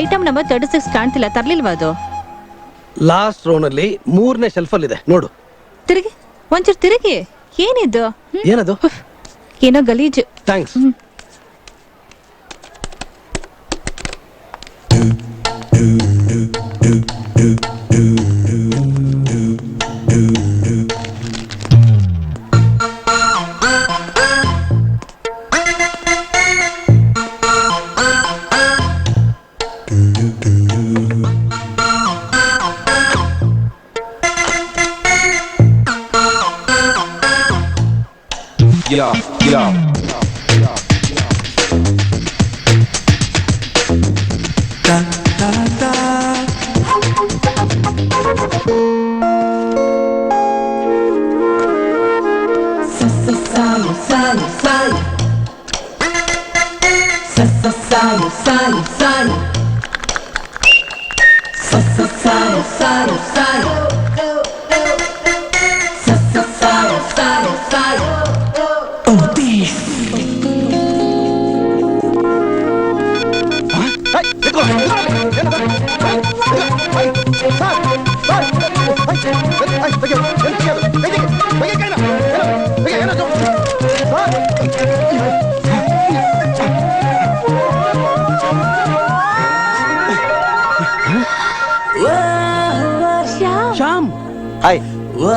Item number 36 ಕಾಣ್ತಿಲ್ಲ, ತರ್ಲಿಲ್ವಾ ಅದು? Last rho ನಲ್ಲಿ 3ನೇ ಶೆಲ್ಫ್ ಅಲ್ಲಿ ಇದೆ ನೋಡು. ತಿರುಗಿ, ಒಂಚೂರು ತಿರುಗಿ. ಏನಿದು? ಏನದು? ಏನೋ ಗಲೀಜು. ಥ್ಯಾಂಕ್ಸ್. ಶ್ಯಾಮ್, ಹಾಯ್.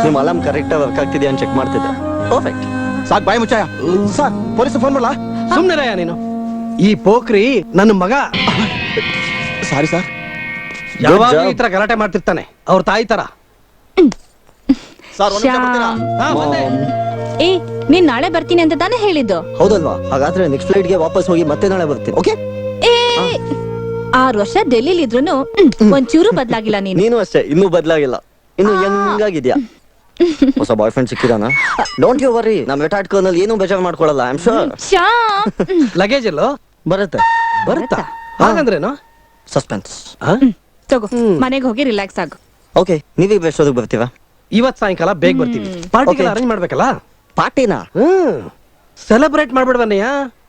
ನಿಮ್ ಅಲಾರ್ಮ್ ಕರೆಕ್ಟ್ ವರ್ಕ್ ಆಗ್ತಿದ್ಯಾ ಅಂತ ಚೆಕ್ ಮಾಡ್ತಿದ್ದೆ. ಪರ್ಫೆಕ್ಟ್. ಸಾಕ್ ಬಾಯ್ ಮುಚ್ಚಾಯ. ಸಾಕ್, ಪೊಲೀಸ್ ಫೋನ್ ಮಾಡಲಾ? ಸುಮ್ನಿರಯ್ಯ ನೀನು. ಈ ಪೋಖ್ರಿ ನನ್ನ ಮಗ. Sorry sir. ಯಾವಾಗ ಈ ತರ ಗಲಾಟೆ ಮಾಡ್ತಿರ್ತಾನೆ, ಅವ್ರ ತಾಯಿ ತರ. ಏ, ನೀನ್ ನಾಳೆ ಬರ್ತೀನಿ ಅಂತ ತಾನೇ ಹೇಳಿದ್ದು? ಹೌದಲ್ವಾ? ಹಾಗಾದ್ರೆ ನೆಕ್ಸ್ಟ್ ಫ್ಲೈಟ್ ಗೆ ವಾಪಸ್ ಹೋಗಿ ಮತ್ತೆ ನಾಳೆ ಬರ್ತೀನಿ. ಓಕೆ? 6 ವರ್ಷ ಡೆಲ್ಲಿಲಿ ಇದ್ರೂನು ಒಂಚೂರು ಬದಲಾಗಿಲ್ಲ ನೀನು. ನೀನು ಅಷ್ಟೇ, ಇನ್ನೂ ಬದಲಾಗಿಲ್ಲ. ಇನ್ನು ಹೆಂಗಾಗಿದ್ಯಾ? ಹೊಸ ಬಾಯ್ ಫ್ರೆಂಡ್ ಸಿಕ್ಕಿದಾನ? ಡೋಂಟ್ ಯು ವರಿ, ನಮ್ ವೆಟಾಟ್ಕೋನಲ್ಲಿ ಏನು ಬೇಜಾರು ಮಾಡ್ಕೊಳ್ಳಲ್ಲ. I am sure. ಲಗೇಜ್ ಎಲ್ಲೋ? ಬರುತ್ತೆ. ಬರುತ್ತಾ? ಹಾಗಂದ್ರೇನು? ಸಸ್ಪೆನ್ಸ್. ತಗೋ, ಮನೆಗೆ ಹೋಗಿ ರಿಲ್ಯಾಕ್ಸ್ ಆಗು. ಓಕೆ, ನೀವೀಗ ಎಷ್ಟೊತ್ತಿಗೆ ಬರ್ತೀರಾ? ಇವತ್ ಸಾಯಂಕಾಲ ಬೇಗ ಬರ್ತೀವಿ. ಪಾರ್ಟಿಗೆಲ್ಲ ಅರೇಂಜ್ ಮಾಡ್ಬೇಕಲ್ಲ. ಪಾರ್ಟಿನಾ? ಸೆಲೆಬ್ರೇಟ್ ಮಾಡ್ಬಿಡ್ವನ್ನಯ್ಯ.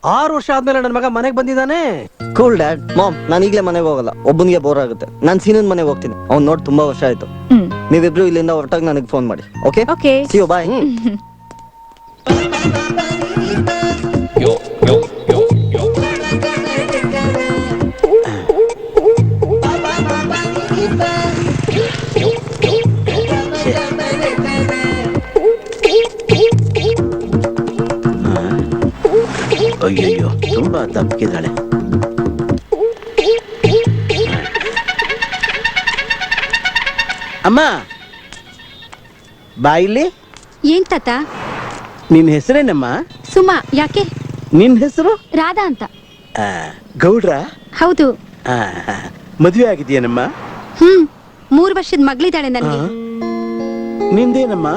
6 ವರ್ಷ ಆದ್ಮೇಲೆ ನನ್ನ ಮಗ ಮನೆಗೆ ಬಂದಿದ್ದಾನೆ. Cool dad. ಮಾಮ್, ನಾನು ಈಗಲೇ ಮನೆಗೆ ಹೋಗಲ್ಲ, ಒಬ್ಬನಿಗೆ ಬೋರ್ ಆಗುತ್ತೆ. ನಾನು ಸೀನನ್ ಮನೆಗೆ ಹೋಗ್ತೀನಿ. ಅವ್ನು ನೋಡಿ ತುಂಬಾ ವರ್ಷ ಆಯ್ತು. ನೀವಿಬ್ರು ಇಲ್ಲಿಂದ ಹೊರಟಾಗಿ ನನಗೆ ಫೋನ್ ಮಾಡಿ. ಓಕೆ? ಓಕೆ. ಸಿ ಯು, ಬಾಯ್. ಅಯ್ಯಯ್ಯೋ, ತುಂಬಾ ತಪ್ಪಿದ್ದಾಳೆ. ಅಮ್ಮ ಬಾಯಿಲಿ. ಏನ್ ತಾತ? ನಿನ್ ಹೆಸರೇನಮ್ಮ? ಸುಮಾ. ಯಾಕೆ? ನಿನ್ ಹೆಸರು? ರಾಧಾ ಅಂತ. ಗೌಡ್ರ? ಹೌದು. ಮದುವೆ ಆಗಿದೆಯೇನಮ್ಮ? 3 ವರ್ಷದ ಮಗಳಿದ್ದಾಳೆ ನನಗೆ. ನಿಂದೇನಮ್ಮ?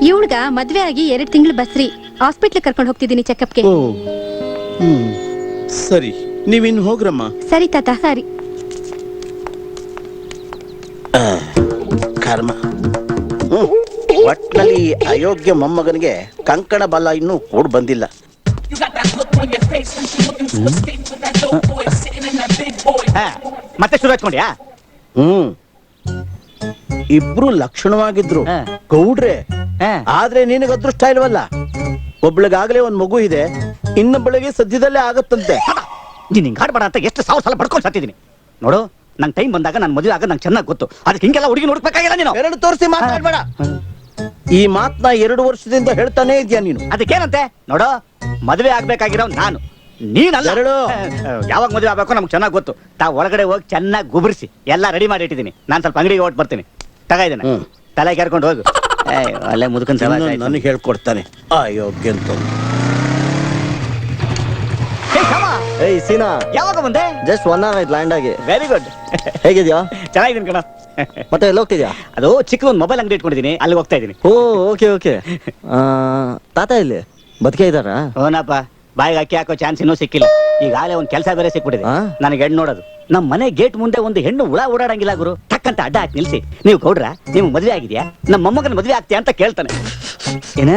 ಇವಳ್ಗ ಮದ್ವೆ ಆಗಿ 2 ತಿಂಗಳು ಬಸ್ರಿ. ಹಾಸ್ಪಿಟ್ಲ್ ಕರ್ಕೊಂಡು ಹೋಗ್ತಿದ್ದೀನಿ ಚೆಕಪ್ಗೆ. ಸರಿ, ನೀವಿನ್ ಹೋಗ್ರಮ್ಮ. ಸರಿ ತಾತ. ಸರಿ. ಕರ್ಮ. ಒಟ್ನಲ್ಲಿ ಅಯೋಗ್ಯ ಮೊಮ್ಮಗನಿಗೆ ಕಂಕಣ ಬಲ ಇನ್ನೂ ಕೂಡ್ ಬಂದಿಲ್ಲ. ಮತ್ತೆ ಶುರು ಹಚ್ಕೊಂಡ್ಯಾ? ಇಬ್ರು ಲಕ್ಷಣವಾಗಿದ್ರು ಗೌಡ್ರೆ. ಆದ್ರೆ ನಿನಗೆ ಅದೃಷ್ಟ ಇಲ್ವಲ್ಲ. ಒಬ್ಳಿಗಾಗಲೇ ಒಂದ್ ಮಗು ಇದೆ, ಇನ್ನೊಬ್ಬಳಿಗೆ ಸದ್ಯದಲ್ಲೇ ಆಗತ್ತಂತೆ. ನೀನ್ ಹಿಂಗ್ ಹಾಡ್ಬೇಡ ಅಂತ ಎಷ್ಟು 1000 ಸಲ ಪಡ್ಕೊಂಡು ಸತ್ತಿದ್ದೀನಿ ನೋಡು. ನಂಗೆ ಟೈಮ್ ಬಂದಾಗ ನಾನು ಮದುವೆ ಆಗ ನಂಗೆ ಚೆನ್ನಾಗಿ ಗೊತ್ತು. ಅದಕ್ಕೆ ಹಿಂಗೆಲ್ಲ ಹುಡುಗಿ ನೋಡ್ಬೇಕಾಗಿಲ್ಲ ನೀನು. ಎರಡು ತೋರಿಸಿ ಮಾತಾಡ್ಬೇಡ. ಈ ಮಾತನ್ನ 2 ವರ್ಷದಿಂದ ಹೇಳ್ತಾನೆ ಇದೆಯಾ ನೀನು. ಅದಕ್ಕೇನಂತೆ ನೋಡು, ಮದುವೆ ಆಗ್ಬೇಕಾಗಿರೋ ನಾನು, ನೀನಲ್ಲ. ಯಾವಾಗ ಮದುವೆ ಆಗ್ಬೇಕು ನಮ್ಗೆ ಚೆನ್ನಾಗಿ ಗೊತ್ತು. ಒಳಗಡೆ ಹೋಗಿ ಚೆನ್ನಾಗಿ ಗುಬರಿಸಿ ಎಲ್ಲ ರೆಡಿ ಮಾಡಿ ಇಟ್ಟಿದ್ದೀನಿ. ನಾನು ಸ್ವಲ್ಪ ಅಂಗಡಿಗೆ ಹೊಟ್ಟು ಬರ್ತೀನಿ. ತಗೈದೇನೆ, ತಲೆ ಕೆರ್ಕೊಂಡು ಹೋಗು. ಅಲ್ಲೇ ಮುದುಕನ್ ನನಗೆ ಹೇಳ್ಕೊಡ್ತಾನೆ ಅಯೋಗ್ಯ ಅಂತ. ಏಯ್ ಸೀನಾ, ಯಾವಾಗ ಬಂದೆ? ಜಸ್ಟ್ 1 hour ಆಯ್ತು ಲ್ಯಾಂಡ್ ಆಗಿ. Very good. ಹೇಗಿದ್ಯಾ? ಚೆನ್ನಾಗಿದ್ದೀನಿ ಕಣ. ಮತ್ತೆ ಎಲ್ಲಿ ಹೋಗ್ತಿದ್ಯಾ? ಅದು ಚಿಕ್ಕ ಒಂದು ಮೊಬೈಲ್ ಅಂಗಡಿ ಇಟ್ಕೊಂಡಿದ್ದೀನಿ, ಅಲ್ಲಿ ಹೋಗ್ತಾ ಇದ್ದೀನಿ. ಓ ಓಕೆ ಓಕೆ. ತಾತ ಇಲ್ಲಿ ಬದುಕೆ ಇದ್ದಾರಾ? ಓನಪ್ಪ, ಬಾಯಿಗೆ ಅಕ್ಕಿ ಹಾಕೋ ಚಾನ್ಸ್ ಇನ್ನೂ ಸಿಕ್ಕಿಲ್ಲ. ಈಗಾಗಲೇ ಒಂದು ಕೆಲಸ ಬೇರೆ ಸಿಕ್ಬಿಟ್ಟಿದೆ ನನಗೆ. ಹೆಣ್ಣು ನೋಡೋದು. ನಮ್ಮ ಮನೆ ಗೇಟ್ ಮುಂದೆ ಒಂದು ಹೆಣ್ಣು ಹುಳ ಓಡಾಡಂಗಿಲ್ಲ ಗುರು. ಟಕ್ಕಂತ ಅಡ್ಡ ಹಾಕಿ ನಿಲ್ಸಿ, ನೀವು ಗೌಡ್ರ, ನೀವು ಮದುವೆ ಆಗಿದ್ಯಾ, ನಮ್ಮ ಮೊಮ್ಮಗನ ಮದುವೆ ಆಗ್ತೀಯಾ ಅಂತ ಕೇಳ್ತಾನೆ. ಏನ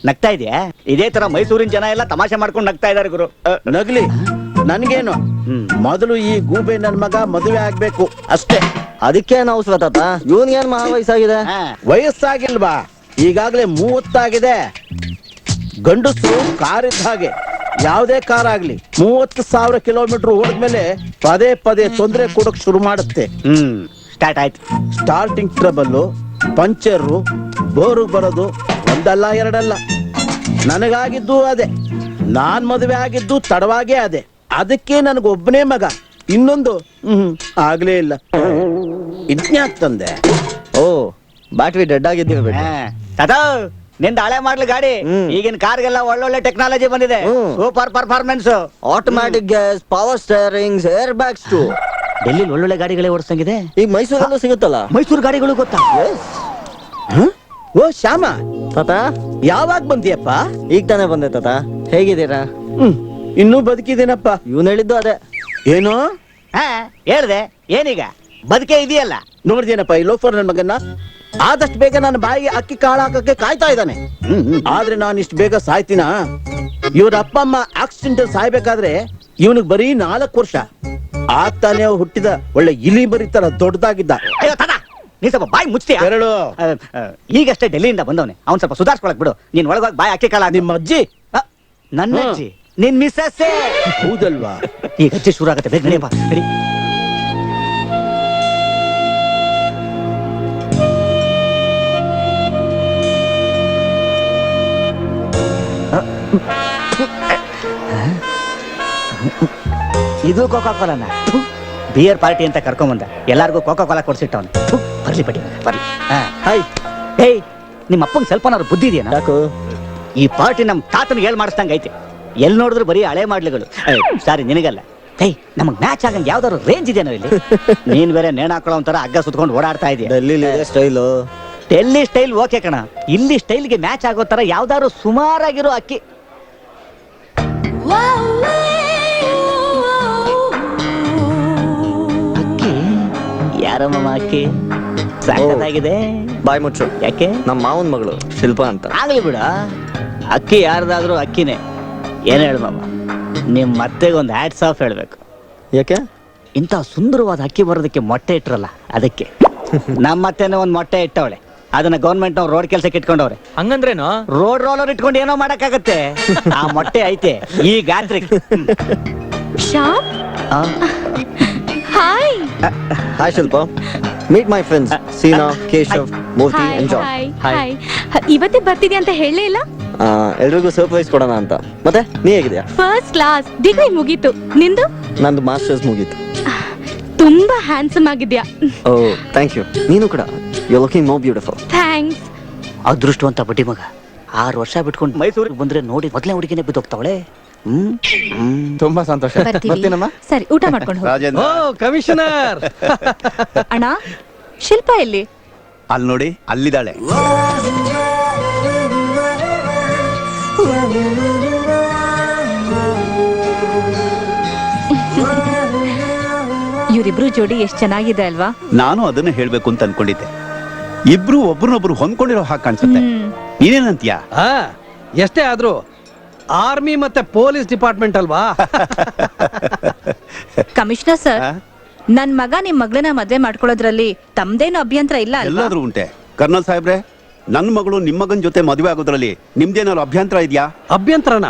ನಗ್ತಾ ಇದೆಯಾ? ಇದೇ ತರ ಮೈಸೂರಿನ ಜನ ಎಲ್ಲ ತಮಾಷೆ ಮಾಡ್ಕೊಂಡು ನಗ್ತಾ ಇದಾರೆ ಗುರು. ನಗ್ಲಿ, ನನ್ಗೇನು ಮೊದಲು ಈ ಗೂಬೆ ನನ್ ಮಗ ಮದುವೆ ಆಗ್ಬೇಕು ಅಷ್ಟೇ. ಅದಕ್ಕೆ ನಾವು ತಾತ ಇವನ್ಗೇನ್ ಮಹಾ ವಯಸ್ಸಾಗಿದೆ. ವಯಸ್ಸಾಗಿಲ್ವಾ, ಈಗಾಗ್ಲೇ 30 ಆಗಿದೆ. ಗಂಡಸರು ಕಾರ್ ಇದ್ದ ಹಾಗೆ, ಯಾವುದೇ ಕಾರ್ ಆಗ್ಲಿ 30,000 ಕಿಲೋಮೀಟರ್ ಓಡಿದ್ಮೇಲೆ ಪದೇ ಪದೇ ತೊಂದರೆ ಕೊಡಕ್ ಶುರು ಮಾಡುತ್ತೆ. ಸ್ಟಾರ್ಟ್ ಆಯ್ತು. ಸ್ಟಾರ್ಟಿಂಗ್ ಟ್ರಬಲ್, ಪಂಚರು, ಬೋರು ಬರೋದು ಒಂದಲ್ಲ ಎರಡಲ್ಲ. ನನಗಾಗಿದ್ದು ಅದೇ. ನಾನ್ ಮದುವೆ ಆಗಿದ್ದು ತಡವಾಗೇ ಅದೇ. ಅದಕ್ಕೆ ನನಗೊಬ್ಬನೇ ಮಗ, ಇನ್ನೊಂದು ಆಗ್ಲೇ ಇಲ್ಲ. ಇದ್ನ್ಯಾಕ್ ತಂದೆ? ಓ ಬ್ಯಾಟ್ರಿ ಡೆಡ್ ಆಗಿದ್ದೀವಿ. ತಾತ ನಿಂದ ಹಳೆ ಮಾಡ್ಲಿ ಗಾಡಿ. ಈಗಿನ ಕಾರ್ಗೆಲ್ಲ ಒಳ್ಳೊಳ್ಳೆ ಟೆಕ್ನಾಲಜಿ ಬಂದಿದೆ. Hmm. Super performance. Automatic gas, power steerings, air bags too. Delhi ಒಳ್ಳೊಳ್ಳೆ ಗಾಡಿಗಳೇ ಓಡಿಸಂಗಿದೆ. ಈಗ ಮೈಸೂರಲ್ಲೂ ಸಿಗುತ್ತಲ್ಲ. ಮೈಸೂರು ಗಾಡಿಗಳು ಗೊತ್ತಾ? ಓ ಶ್ಯಾಮ, ತಾತ ಯಾವಾಗ ಬಂದಿಯಪ್ಪ? ಈಗ ತಾನೇ ಬಂದೆ ತಾತ. ಹೇಗಿದ್ದೀರಾ? ಇನ್ನೂ ಬದುಕಿದ್ದೀನಪ್ಪ. ಇವನ್ ಹೇಳಿದ್ದು ಅದೇ. ಏನು ಹೇಳ್ದೆ ಏನೀಗ? ಬದುಕೆ ಇದೆಯಲ್ಲ. ನೋಡ್ದೇನಪ್ಪ ಈ ಲೋಫರ್ ನನ್ ಮಗನ್ನ? ಆದಷ್ಟು ಬೇಗ ನನ್ನ ಬಾಯಿಗೆ ಅಕ್ಕಿ ಕಾಳು ಹಾಕಕ್ಕೆ ಕಾಯ್ತಾ ಇದ್ದಾನೆ. ಆದ್ರೆ ನಾನು ಇಷ್ಟು ಬೇಗ ಸಾಯ್ತೀನ? ಇವ್ರ ಅಪ್ಪ ಅಮ್ಮ ಆಕ್ಸಿಡೆಂಟ್ ಸಾಯ್ಬೇಕಾದ್ರೆ ಇವನಿಗೆ ಬರೀ 4 ವರ್ಷ. ಆಗ್ತಾನೆ ಹುಟ್ಟಿದ ಒಳ್ಳೆ ಇಲಿ ಬರೀತಾರ ದೊಡ್ಡದಾಗಿದ್ದ. ಅಯ್ಯೋ ತಾತ, ನೀ ಸ್ವಲ್ಪ ಬಾಯಿ ಮುಚ್ತೀಯ? ಹೇಳು. ಈಗಷ್ಟೇ ಡೆಲ್ಲಿಯಿಂದ ಬಂದವನೆ, ಅವ್ನ್ ಸ್ವಲ್ಪ ಸುಧಾರಿಸ್ಕೊಳಕ್ ಬಿಡು. ನೀನ್ ಒಳಗಾಗಿ ಬಾಯಿ ಅಕ್ಕಿ ಕಾಳ. ನಿಮ್ಮ ಅಜ್ಜಿ? ನನ್ನ ಅಜ್ಜಿ? ನಿನ್ ಮಿಸ್ಸಸ್ಸೇ? ಹೌದಲ್ವಾ? ಈಗ ಅಜ್ಜಿ ಶುರು ಆಗತ್ತೆ, ಬೇಗ ನಡೆಯಪ್ಪ. ನಡಿ. ಇದು ಕೋಕಾ ಕೋಲಾನ? ಬಿಯರ್ ಪಾರ್ಟಿ ಅಂತ ಕರ್ಕೊಂಬಂದ, ಎಲ್ಲಾರ್ಗು ಕೋಕಾ ಕೋಲಾ ಕೊಡ್ಸಿಟ್ಟವನು. ಬರ್ಲಿ ಬಡಿ ಬರ್ಲಿ. ಹಾಯ್. ಏಯ್, ನಿಮ್ಮ ಅಪ್ಪಂಗೆ ಸ್ವಲ್ಪನಾದ್ರು ಬುದ್ಧಿ ಇದೆಯಾ? ಯಾಕೋ? ಈ ಪಾರ್ಟಿ ನಮ್ ತಾತನಿಗೆ ಹೇಳ್ ಮಾಡಿಸ್ದಂಗ ಐತೆ. ಎಲ್ಲಿ ನೋಡಿದ್ರು ಬರೀ ಹಳೆ ಮಾಡ್ಲಿಗಳು. ಸಾರಿ ನಿನಗಲ್ಲ. ಏಯ್, ನಮಗ್ ಮ್ಯಾಚ್ ಆಗಂಗ್ ಯಾವ್ದಾದ್ರು ರೇಂಜ್ ಇದೆಯೋ ಇಲ್ಲಿ? ನೀನ್ ಬೇರೆ ನೇಣ ಹಾಕೊಳ್ಳೋ ಒಂಥರ ಹಗ್ಗ ಸುತ್ಕೊಂಡು ಓಡಾಡ್ತಾ ಇದೆಯಾ. Delhi style. Delhi style okay ಕಣ, ಇಲ್ಲಿ ಸ್ಟೈಲ್ಗೆ ಮ್ಯಾಚ್ ಆಗೋ ತರ ಯಾವ್ದಾದ್ರು ಸುಮಾರಾಗಿರೋ ಅಕ್ಕಿ. ಅಕ್ಕಿ ಯಾರಮ್ಮ ಅಕ್ಕಿ? ಸಾಕಾಗಿದೆ. ಬಾಯ್ ಮುಚ್ಚು. ಯಾಕೆ? ನಮ್ಮ ಮಾವನ್ ಮಗಳು ಶಿಲ್ಪಾ ಅಂತ. ಆಗ್ಲಿ ಬಿಡ, ಅಕ್ಕಿ ಯಾರ್ದಾದ್ರೂ ಅಕ್ಕಿನೇ. ಏನ್ ಹೇಳಮ್ಮ, ನಿಮ್ ಮತ್ತೆಗೆ ಒಂದು ಹ್ಯಾಟ್ಸ್ ಆಫ್ ಹೇಳ್ಬೇಕು. ಯಾಕೆ? ಇಂಥ ಸುಂದರವಾದ ಅಕ್ಕಿ ಬರೋದಕ್ಕೆ ಮೊಟ್ಟೆ ಇಟ್ರಲ್ಲ ಅದಕ್ಕೆ. ನಮ್ಮ ಮತ್ತೆನೇ ಒಂದ್ ಮೊಟ್ಟೆ ಇಟ್ಟವಳೆ, ಅದನ್ನ ಗೌರ್ಮೆಂಟ್ ಅವ್ರು ರೋಡ್ ಕೆಲ್ಸಕ್ಕೆ ಇಟ್ಕೊಂಡವ್ರೆ. ಹಂಗಂದ್ರೇನು? ರೋಡ್ ರೋಲರ್ ಇಟ್ಕೊಂಡು ಏನೋ ಮಾಡಕ್ಕಾಗತ್ತೆ. ಆ ಮೊಟ್ಟೆ ಐತೆ ಈ ಗಾತ್ರಕ್ಕೆ. Shyam, hi. Hi Shilpa. Meet my friends Seena, Keshav, Murthy and John. Hi. ಇವತ್ತೇ ಬರ್ತಿದ್ಯಾ ಅಂತ ಹೇಳಲೇ ಇಲ್ಲ. ಎಲ್ರಿಗೂ ಸರ್ಪ್ರೈಸ್ ಕೊಡೋಣ ಅಂತ. ಮತ್ತೆ ನೀ ಹೇಗಿದ್ಯಾ? First class. ಡಿಗ್ರಿ ಮುಗೀತು. ನಿಂದು? ನಂದು ಮಾಸ್ಟರ್ಸ್ ಮುಗೀತು. ತುಂಬಾ ಹ್ಯಾಂಡ್ಸಮ್ ಆಗಿದ್ಯಾ. Oh thank you. ನೀನು ಕೂಡ. You looking more beautiful. Thanks. ಅದೃಷ್ಟವಂತ ಬಡ್ಡಿ ಮಗ. 6 ವರ್ಷ ಬಿಟ್ಕೊಂಡು ಮೈಸೂರಿಗೆ ಬಂದ್ರೆ ನೋಡಿ ಮೊದಲೇ ಹುಡುಗಿನೇ ಬಿದ್ದೋಗ್ತಾವಳೆ. ತುಂಬಾ ಸಂತೋಷ. ಬರ್ತೀನಮ್ಮ. ಸರಿ, ಊಟ ಮಾಡ್ಕೊಂಡು ಹೋಗು. ಓ ಕಮಿಷನರ್. ಅಣ್ಣ, ಶಿಲ್ಪಾ ಎಲ್ಲಿ? ಅಲ್ಲಿ ನೋಡಿ, ಅಲ್ಲಿದ್ದಾಳೆ. ಇವರಿಬ್ರು ಜೋಡಿ ಎಷ್ಟ್ ಚೆನ್ನಾಗಿದೆ ಅಲ್ವಾ? ನಾನು ಅದನ್ನ ಹೇಳ್ಬೇಕು ಅಂತ ಅನ್ಕೊಂಡಿದ್ದೆ. ಇಬ್ರು ಒಬ್ರನ್ನೊಬ್ರು ಹೊಂದ್ಕೊಂಡಿರೋ ಹಾಗೆ ಕಾಣಿಸುತ್ತೆ. ನೀನೇನಂತೀಯ? ಎಷ್ಟೇ ಆದ್ರೂ ಆರ್ಮಿ ಮತ್ತೆ ಪೊಲೀಸ್ ಡಿಪಾರ್ಟ್ಮೆಂಟ್ ಅಲ್ವಾ? ಕಮಿಷನರ್ ಸರ್, ನನ್ ಮಗ ನಿಮ್ ಮಗಳನ್ನ ಮದ್ವೆ ಮಾಡ್ಕೊಳ್ಳೋದ್ರಲ್ಲಿ ತಮ್ದೇನು ಅಭ್ಯಂತರ ಇಲ್ಲ ಅಲ್ವಾ? ಎಲ್ಲಾದ್ರೂ ಉಂಟೆ. ಕರ್ನಲ್ ಸಾಹೇಬ್ರೆ, ನನ್ನ ಮಗಳು ನಿಮ್ಮ ಮಗನ್ ಜೊತೆ ಮದುವೆ ಆಗೋದ್ರಲ್ಲಿ ನಿಮ್ದೇನಾದ್ರು ಅಭ್ಯಂತರ ಇದೆಯಾ? ಅಭ್ಯಂತರನ?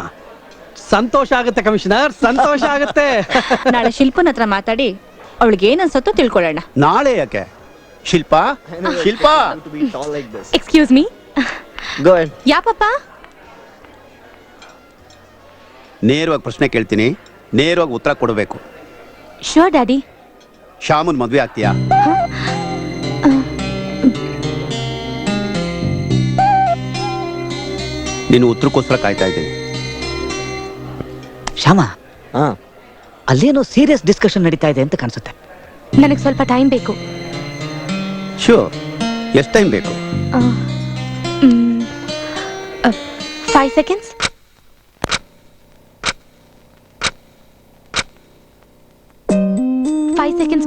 ಸಂತೋಷ ಆಗುತ್ತೆ ಕಮಿಷನರ್, ಸಂತೋಷ ಆಗುತ್ತೆ. ನಾಳೆ ಶಿಲ್ಪನ್ ಹತ್ರ ಮಾತಾಡಿ ಅವಳಿಗೆ ಏನ್ ಅನ್ಸತ್ತೋ ತಿಳ್ಕೊಳ್ಳೋಣ. ನಾಳೆ ಯಾಕೆ? Shilpa, Shilpa. Excuse me. Go ahead. ಯಾ ಪಾಪ? ನೇರವಾಗಿ ಪ್ರಶ್ನೆ ಕೇಳ್ತೀನಿ, ನೇರವಾಗಿ ಉತ್ತರ ಕೊಡಬೇಕು. Sure daddy. ಶ್ಯಾಮನ್ ಮದ್ವೆ ಆಗ್ತೀಯಾ? ನೀನು ಉತ್ತರಕ್ಕೋಸ್ಕರ ಕಾಯ್ತಾ ಇದ್ದೀನಿ. ಶ್ಯಾಮ, ಅಲ್ಲೇನೋ ಸೀರಿಯಸ್ ಡಿಸ್ಕಷನ್ ನಡೀತಾ ಇದೆ ಅಂತ ಕಾಣಿಸುತ್ತೆ. ನನಗೆ ಸ್ವಲ್ಪ ಟೈಮ್ ಬೇಕು. ಶೂರ್. ಎಷ್ಟು ಟೈಮ್ ಬೇಕು? 5 seconds.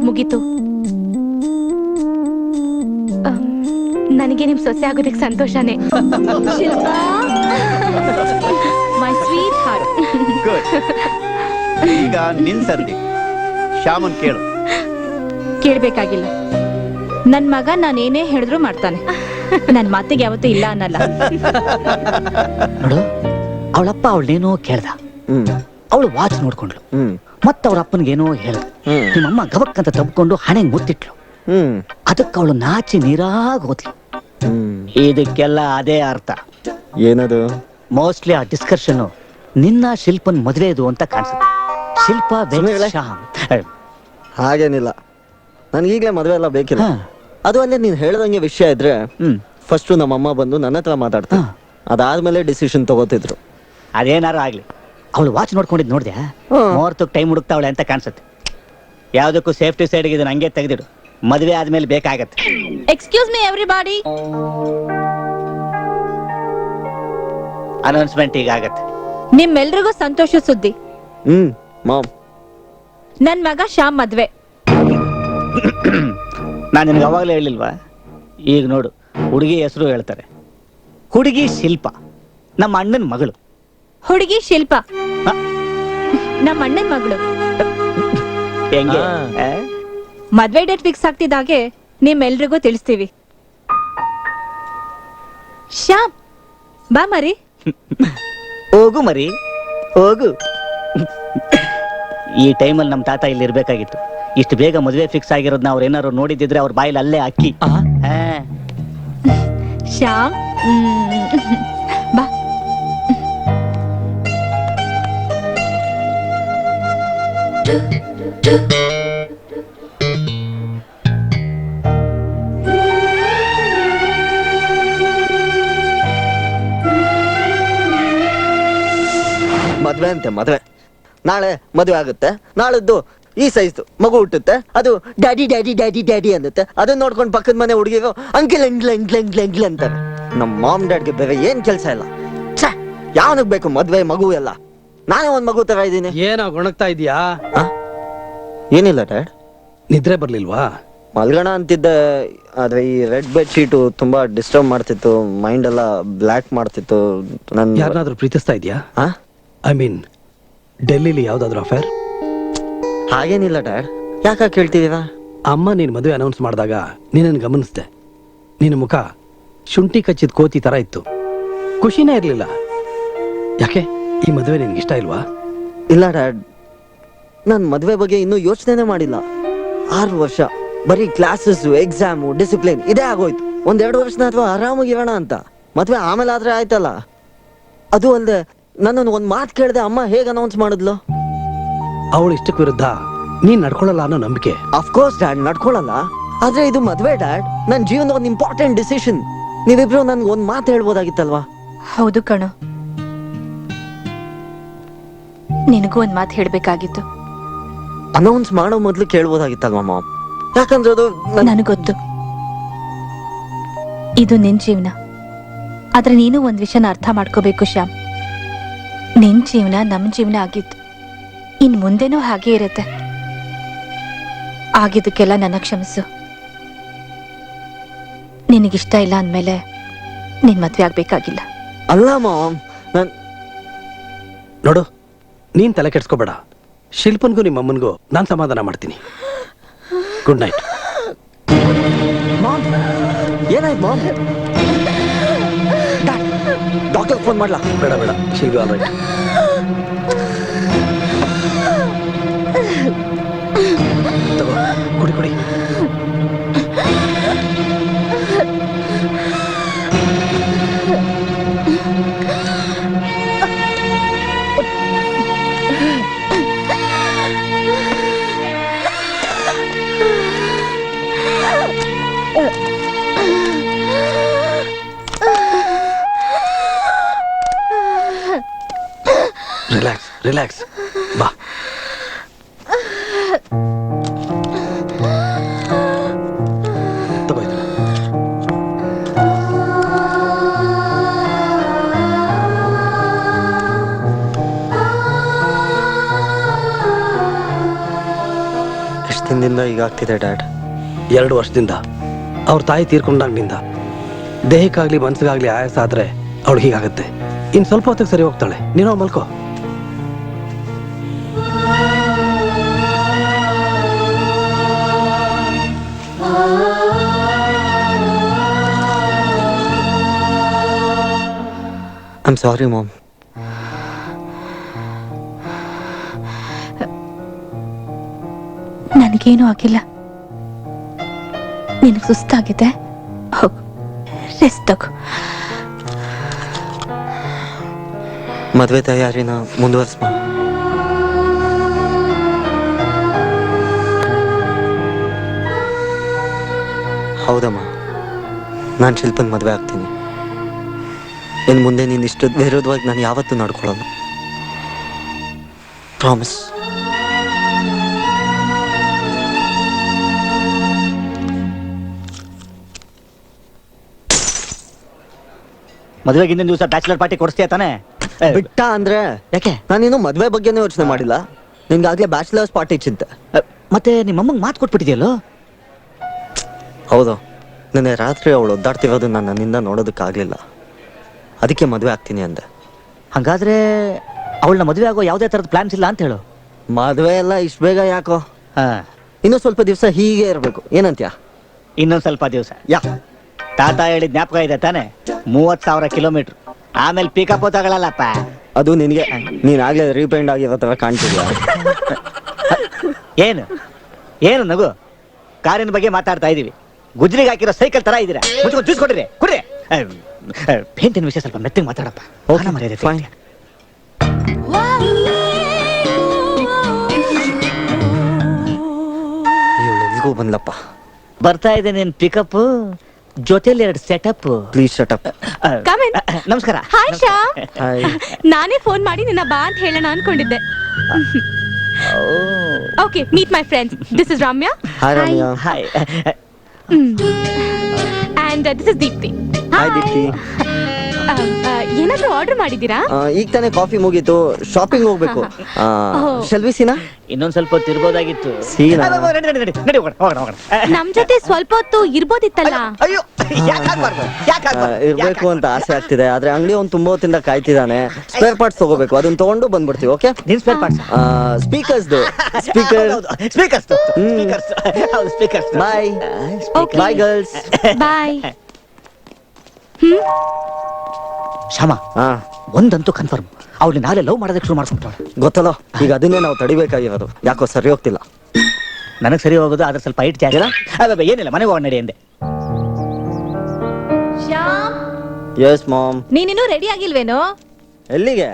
ಮುಗೀತು. ನನಗೆ ನಿಮ್ ಸೊಸೆ ಆಗೋದಕ್ಕೆ ಸಂತೋಷನೇ. Shilpa, my sweetheart. ಈಗ ನಿನ್ ಸರ್ದಿ. ಶ್ಯಾಮನ್ ಕೇಳು. ಕೇಳ್ಬೇಕಾಗಿಲ್ಲ. ನನ್ ಮಗ ನಾನೇನೇ ಹೇಳಿದ್ರು ಮಾಡ್ತಾನೆ. ನನ್ ಮಾತಿಗೆ ಯಾವತ್ತೂ ಇಲ್ಲ ಅನ್ನಲ್ಲ. ನೋಡು, ಅವಳಪ್ಪ ಅವಳೇನೋ ಕೇಳ್ದ, ಹ್ಮ್ ಅವಳು ವಾಚ್ ನೋಡ್ಕೊಂಡ್ಲು, ಹ್ಮ್ ಮತ್ತ ಅವ್ರ ಅಪ್ಪನಿಗೇನೋ ಹೇಳ್ದ. ಹ್ಮ್. ನಿಮ್ಮಮ್ಮ ಗಬಕ್ ಅಂತ ತಬ್ಕೊಂಡು ಹಣೆಗೆ ಮುತ್ತಿಟ್ಲು. ಹ್ಮ್ ಅದಕ್ಕೆ ಅವಳು ನಾಚಿ ನೀರಾಗ ಹೋದ್ಲು. ಹ್ಮ್ ಇದಕ್ಕೆಲ್ಲ ಅದೇ ಅರ್ಥ. ಏನದು? ಮೋಸ್ಟ್ಲಿ ಆ ಡಿಸ್ಕಷನ್ ನಿನ್ನ ಶಿಲ್ಪನ್ ಮದುವೆ ಇದು ಅಂತ ಕಾಣಿಸುತ್ತೆ. ಶಿಲ್ಪ ಸುಮ್ನೆ ಹೇಳೆ. ಶ್ಯಾಮ್. ಹಾಗೇನಿಲ್ಲ, ನನ್ಗೆ ಈಗಲೇ ಮದುವೆ ಎಲ್ಲ ಬೇಕಿಲ್ಲ. ಹಾ. ಅದು ಅಲ್ಲೇ ನೀನ್ ಹೇಳ್ದಂಗೆ ವಿಷಯ ಇದ್ರೆ ಹ್ಮ್. ಫಸ್ಟ್ ನಮ್ಮಮ್ಮ ಬಂದು ನನ್ನ ಹತ್ರ ಮಾತಾಡ್ತಾರೆ. ಹಾ. ಅದಾದ್ಮೇಲೆ ಡಿಸಿಷನ್ ತಗೋತಿದ್ರು. ಅದೇನಾರು ಆಗ್ಲಿ, ಅವಳು ವಾಚ್ ನೋಡ್ಕೊಂಡಿದ್ ನೋಡ್ದ್ಯಾ? ಹ್ಮ್. ಮುಹೂರ್ತಕ್ಕೆ ಟೈಮ್ ಹುಡುಕ್ತಾವಳೆ ಅಂತ ಕಾಣಿಸುತ್ತೆ. ಯಾವ್ದಕ್ಕೂ ಸೇಫ್ಟಿ ಸೈಡ್ಗೆ ಇದನ್ನ ಹಂಗೆ ತೆಗೆದಿಡು. ಮದುವೆ ಆದ್ಮೇಲೆ ಬೇಕಾಗತ್ತೆ. Excuse me everybody. ಅನೌನ್ಸ್ಮೆಂಟ್ ಈಗ ಆಗತ್ತೆ. ನಿಮ್ಮೆಲ್ರಿಗೂ ಸಂತೋಷ ಸುದ್ದಿ. ಮಾಮ್, ನನ್ ಮಗ ಶ್ಯಾಮ್ ಮದ್ವೆ. ನಾನು ನಿನಗೆ ಅವಾಗಲೇ ಹೇಳಿಲ್ವಾ? ಈಗ ನೋಡು, ಹುಡುಗಿ ಹೆಸರು ಹೇಳ್ತಾರೆ. ಹುಡುಗಿ ಶಿಲ್ಪ, ನಮ್ಮ ಅಣ್ಣನ ಮಗಳು. ಹುಡುಗಿ ಶಿಲ್ಪ, ಹ? ನಮ್ಮ ಅಣ್ಣನ್ ಮಗಳು. ಹೆಂಗೆ? ಆ? ಮದ್ವೆ ಡೇಟ್ ಫಿಕ್ಸ್ ಆಗ್ತಿದ್ದಾಗೆ ನಿಮ್ಮೆಲ್ರಿಗೂ ತಿಳಿಸ್ತೀವಿ. ಶ್ಯಾಮ್ ಬಾ ಮರಿ. ಹೋಗು ಮರಿ, ಹೋಗು. ಈ ಟೈಮಲ್ಲಿ ನಮ್ಮ ತಾತ ಇಲ್ಲಿ ಇರ್ಬೇಕಾಗಿತ್ತು. ಇಷ್ಟು ಬೇಗ ಮದುವೆ ಫಿಕ್ಸ್ ಆಗಿರೋದನ್ನ ಅವ್ರು ಏನಾರು ನೋಡಿದಿದ್ರೆ ಅವ್ರ ಬಾಯಲ್ಲಿ ಅಲ್ಲೇ ಅಕ್ಕಿ. ಆ? ಶ್ಯಾಮ್ ಬಾ. ಮದ್ವೆ ಅಂತೆ ಮದ್ವೆ. ನಾಳೆ ಮದುವೆ ಆಗುತ್ತೆ, ನಾಳದ್ದು ಈ ಸೈಜ್ ಮಗು ಹುಟ್ಟುತ್ತೆ, ಅದು ಡ್ಯಾಡಿ ಡ್ಯಾಡಿ ಡ್ಯಾಡಿ ಡ್ಯಾಡಿ ಅನ್ನುತ್ತೆ. ಅದನ್ನ ನೋಡ್ಕೊಂಡು ಪಕ್ಕದ ಮನೆ ಹುಡುಗಿಗೂ ಅಂಕಿಲ್ ಎಂಗ್ಲ್ ಎಂಗ್ಲ್ ಎಂಗ್ಲ್ ಎಂಗ್ಲ್ ಅಂತಾರೆ. ನಮ್ಮ ಮಾಮ್ ಡ್ಯಾಡ್ಗೆ ಬೇರೆ ಏನ್ ಕೆಲಸ ಇಲ್ಲ. ಛೆ, ಯಾವನಿಗೆ ಬೇಕು ಮದ್ವೆ ಮಗು ಎಲ್ಲ? ನಾನೇ ಒಂದ್ ಮಗು ತರ ಇದ್ದೀನಿ. ಏನೋ ಗೊಣಗ್ತಾ ಇದೀಯಾ? ಏನಿಲ್ಲ ಡ್ಯಾಡ್. ನಿದ್ರೆ ಬರ್ಲಿಲ್ವಾ? ಮಲ್ಗಣ ಅಂತಿದ್ದೆ, ಆದ್ರೆ ಈ ರೆಡ್ ಬೆಡ್ ಶೀಟು ತುಂಬಾ ಡಿಸ್ಟರ್ಬ್ ಮಾಡ್ತಿತ್ತು, ಮೈಂಡ್ ಎಲ್ಲ ಬ್ಲ್ಯಾಕ್ ಮಾಡ್ತಿತ್ತು. ನನ್ ಯಾರನ್ನಾದ್ರೂ ಪ್ರೀತಿಸ್ತಾ ಇದೀಯಾ? ಆ? ಐ ಮೀನ್ ಡೆಲ್ಲಿಲಿ ಯಾವ್ದಾದ್ರು ಅಫೇರ್? ಹಾಗೇನಿಲ್ಲ ಡ್ಯಾಡ್. ಯಾಕ ಕೇಳ್ತಿದೀರಾ? ಅಮ್ಮ ನೀನ್ ಮದುವೆ ಅನೌನ್ಸ್ ಮಾಡಿದಾಗ ನೀನನ್ ಗಮನಿಸ್ದೆ. ನಿನ್ನ ಮುಖ ಶುಂಠಿ ಕಚ್ಚಿದ ಕೋತಿ ತರ ಇತ್ತು, ಖುಷಿನೇ ಇರ್ಲಿಲ್ಲ. ಯಾಕೆ ಈ ಮದುವೆ ನಿನ್ಗೆ ಇಷ್ಟ ಇಲ್ವಾ? ಇಲ್ಲ ಡ್ಯಾಡ್, ನಾನ್ ಮದ್ವೆ ಬಗ್ಗೆ ಇನ್ನೂ ಯೋಚನೆ ಮಾಡಿಲ್ಲ. 6 ವರ್ಷ ಬರೀ ಕ್ಲಾಸಸ್, ಎಕ್ಸಾಮು, ಡಿಸಿಪ್ಲಿನ್ ಇದೇ ಆಗೋಯ್ತು. 1-2 ವರ್ಷನ ಅಥವಾ ಆರಾಮಾಗಿರೋಣ ಅಂತ. ಮದ್ವೆ ಆಮೇಲೆ ಆದ್ರೆ ಆಯ್ತಲ್ಲ. ಅದು ಅಲ್ದೆ ನನ್ನನ್ನು ಒಂದ್ ಮಾತು ಕೇಳ್ದೆ ಅಮ್ಮ ಹೇಗ್ ಅನೌನ್ಸ್ ಮಾಡಿದ್ಲು? ಅವಳು ಇಷ್ಟಕ್ಕೆ ವಿರುದ್ಧ ನೀನ್ ನಡ್ಕೊಳ್ಳಲ್ಲ ಅನ್ನೋ ನಂಬಿಕೆ. ಅಫ್ಕೋರ್ಸ್ ಡ್ಯಾಡ್, ನಡ್ಕೊಳಲ್ಲ. ಆದ್ರೆ ಇದು ಮದ್ವೆ ಡ್ಯಾಡ್, ನನ್ ಜೀವನದ ಒಂದು ಇಂಪಾರ್ಟೆಂಟ್ ಡಿಸಿಷನ್. ನೀವಿಬ್ರು ನನ್ಗೆ ಒಂದ್ ಮಾತು ಹೇಳ್ಬೋದಾಗಿತ್ತಲ್ವಾ? ಹೌದು ಕಣೋ, ನಿನಗೂ ಒಂದ್ ಮಾತು ಹೇಳ್ಬೇಕಾಗಿತ್ತು. ಅನೌನ್ಸ್ ಮಾಡೋ ಮೊದ್ಲು ಕೇಳ್ಬೋದಾಗಿತ್ತಲ್ವಾ ಮಾಮ್? ಯಾಕಂದ್ರೆ ಅದು ನನಗೊತ್ತು, ಇದು ನಿನ್ ಜೀವನ. ಆದ್ರೆ ನೀನು ಒಂದ್ ವಿಷಯನ ಅರ್ಥ ಮಾಡ್ಕೋಬೇಕು ಶ್ಯಾಮ್. ನಿನ್ ಜೀವನ ನಮ್ ಜೀವನ ಆಗಿತ್ತು, ಇನ್ ಮುಂದೆನೂ ಹಾಗೆ ಇರುತ್ತೆ. ಆಗಿದ್ದಕ್ಕೆಲ್ಲ ನನ್ನ ಕ್ಷಮಿಸು. ನಿನಗಿಷ್ಟ ಇಲ್ಲ ಅಂದ್ಮೇಲೆ ನಿನ್ ಮದ್ವೆ ಆಗ್ಬೇಕಾಗಿಲ್ಲ. ಅಲ್ಲ ಮಾಮ್, ನೋಡು, ನೀನ್ ತಲೆ ಕೆಡ್ಸ್ಕೋಬೇಡ. ಶಿಲ್ಪನ್ಗೂ ನಿಮ್ಮ ಅಮ್ಮನ್ಗೂ ನಾನ್ ಸಮಾಧಾನ ಮಾಡ್ತೀನಿ. Good night. ಏನಾಯ್ತು ಮಾಮ್? ಡಾಕ್ಟರ್ ಫೋನ್ ಮಾಡ್ಲಾ? ಬೇಡ ಬೇಡ, ಶಿಲ್ ಬಿ ಆಲ್ ರೈಟ್. ತಗೋ, ಕುಡಿ ಕುಡಿ. ರಿಲ್ಯಾಕ್ಸ್ ರಿಲ್ಯಾಕ್ಸ್, ಬಾ. ತಗೋ ಇದು. ಎಷ್ಟು ದಿನದಿಂದ ಈಗ ಆಗ್ತಿದೆ ಡ್ಯಾಡ್? 2 ವರ್ಷದಿಂದ. ಅವ್ರ ತಾಯಿ ತೀರ್ಕೊಂಡಾಗ್ನಿಂದ ದೇಹಕ್ಕಾಗ್ಲಿ ಮನ್ಸಿಗಾಗ್ಲಿ ಆಯಾಸ ಆದ್ರೆ ಅವಳು ಹೀಗಾಗತ್ತೆ. ಇನ್ ಸ್ವಲ್ಪ ಹೊತ್ತಿಗೆ ಸರಿ ಹೋಗ್ತಾಳೆ. ನೀನೋ ಮಲ್ಕೋ. I am sorry mom. ನನಗೇನು ಆಗಿಲ್ಲ. ನಿನಗೆ ಸುಸ್ತಾಗಿದೆ, ಹೋಗು ರೆಸ್ಟ್ ತಗೋ. ಮದುವೆ ತಯಾರಿನ ಮುಂದುವರಿಸ್ಮ. ಹೌದಮ್ಮ, ನಾನು ಶಿಲ್ಪನ್ ಮದುವೆ ಆಗ್ತೀನಿ. ಇನ್ನು ಮುಂದೆ ನೀನು ಇಷ್ಟು ವಿರೋಧವಾಗಿ ನಾನು ಯಾವತ್ತೂ ನಡ್ಕೊಳ್ಳಲ್ಲ. ಪ್ರಾಮಿಸ್. ಮದುವೆಗೆ ಇನ್ನೊಂದು ದಿವಸ ಬ್ಯಾಚುಲರ್ ಪಾರ್ಟಿ ಕೊಡಿಸ್ತೀಯ ತಾನೆ? ಬಿಟ್ಟ ಅಂದ್ರೆ ಯಾಕೆ? ನಾನಿನ್ನು ಮದುವೆ ಬಗ್ಗೆನೇ ಯೋಚನೆ ಮಾಡಿಲ್ಲ. ನಿನ್ಗಾಗ್ಲೇ ಬ್ಯಾಚುಲರ್ಸ್ ಪಾರ್ಟಿ ಚಿಂತೆ. ಮತ್ತೆ ನಿಮ್ಮಮ್ಮಂಗೆ ಮಾತು ಕೊಟ್ಬಿಟ್ಟಿದೆಯಲ್ಲೋ? ಹೌದು, ನಿನ್ನೆ ರಾತ್ರಿ ಅವಳು ಒದ್ದಾಡ್ತಿರೋದು ನಾನು ನನ್ನಿಂದ ನೋಡೋದಕ್ಕಾಗಲಿಲ್ಲ. ಅದಕ್ಕೆ ಮದುವೆ ಆಗ್ತೀನಿ ಅಂದೆ. ಹಂಗಾದ್ರೆ ಅವಳನ್ನ ಮದುವೆ ಆಗೋ ಯಾವುದೇ ಥರದ ಪ್ಲಾನ್ಸ್ ಇಲ್ಲ ಅಂತ ಹೇಳು. ಮದುವೆ ಎಲ್ಲ ಇಷ್ಟು ಬೇಗ ಯಾಕೋ? ಹಾಂ, ಇನ್ನೂ ಸ್ವಲ್ಪ ದಿವಸ ಹೀಗೆ ಇರಬೇಕು. ಏನಂತ್ಯಾ? ಇನ್ನೊಂದು ಸ್ವಲ್ಪ ದಿವಸ. ಟಾಟಾ ಹೇಳಿದ ಜ್ಞಾಪಕ ಇದೆ ತಾನೆ? 30,000 ಕಿಲೋಮೀಟರ್ ಆಮೇಲೆ ಪಿಕಪ್ ತಗೊಳ್ಳಲ್ಲಪ್ಪ. ಅದು ನಿನಗೆ ನೀನಾಗಲೇ ರೀಪೇಂಡ್ ಆಗಿರೋ ಥರ ಕಾಣ್ತಿದ್ಯಾ? ಏನು ಏನು ನಗು? ಕಾರಿನ ಬಗ್ಗೆ ಮಾತಾಡ್ತಾ ಇದೀವಿ. ಗುಜ್ರಿಗೆ ಹಾಕಿರೋ ಸೈಕಲ್ ತರ ಇದೀರಾ. ಮುಚ್ಕೊಂಡು ಜ್ಯೂಸ್ ಕೊಡ್ರಿ, ಕುಡ್ರಿ. ಪೇಂಟಿನ ವಿಷಯ ಸ್ವಲ್ಪ ಮೆತ್ತಗೆ ಮಾತಾಡಪ್ಪ. ಓಕೆ, ಮರ್ಯಾದೆ ಫೈನ್. ಇವಳೆಲ್ಗೂ ಬಂದ್ಲಪ್ಪ. ಬರ್ತಾ ಇದೆ ನಿನ್ ಪಿಕಪ್, ಜೊತೆಲಿ 2 setup. Please shut up. Come in. ನಮಸ್ಕಾರ. ಹಾಯ್ ಶ್ಯಾಮ್. ಹಾಯ್. ನಾನೇ ಫೋನ್ ಮಾಡಿ ನಿನ್ನ ಬಾ ಅಂತ ಹೇಳೋಣ ಅನ್ಕೊಂಡಿದ್ದೆ. Okay, meet my friends. This is Ramya hi Ramya. Hi. And this is Deepti. Hi Deepti. ಏನಾದ್ರೂ ಆರ್ಡರ್ ಮಾಡಿದ್ದೀರಾ? ಈಗ ತಾನೇ ಕಾಫಿ ಮುಗೀತು, ಶಾಪಿಂಗ್ ಹೋಗ್ಬೇಕು. ಶೆಲ್ವಿ ಸೀನಾ? ಇನ್ನೊಂದ್ ಸ್ವಲ್ಪ ಹೊತ್ತು ಇರ್ಬೋದಾಗಿತ್ತು. ಸೀನಾ? ನಡಿ ಹೋಗೋಣ. ನಮ್ ಜೊತೆ ಸ್ವಲ್ಪ ಹೊತ್ತು ಇರ್ಬೋದಿತ್ತಲ್ಲ. ಅಯ್ಯೋ, ಯಾಕಾಗ್ಬಾರ್ದು? ಇರ್ಬೇಕು ಅಂತ ಆಸೆ ಆಗ್ತಿದೆ, ಆದ್ರೆ ಅಂಗಡಿ ಅವ್ನು ತುಂಬಾ ಹೊತ್ತಿಂದ ಕಾಯ್ತಿದ್ದಾನೆ. ಸ್ಪೇರ್ ಪಾರ್ಟ್ಸ್ ತಗೋಬೇಕು, ಅದನ್ನ ತಗೊಂಡು ಬಂದ್ಬಿಡ್ತೀವಿ. ಓಕೆ? ನಿನ್ spare parts? Speakers speakers. Bye. Okay. Bye girls. Bye. Shyam, ಹಾ, ಒಂದಂತೂ ಕನ್ಫರ್ಮ್, ಅವ್ಳು ನಾಳೆ ಲವ್ ಮಾಡೋದಕ್ಕೆ ಶುರು ಮಾಡ್ಕೊಂಡ್ರು. ಗೊತ್ತಲ್ಲ, ಈಗ ಅದನ್ನೇ ನಾವು ತಡಿಬೇಕಾಗಿರೋದು. ಯಾಕೋ ಸರಿ ಹೋಗ್ತಿಲ್ಲ. ನನಗೆ ಸರಿ ಹೋಗೋದು, ಆದ್ರೆ ಸ್ವಲ್ಪ ಹೈಟ್ ಜಾಗ. ಏನಿಲ್ಲ, ಮನೆಗೆ ಹೋಗೋಣ ನಡಿ ಅಂದೆ. Shyam, yes mom. ನೀನಿನ್ನೂ ರೆಡಿ ಆಗಿಲ್ವೇನೋ? ಎಲ್ಲಿಗೆ?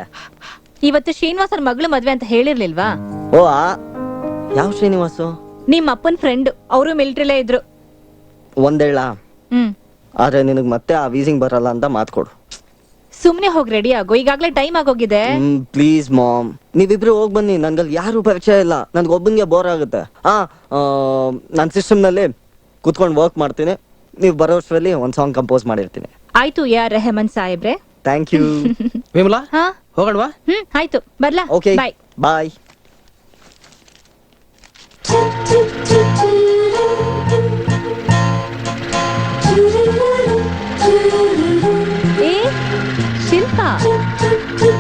ಇವತ್ತು ಶ್ರೀನಿವಾಸರ ಮಗಳು ಮದ್ವೆ ಅಂತ ಹೇಳಿರ್ಲಿಲ್ವಾ? ಓ, ಯಾವ ಶ್ರೀನಿವಾಸು? ನಿಮ್ಮ ಅಪ್ಪನ ಫ್ರೆಂಡ್, ಅವರು ಮಿಲಿಟರಿಲೇ ಇದ್ರು. ಒಂದೇಳ, ಹ್ಮ್, ಆದ್ರೆ ನಿನಗ್ ಮತ್ತೆ ಆ ವೀಸಿಂಗ್ ಬರಲ್ಲ ಅಂತ ಮಾತ್ಕೊಡು. ಸುಮ್ನೆ ಹೋಗಿ ರೆಡಿ ಆಗು, ಈಗಾಗ್ಲೇ ಟೈಮ್ ಆಗೋಗಿದೆ. ಪ್ಲೀಸ್ ಮಾಮ್, ನೀವಿಬ್ರು ಹೋಗ್ ಬನ್ನಿ. ನನ್ಗಲ್ಲಿ ಯಾರು ಪರಿಚಯ ಇಲ್ಲ, ನನ್ಗೊಬ್ಬನ್ಗೆ ಬೋರ್ ಆಗುತ್ತೆ. ನನ್ನ ಸಿಸ್ಟಮ್ ನಲ್ಲಿ ಕುತ್ಕೊಂಡು ವರ್ಕ್ ಮಾಡ್ತೀನಿ. ನೀವು ಬರೋಷ್ಟರಲ್ಲಿ ಒಂದ್ ಸಾಂಗ್ ಕಂಪೋಸ್ ಮಾಡಿರ್ತೀನಿ. ಆಯ್ತು ರೆಹಮಾನ್ ಸಾಹೇಬ್ರೆ. Thank you. ವಿಮಲಾ, ಹಾ, ಹೋಗೋಣವಾ? ಆಯ್ತು, ಬರ್ಲಾ? Okay, bye. ಬಾಯ್. ಏ Shilpa,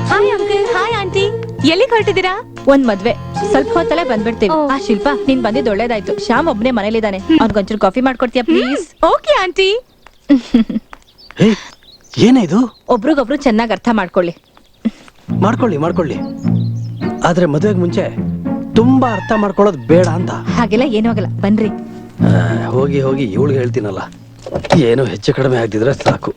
hi uncle. Hi aunty. ಎಲ್ಲಿಗೆ ಹೊರಟಿದ್ದೀರಾ? ಒಂದ್ ಮದ್ವೆ, ಸ್ವಲ್ಪ ಹೊತ್ತಲ್ಲೇ ಬಂದ್ಬಿಡ್ತೀವಿ. ಶಿಲ್ಪಾ, ನೀನ್ ಬಂದಿದ್ದು ಒಳ್ಳೇದಾಯ್ತು. ಶ್ಯಾಮ್ ಒಬ್ನೇ ಮನೇಲಿದ್ದಾನೆ, ಅವ್ನಿಗೊಂಚೂರು ಕಾಫಿ ಮಾಡ್ಕೊಡ್ತೀಯಾ ಪ್ಲೀಸ್? Okay aunty. ಏನಿದು? ಒಬ್ರಿಗೊಬ್ರು ಚೆನ್ನಾಗಿ ಅರ್ಥ ಮಾಡ್ಕೊಳ್ಳಿ. ಮಾಡ್ಕೊಳ್ಳಿ. ಆದ್ರೆ ಮದುವೆಗೆ ಮುಂಚೆ ತುಂಬಾ ಅರ್ಥ ಮಾಡ್ಕೊಳ್ಳೋದು ಬೇಡ ಅಂತ. ಹಾಗೆಲ್ಲ ಏನೂ ಆಗಲ್ಲ, ಬನ್ರಿ. ಹೋಗಿ ಇವಳಿಗೆ ಹೇಳ್ತೀನಲ್ಲ, ಏನೋ ಹೆಚ್ಚು ಕಡಿಮೆ ಆಗ್ತಿದ್ರೆ ಸಾಕು.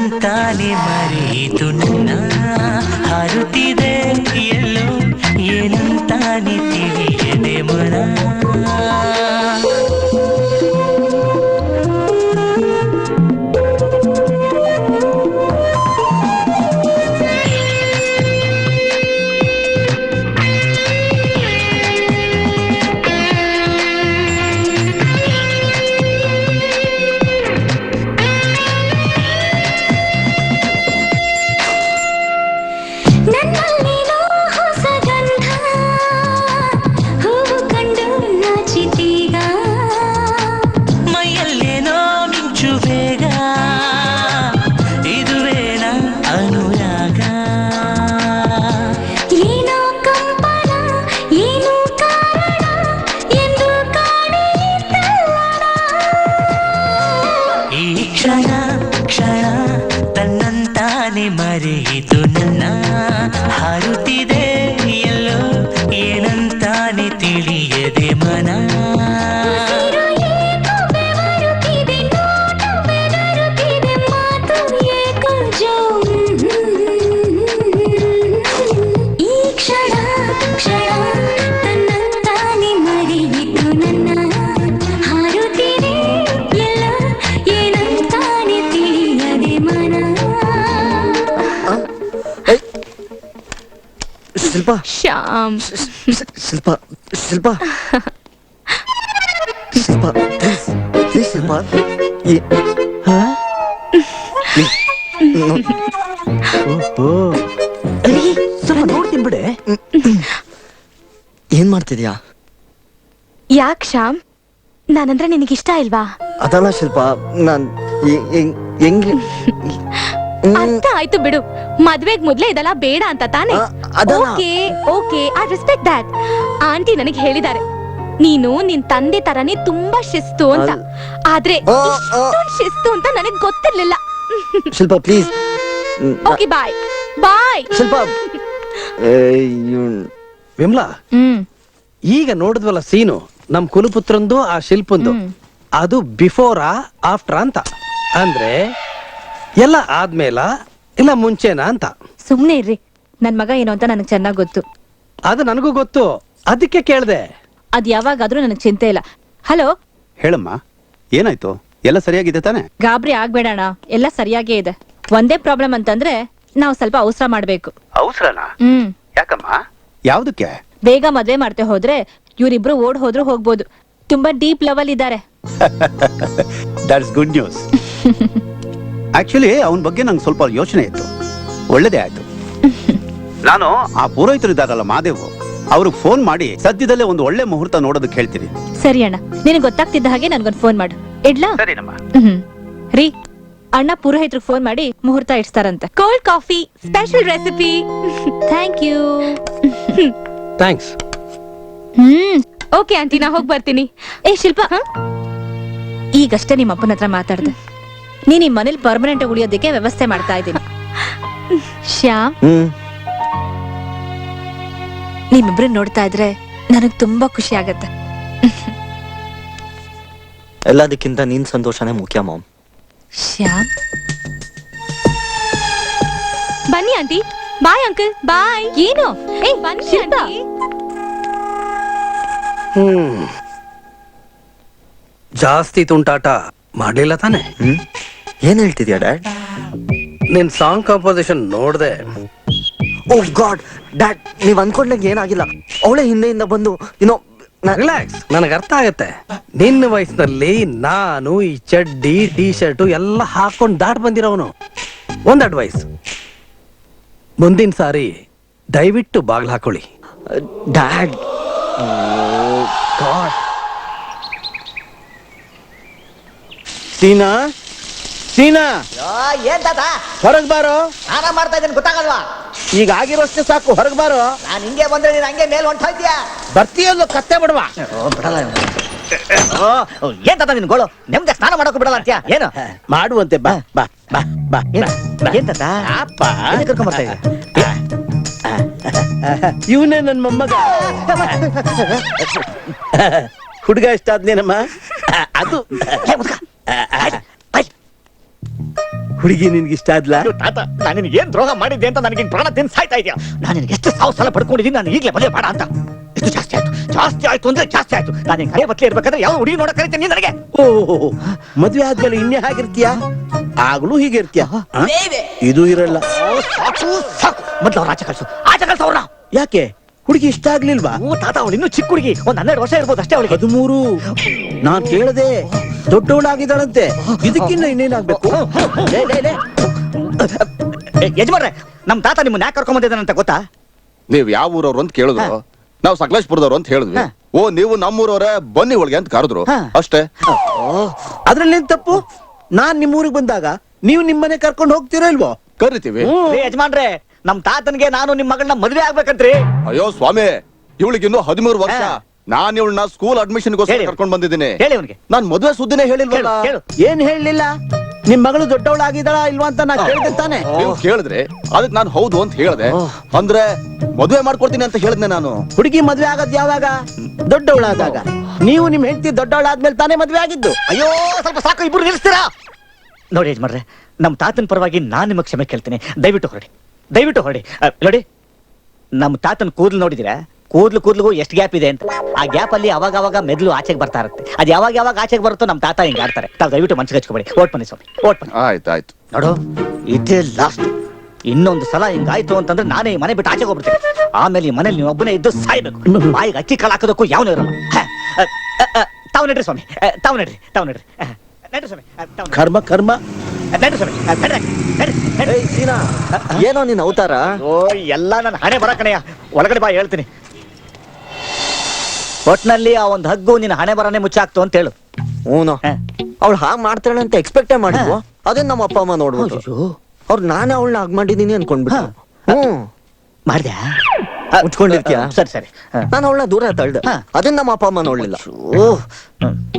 ಏನಂತಾನೆ ಮರೆಯಿತು ನನ್ನ ಹಾರುತ್ತಿದೆ ಎಲ್ಲೋ ಏನಂತಾನೆ ತಿಳಿಯದೆ ಮನ ಮರೆಯಿತು ನನ್ನ ಹಾರುತ್ತಿದೆ ಎಲ್ಲೋ ಏನಂತಾನೆ ತಿಳಿಯದೆ ಮನ ಈ ಕ್ಷಣ ಕ್ಷಣ ತನ್ನಂತಾನೆ ಮರೆಯಿತು ನನ್ನ ಹಾರುತ್ತಿದೆ ಎಲ್ಲೋ ಏನಂತಾನೆ ತಿಳಿಯದೆ ಮನ. ಶಿಲ್ಪ ಶ್ಯಾಮ್ ಶಿಲ್ಪ ಶಿಲ್ಪ ಶಿಲ್ಪ ಪ್ಲೀಸ್ ಪ್ಲೀಸ್ ಶಿಲ್ಪ ಸ್ವಲ್ಪ ನೋಡ್ತೀನಿ ಬಿಡೆ. ಏನ್ ಮಾಡ್ತಿದ್ಯಾ? ಯಾಕ್ ಶ್ಯಾಮ್ ನಾನಂದ್ರೆ ನಿನಗಿಷ್ಟ ಇಲ್ವಾ? ಅದಲ್ಲ ಶಿಲ್ಪ, ನಾನ್ ಹೆಂಗೆ ಅರ್ಥ ಆಯ್ತು ಬಿಡು. ಮದ್ವೆಗ್ ಮೊದ್ಲೇ ಇದೆಲ್ಲ ಬೇಡ ಅಂತ ತಾನೆ? ಅದಲ್ಲ. Okay okay, I respect that. Aunty ನನಗೆ ಹೇಳಿದ್ದಾರೆ ನೀನು ನಿನ್ ತಂದೆ ತರನೇ ತುಂಬಾ ಶಿಸ್ತು ಅಂತ. ಆದ್ರೆ ಇಷ್ಟೊಂದ್ ಶಿಸ್ತು ಅಂತ ನನಗ್ ಗೊತ್ತಿರ್ಲಿಲ್ಲ. ಶಿಲ್ಪ ಪ್ಲೀಸ್. ಓಕೆ ಬಾಯ್ ಬಾಯ್. ಶಿಲ್ಪ ವಿಮ್ಲಾ, ಈಗ ನೋಡಿದ್ವಲ್ಲ ಸೀನು, ನಮ್ ಕುಲಪುತ್ರಂದು ಆ ಶಿಲ್ಪಂದು, ಅದು ಬಿಫೋರಾ ಆಫ್ಟರ್ ಅಂತ. ಅಂದ್ರೆ ಎಲ್ಲ ಆದ್ಮೇಲ ಇಲ್ಲ ಮುಂಚೆನಾ ಅಂತ. ಸುಮ್ನೆ ಇರ್ರಿ, ನನ್ ಮಗ ಏನು ಅಂತ ನನಗ್ ಚೆನ್ನಾಗ್ ಗೊತ್ತು. ಅದು ನನಗೂ ಗೊತ್ತು, ಅದಕ್ಕೆ ಕೇಳ್ದೆ. ಅದ್ ಯಾವಾಗಾದ್ರೂ ನನಗ್ ಚಿಂತೆ ಇಲ್ಲ. ಹಲೋ ಹೇಳಮ್ಮ, ಏನಾಯ್ತು? ಎಲ್ಲ ಸರಿಯಾಗಿದೆ ತಾನೆ? ಗಾಬರಿ ಆಗ್ಬೇಡಣ, ಎಲ್ಲ ಸರಿಯಾಗೇ ಇದೆ. ಒಂದೇ ಪ್ರಾಬ್ಲಮ್ ಅಂತಂದ್ರೆ ನಾವು ಸ್ವಲ್ಪ ಅವಸರ ಮಾಡ್ಬೇಕು. ಅವಸರನಾ? ಯಾಕಮ್ಮ? ಯಾವ್ದಕ್ಕೆ? ಬೇಗ ಮದ್ವೆ ಮಾಡ್ತೆ ಹೋದ್ರೆ ಇವ್ರಿಬ್ರು ಓಡ್ ಹೋದ್ರು ಹೋಗ್ಬೋದು. ತುಂಬಾ ಡೀಪ್ ಲೆವೆಲ್ ಇದ್ದಾರೆ. That's good news. ಆಕ್ಚುಲಿ ಅವನ ಬಗ್ಗೆ ನಂಗೆ ಸ್ವಲ್ಪ ಯೋಚನೆ ಇತ್ತು. ಒಳ್ಳೇದೇ ಆಯ್ತು. ನಾನು ಆ ಪುರೋಹಿತರು ಇದ್ದಾರಲ್ಲ ಮಾದೇವ್, ಅವ್ರಿಗೆ ಫೋನ್ ಮಾಡಿ ಸದ್ಯದಲ್ಲೇ ಒಂದು ಒಳ್ಳೆ ಮುಹೂರ್ತ ನೋಡೋದಕ್ಕೆ ಹೇಳ್ತೀನಿ. ಸರಿ ಅಣ್ಣ, ನಿನಗೆ ಗೊತ್ತಾಗ್ತಿದ್ದ ಹಾಗೆ ನನ್ಗೊಂದು ಫೋನ್ ಮಾಡು. ಇಡ್ಲಾ? ಸರಿನಮ್ಮ. ರೀ, ಅಣ್ಣ ಪುರೋಹಿತರಿಗೆ ಫೋನ್ ಮಾಡಿ ಮುಹೂರ್ತ ಇಡ್ತಾರಂತೆ. Cold coffee, special recipe. Thank you. Thanks. Okay aunty, ನಾ ಹೋಗಿ ಬರ್ತೀನಿ. ಏ ಶಿಲ್ಪ, ಈಗಷ್ಟೇ ನಿಮ್ಮ ಅಪ್ಪನ ಹತ್ರ ಮಾತಾಡ್ದೆ. ನೀನ್ ಈ ಮನೇಲಿ ಪರ್ಮನೆಂಟ್ ಉಳಿಯೋದಕ್ಕೆ ವ್ಯವಸ್ಥೆ ಮಾಡ್ತಾ ಇದ್ದೀನಿ. ಶ್ಯಾಮ್, ನಿಮ್ಮಿಬ್ರು ನೋಡ್ತಾ ಇದ್ರೆ ನನಗ್ ತುಂಬಾ ಖುಷಿ ಆಗತ್ತೆ. ಎಲ್ಲದಕ್ಕಿಂತ ನಿನ್ ಸಂತೋಷನೇ ಮುಖ್ಯ ಮಾಮ್. ಶ್ಯಾಮ್, ಬನ್ನಿ ಆಂಟಿ. Bye uncle. ಬಾಯ್. ಏನು? ಏ ಬನ್ನಿ ಶಿಲ್ಪ. ಜಾಸ್ತಿ ತುಂಟಾಟ ಮಾಡ್ಲಿಲ್ಲ ತಾನೆ? ಏನ್ ಹೇಳ್ತಿದ್ಯಾ ಡ್ಯಾಡ್? ನಿನ್ ಸಾಂಗ್ ಕಂಪೋಸಿಷನ್ ನೋಡ್ದೆ. ಓ ಗಾಡ್ ಡ್ಯಾಡ್, ನೀವ್ ಅನ್ಕೊಂಡಂಗೆ ಏನಾಗಿಲ್ಲ. ಅವಳೇ ಹಿಂದೆಯಿಂದ ಬಂದು ರಿಲ್ಯಾಕ್ಸ್, ನನಗೆ ಅರ್ಥ ಆಗತ್ತೆ. ನಿನ್ನ ವಯಸ್ಸಿನಲ್ಲಿ ನಾನು ಈ ಚಡ್ಡಿ ಟೀ ಶರ್ಟು ಎಲ್ಲ ಹಾಕೊಂಡು ದಾಟ್ ಬಂದಿರೋನು. ಒಂದ್ ಅಡ್ವೈಸ್, ಮುಂದಿನ ಸಾರಿ ದಯವಿಟ್ಟು ಬಾಗ್ಲು ಹಾಕೊಳ್ಳಿ. Dad god. ಸೀನಾ, ಸೀನಾ, ಏನ್ ತಾತ ಹೊರಗ್ ಬಾರೋ. ಸ್ನಾನ ಮಾಡ್ತಾ ಇದ್ದೇನೆ, ಗೊತ್ತಾಗಲ್ವಾ? ಈಗ ಆಗಿರೋಷ್ಟೇ ಸಾಕು, ಹೊರಗ್ ಬಾರೋ. ನಾನು ಹಿಂಗೆ ಬಂದ್ರೆ ನೀನ್ ಹಂಗೆ ಮೇಲೆ ಹೊಂಟೋಯ್ತೀಯಾ? ಬರ್ತೀಯಲ್ಲೋ ಕತ್ತೆ ಬಿಡವಾ? ಬಿಡಲ್ಲ. ಏನ್ ತಾತ ನಿನ್ ಗೋಳು? ನೆಮ್ಮದಿ ಸ್ನಾನ ಮಾಡಕ್ಕೂ ಬಿಡಲ್ಲ ಅಂತ್ಯಾ? ಏನು ಮಾಡುವಂತೆ, ಬಾ ಬಾ ಬಾ ಬಾ. ಏನ್ ತಾತ? ಅಪ್ಪ ಕರ್ಕೊಂಡ್ ಬರ್ತಾ ಇದ್ದೀಯ? ಇವನೇ ನನ್ ಮೊಮ್ಮಗ. ಹುಡುಗ ಇಷ್ಟ ಆದ್ನೇನಮ್ಮ? ಅದು ಹುಡುಗಿ ನಿನ್ಗೆ ಇಷ್ಟ ಆದ್ಲಾ? ಅಯ್ಯೋ ತಾತ, ನಾನು ನಿನಗೆ ಏನ್ ದ್ರೋಹ ಮಾಡಿದ್ದೆ ಅಂತ ನನಗೆ ಪ್ರಾಣ ತಿಂದು ಸಾಯ್ತಾ ಇದೆಯಾ? ನಾನು ನಿನಗೆ ಎಷ್ಟು ಸಾವು ಸಲ ಪಡ್ಕೊಂಡಿದ್ದೀನಿ, ನಾನು ಈಗಲೇ ಮದುವೆ ಬೇಡ ಅಂತ. ಎಷ್ಟು ಜಾಸ್ತಿ ಆಯ್ತು ಅಂದ್ರೆ ಜಾಸ್ತಿ ಆಯ್ತು. ನಾನು ನಿನ್ ಕರೆ ಬತ್ಲೆ ಇರ್ಬೇಕಾದ್ರೆ ಯಾವ ಹುಡುಗಿ ನೋಡಕ್ ಕರಿತೀನಿ ನನಗೆ? ಓ, ಮದ್ವೆ ಆದ್ಮೇಲೆ ಇನ್ನೇ ಹಾಗಿರ್ತೀಯ? ಆಗ್ಲೂ ಹೀಗೆ ಇರ್ತೀಯ? ಇದು ಇರಲ್ಲ. ಸಾಕು ಸಾಕು, ಮೊದ್ಲು ಅವ್ರ ಆಚೆ ಕಳ್ಸು ಅವ್ರನ್ನ. ಯಾಕೆ ಹುಡುಗಿ ಇಷ್ಟ ಆಗ್ಲಿಲ್ವಾ? ಓ ತಾತ, ಅವಳು ಇನ್ನೂ ಚಿಕ್ಕ ಹುಡುಗಿ, ಒಂದ್ 12 ವರ್ಷ ಇರ್ಬೋದು ಅಷ್ಟೇ ಅವಳಿಗೆ. 13. ನಾನ್ ಕೇಳದೆ ದೊಡ್ಡವಳಾಗಿದ್ದಾಳಂತೆ. ಇದಕ್ಕಿನ್ನ ಇನ್ನೇನಾಗ್ಬೇಕು? ಲೇ, ಲೇ, ಲೇ. ಯಜಮಾನ್ರೆ, ನಮ್ ತಾತ ನಿಮ್ಮನ್ನ ಯಾಕೆ ಕರ್ಕೊಂಡ್ ಬಂದಿದ್ದಾನಂತ ಗೊತ್ತಾ? ನೀವ್ ಯಾವ ಊರವ್ರು ಅಂತ ಕೇಳಿದ್ರು, ನಾವು ಸಕಲೇಶ್ಪುರದವ್ರು ಅಂತ ಹೇಳಿದ್ವಿ. ಹಾ. ಓ, ನೀವು ನಮ್ಮೂರವ್ರೆ, ಬನ್ನಿ ಒಳಗೆ ಅಂತ ಕರೆದ್ರು ಹಾ. ಅಷ್ಟೇ. ಅದ್ರಲ್ಲೇನ್ ತಪ್ಪು? ನಾನ್ ನಿಮ್ ಊರಿಗೆ ಬಂದಾಗ ನೀವು ನಿಮ್ಮನೆ ಕರ್ಕೊಂಡು ಹೋಗ್ತೀರೋ ಇಲ್ವೋ? ಕರಿತೀವಿ. ಯಜಮಾನ್ರೆ, ನಮ್ ತಾತನ್ಗೆ ನಾನು ನಿಮ್ ಮಗಳನ್ನ ಮದ್ವೆ ಆಗ್ಬೇಕಂತ್ರಿ. ಅಯ್ಯೋ ಸ್ವಾಮಿ, ಇವಳಿಗಿನ್ನು 13 ವರ್ಷ. ಹಾ. ನಾನ್ ಇವಳನ್ನ ಸ್ಕೂಲ್ ಅಡ್ಮಿಷನ್ಗೋಸ್ಕರ ಹೇಳಿ. ಕರ್ಕೊಂಡ್ ಬಂದಿದ್ದೀನಿ. ಹೇಳಿ ಅವ್ನಿಗೆ. ನಾನ್ ಮದ್ವೆ ಸುದ್ದಿನೇ ಹೇಳಿಲ್ವಲ್ಲ. ಕೇಳು. ಏನ್ ಹೇಳಲಿಲ್ಲ? ನಿಮ್ ಮಗಳು ದೊಡ್ಡವಳಾಗಿದ್ದಾಳ ಇಲ್ವಾ ಅಂತ ನಾ ಕೇಳ್ದೆ ತಾನೆ. ನೀವು ಕೇಳಿದ್ರೆ ಅದಕ್ಕೆ ನಾನು ಹೌದು ಅಂತ ಹೇಳ್ದೆ. ಅಂದ್ರೆ ಮದ್ವೆ ಮಾಡ್ಕೊಡ್ತೀನಿ ಅಂತ ಹೇಳಿದ್ನೆ ನಾನು. ಹುಡುಗಿ ಮದ್ವೆ ಆಗದ್ ಯಾವಾಗ? ದೊಡ್ಡವಳಾದಾಗ. ನೀವು ನಿಮ್ ಹೆಂಡತಿ ದೊಡ್ಡವಳಾದ್ಮೇಲೆ ತಾನೇ ಮದ್ವೆ ಆಗಿದ್ದು. ಅಯ್ಯೋ, ಸ್ವಲ್ಪ ಸಾಕು, ಇಬ್ರು ನಿಲ್ಲಿಸ್ತೀರಾ? ನೋಡಿ ಯಜಮಾನ್ರೆ, ನಮ್ ತಾತನ ಪರವಾಗಿ ನಾನ್ ನಿಮಗ್ ಕ್ಷಮೆ ಕೇಳ್ತೀನಿ. ದಯವಿಟ್ಟು ಹೊರಡಿ. ನೋಡಿ, ನಮ್ ತಾತನ ಕೂದ್ಲು ನೋಡಿದಿರಾ? ಕೂದ್ಲಿಗೂ ಎಷ್ಟು ಗ್ಯಾಪ್ ಇದೆ ಅಂತ. ಆ ಗ್ಯಾಪ್ ಅಲ್ಲಿ ಅವಾಗ ಮೆದ್ಲು ಆಚೆಗೆ ಬರ್ತಾ ಇರುತ್ತೆ. ಅದು ಯಾವಾಗ ಆಚೆಗೆ ಬರುತ್ತೋ ನಮ್ ತಾತ ಹಿಂಗ್ ಆಡ್ತಾರೆ. ತಾವು ದಯವಿಟ್ಟು ಮನ್ಸಿಗೆ ಹಚ್ಕೊಬೇಡಿ. ಓಟ್ ಬನ್ನಿ ಸ್ವಾಮಿ, ಓಟ್ ಬನ್ನಿ. ಆಯ್ತಾಯ್ತು. ನೋಡು, ಇದೇ ಲಾಸ್ಟ್. ಇನ್ನೊಂದು ಸಲ ಹಿಂಗಾಯ್ತು ಅಂತಂದ್ರೆ ನಾನೇ ಈ ಮನೆ ಬಿಟ್ಟು ಆಚೆಗೆ ಹೋಗ್ಬಿಡ್ತೀನಿ. ಆಮೇಲೆ ಈ ಮನೇಲಿ ನೀವು ಒಬ್ಬನೇ ಇದ್ದು ಸಾಯ್ಬೇಕು. ಬಾಯಿಗೆ ಅಕ್ಕಿ ಕಾಳು ಹಾಕೋದಕ್ಕೂ ಯಾವನೂ ಇರಲ್ಲ. ತಾವು ನಡ್ರಿ ಸ್ವಾಮಿ, ತಾವು ನಡ್ರಿ. ನಡ್ರಿ ಸ್ವಾಮಿ, ಕರ್ಮ. ನಡ್ರಿ ಸ್ವಾಮಿ, ನಡ್ರಿ. ಏಯ್ ಸೀನಾ, ಏನೋ ನಿನ್ ಅವತಾರ? ಓ, ಎಲ್ಲ ನನ್ನ ಹಣೆ ಬರಕಣೆಯ. ಒಳಗಡೆ ಬಾ, ಹೇಳ್ತೀನಿ. ಒಟ್ನಲ್ಲಿ ಆ ಒಂದು ಹಗ್ಗು ನಿನ್ನ ಹಣೆ ಬರನೆ ಮುಚ್ಚಾಕ್ತು ಅಂತ ಹೇಳು. ಹ್ಞೂ, ಅವಳು ಹಾಗ್ ಮಾಡ್ತಾಳೆ ಅಂತ ಎಕ್ಸ್ಪೆಕ್ಟೇ ಮಾಡಿದ್ವು. ಅದನ್ನ ನಮ್ಮ ಅಪ್ಪ ಅಮ್ಮ ನೋಡ್ಬೋದು. ಅವ್ರು ನಾನೇ ಅವಳನ್ನ ಹಾಗ್ ಮಾಡಿದೀನಿ ಅನ್ಕೊಂಡ್ಬಿಟ್ಟು. ಮಾಡ್ದ್ಯಾ? ಮುಚ್ಕೊಂಡಿರ್ತೀಯ? ಸರಿ. ನಾನು ಅವಳನ್ನ ದೂರ ತಳ್ದೆ. ಅದನ್ನ ನಮ್ಮ ಅಪ್ಪ ಅಮ್ಮ ನೋಡ್ಲಿಲ್ಲ.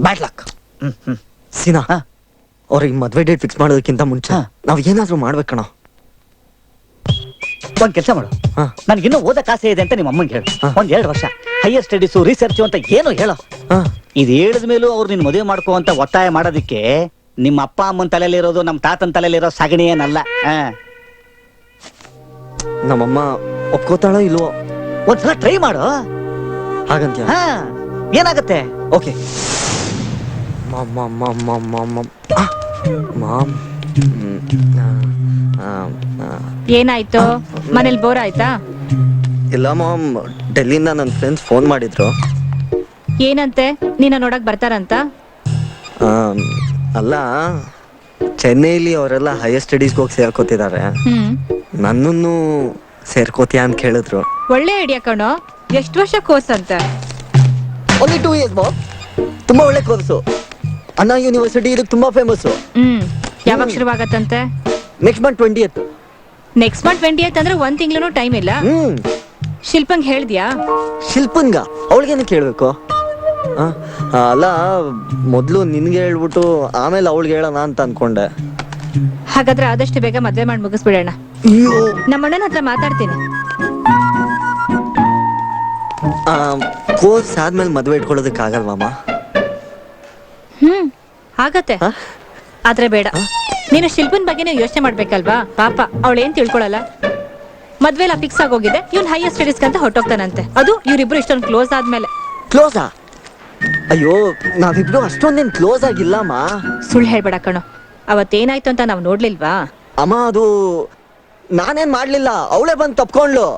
Bad luck. ಸೀನಾ, ಅವ್ರಿಗೆ ಮದ್ವೆ ಡೇಟ್ ಫಿಕ್ಸ್ ಮಾಡೋದಕ್ಕಿಂತ ಮುಂಚೆ ನಾವ್ ಏನಾದ್ರೂ ಮಾಡ್ಬೇಕಣ. ಒಂದ್ ಕೆಲಸ ಮಾಡು, ನನ್ಗಿನ್ನೂ ಓದಕ್ ಆಸೆ ಇದೆ ಅಂತ ನಿಮ್ಮ ಅಮ್ಮಂಗೆ ಹೇಳು. 1-2 ವರ್ಷ ಹೈಯರ್ ಸ್ಟಡೀಸು, ರಿಸರ್ಚು ಅಂತ ಏನೋ ಹೇಳೋ. ಇದು ಹೇಳಿದ ಮೇಲೂ ಅವ್ರು ನಿನ್ ಮದುವೆ ಮಾಡ್ಕೋ ಅಂತ ಒತ್ತಾಯ ಮಾಡೋದಕ್ಕೆ ನಿಮ್ಮ ಅಪ್ಪ ಅಮ್ಮನ ತಲೆಯಲ್ಲಿರೋದು ನಮ್ಮ ತಾತನ ತಲೆಯಲ್ಲಿರೋ ಸಗಣಿ ಏನಲ್ಲ. ನಮ್ಮಮ್ಮ ಒಪ್ಕೋತಾಳೋ ಇಲ್ವೋ? ಒಂದ್ಸಲ ಟ್ರೈ ಮಾಡು. ಹಾಗಂತ್ಯ? ಏನಾಗತ್ತೆ? ಓಕೆ. ಏನಾಯ್ತು? ಮನೇಲಿ ಬೋರ್ ಆಯ್ತಾ? ಇಲ್ಲ ಮಾಮ್, ಡೆಲ್ಲಿಯಿಂದ ನನ್ನ ಫ್ರೆಂಡ್ಸ್ ಫೋನ್ ಮಾಡಿದ್ರು. ಏನಂತೆ? ನಿನ್ನ ನೋಡಕ್ ಬರ್ತಾರಂತ? ಅಲ್ಲ, ಚೆನ್ನೈಲಿ ಅವರೆಲ್ಲ ಹೈಯರ್ ಸ್ಟಡೀಸ್ಗೆ ಹೋಗಿ ಸೇರ್ಕೋತಿದ್ದಾರೆ. ನನ್ನನ್ನು ಸೇರ್ಕೋತೀಯ ಅಂತ ಕೇಳಿದ್ರು. ಒಳ್ಳೆ ಐಡಿಯಾ ಕಣೋ. ಎಷ್ಟು ವರ್ಷ ಕೋರ್ಸ್ ಅಂತ? Only 2 years mom. ತುಂಬಾ ಒಳ್ಳೆ ಕೋರ್ಸು. ಅಣ್ಣಾ ಯೂನಿವರ್ಸಿಟಿ ಇದಕ್ಕೆ ತುಂಬಾ ಫೇಮಸ್. ಯಾವಾಗ ಶುರುವಾಗತ್ತಂತೆ? Next month 20th. Next month 20th ಅಂದ್ರೆ 1 ತಿಂಗಳು ಟೈಮ್ ಇಲ್ಲ. ಶಿಲ್ಪಂಗ್ ಹೇಳ್ದ್ಯಾ? ಶಿಲ್ಪನ್ಗ? ಅವಳಿಗೇನು ಕೇಳ್ಬೇಕು? ಅಲ್ಲ, ಮೊದ್ಲು ನಿನ್ಗೆ ಹೇಳ್ಬಿಟ್ಟು ಆಮೇಲೆ ಅವಳಿಗೆ ಹೇಳೋಣ ಅಂತ ಅನ್ಕೊಂಡೆ. ಹಾಗಾದ್ರೆ ಆದಷ್ಟು ಬೇಗ ಮದ್ವೆ ಮಾಡಿ ಮುಗಿಸ್ಬಿಡೋಣ. ನಮ್ಮ ಅಣ್ಣನ ಹತ್ರ ಮಾತಾಡ್ತೀನಿ. ಕೋರ್ಸ್ ಆದ್ಮೇಲೆ ಮದ್ವೆ ಇಟ್ಕೊಳ್ಳೋದಕ್ಕೆ ಆಗಲ್ವಮ್ಮ? ಆಗತ್ತೆ, ಆದ್ರೆ ಬೇಡ. ನೀನು ಶಿಲ್ಪನ್ ಬಗ್ಗೆನೇ ಯೋಚನೆ ಮಾಡ್ಬೇಕಲ್ವಾ? ಪಾಪ ಅವಳೇನ್ ತಿಳ್ಕೊಳಲ್ಲ. ಮದ್ವೆಲ್ಲ ಫಿಕ್ಸ್ ಆಗೋಗಿದೆ. ಇವ್ನ್ ಹೈಯರ್ ಸ್ಟಡೀಸ್ ಅಂತ ಹೊಟ್ಟೋಗ್ತಾನಂತೆ. ಅದು ಇವ್ರಿಬ್ರು ಇಷ್ಟೊಂದು ಕ್ಲೋಸ್ ಆದ್ಮೇಲೆ. ಕ್ಲೋಸಾ? ಅಯ್ಯೋ, ನಾವಿಬ್ರು ಅಷ್ಟೊಂದೇನ್ ಕ್ಲೋಸ್ ಆಗಿಲ್ಲಮ್ಮ. ಸುಳ್ಳು ಹೇಳ್ಬೇಡ ಕಣೋ. ಅವತ್ತೇನಾಯ್ತು ಅಂತ ನಾವ್ ನೋಡ್ಲಿಲ್ವಾ? ಅಮ್ಮ, ಅದು ನಾನೇನ್ ಮಾಡ್ಲಿಲ್ಲ, ಅವಳೇ ಬಂದು ತಪ್ಕೊಂಡ್ಲು.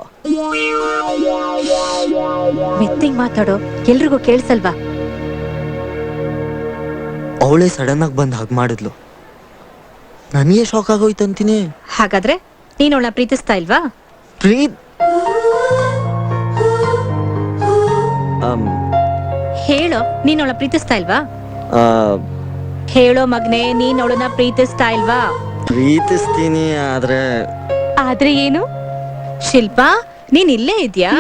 ಮೆತ್ತಿಂಗ್ ಮಾತಾಡೋ, ಎಲ್ರಿಗೂ ಕೇಳಿಸಲ್ವಾ? ಅವಳೇ ಸಡನ್ ಆಗಿ ಬಂದು ಹಗ್ ಮಾಡಿದ್ಲು. ನನಗೆ ಶಾಕ್ ಆಗೋಯ್ತು ಅಂತೀನಿ. ಹಾಗಾದ್ರೆ ನೀನ್ ಅವಳನ್ನ ಪ್ರೀತಿಸ್ತಾ ಇಲ್ವಾ? ಹೇಳೋ, ನೀನ್ ಅವಳನ್ನ ಪ್ರೀತಿಸ್ತಾ ಇಲ್ವಾ? ಹೇಳೋ ಮಗ್ನೆ, ನೀನ್ ಅವಳನ್ನ ಪ್ರೀತಿಸ್ತಾ ಇಲ್ವಾ? ಪ್ರೀತಿಸ್ತೀನಿ, ಆದ್ರೆ ಏನು? ಶಿಲ್ಪಾ, ನೀನ್ ಇಲ್ಲೇ ಇದ್ಯಾ?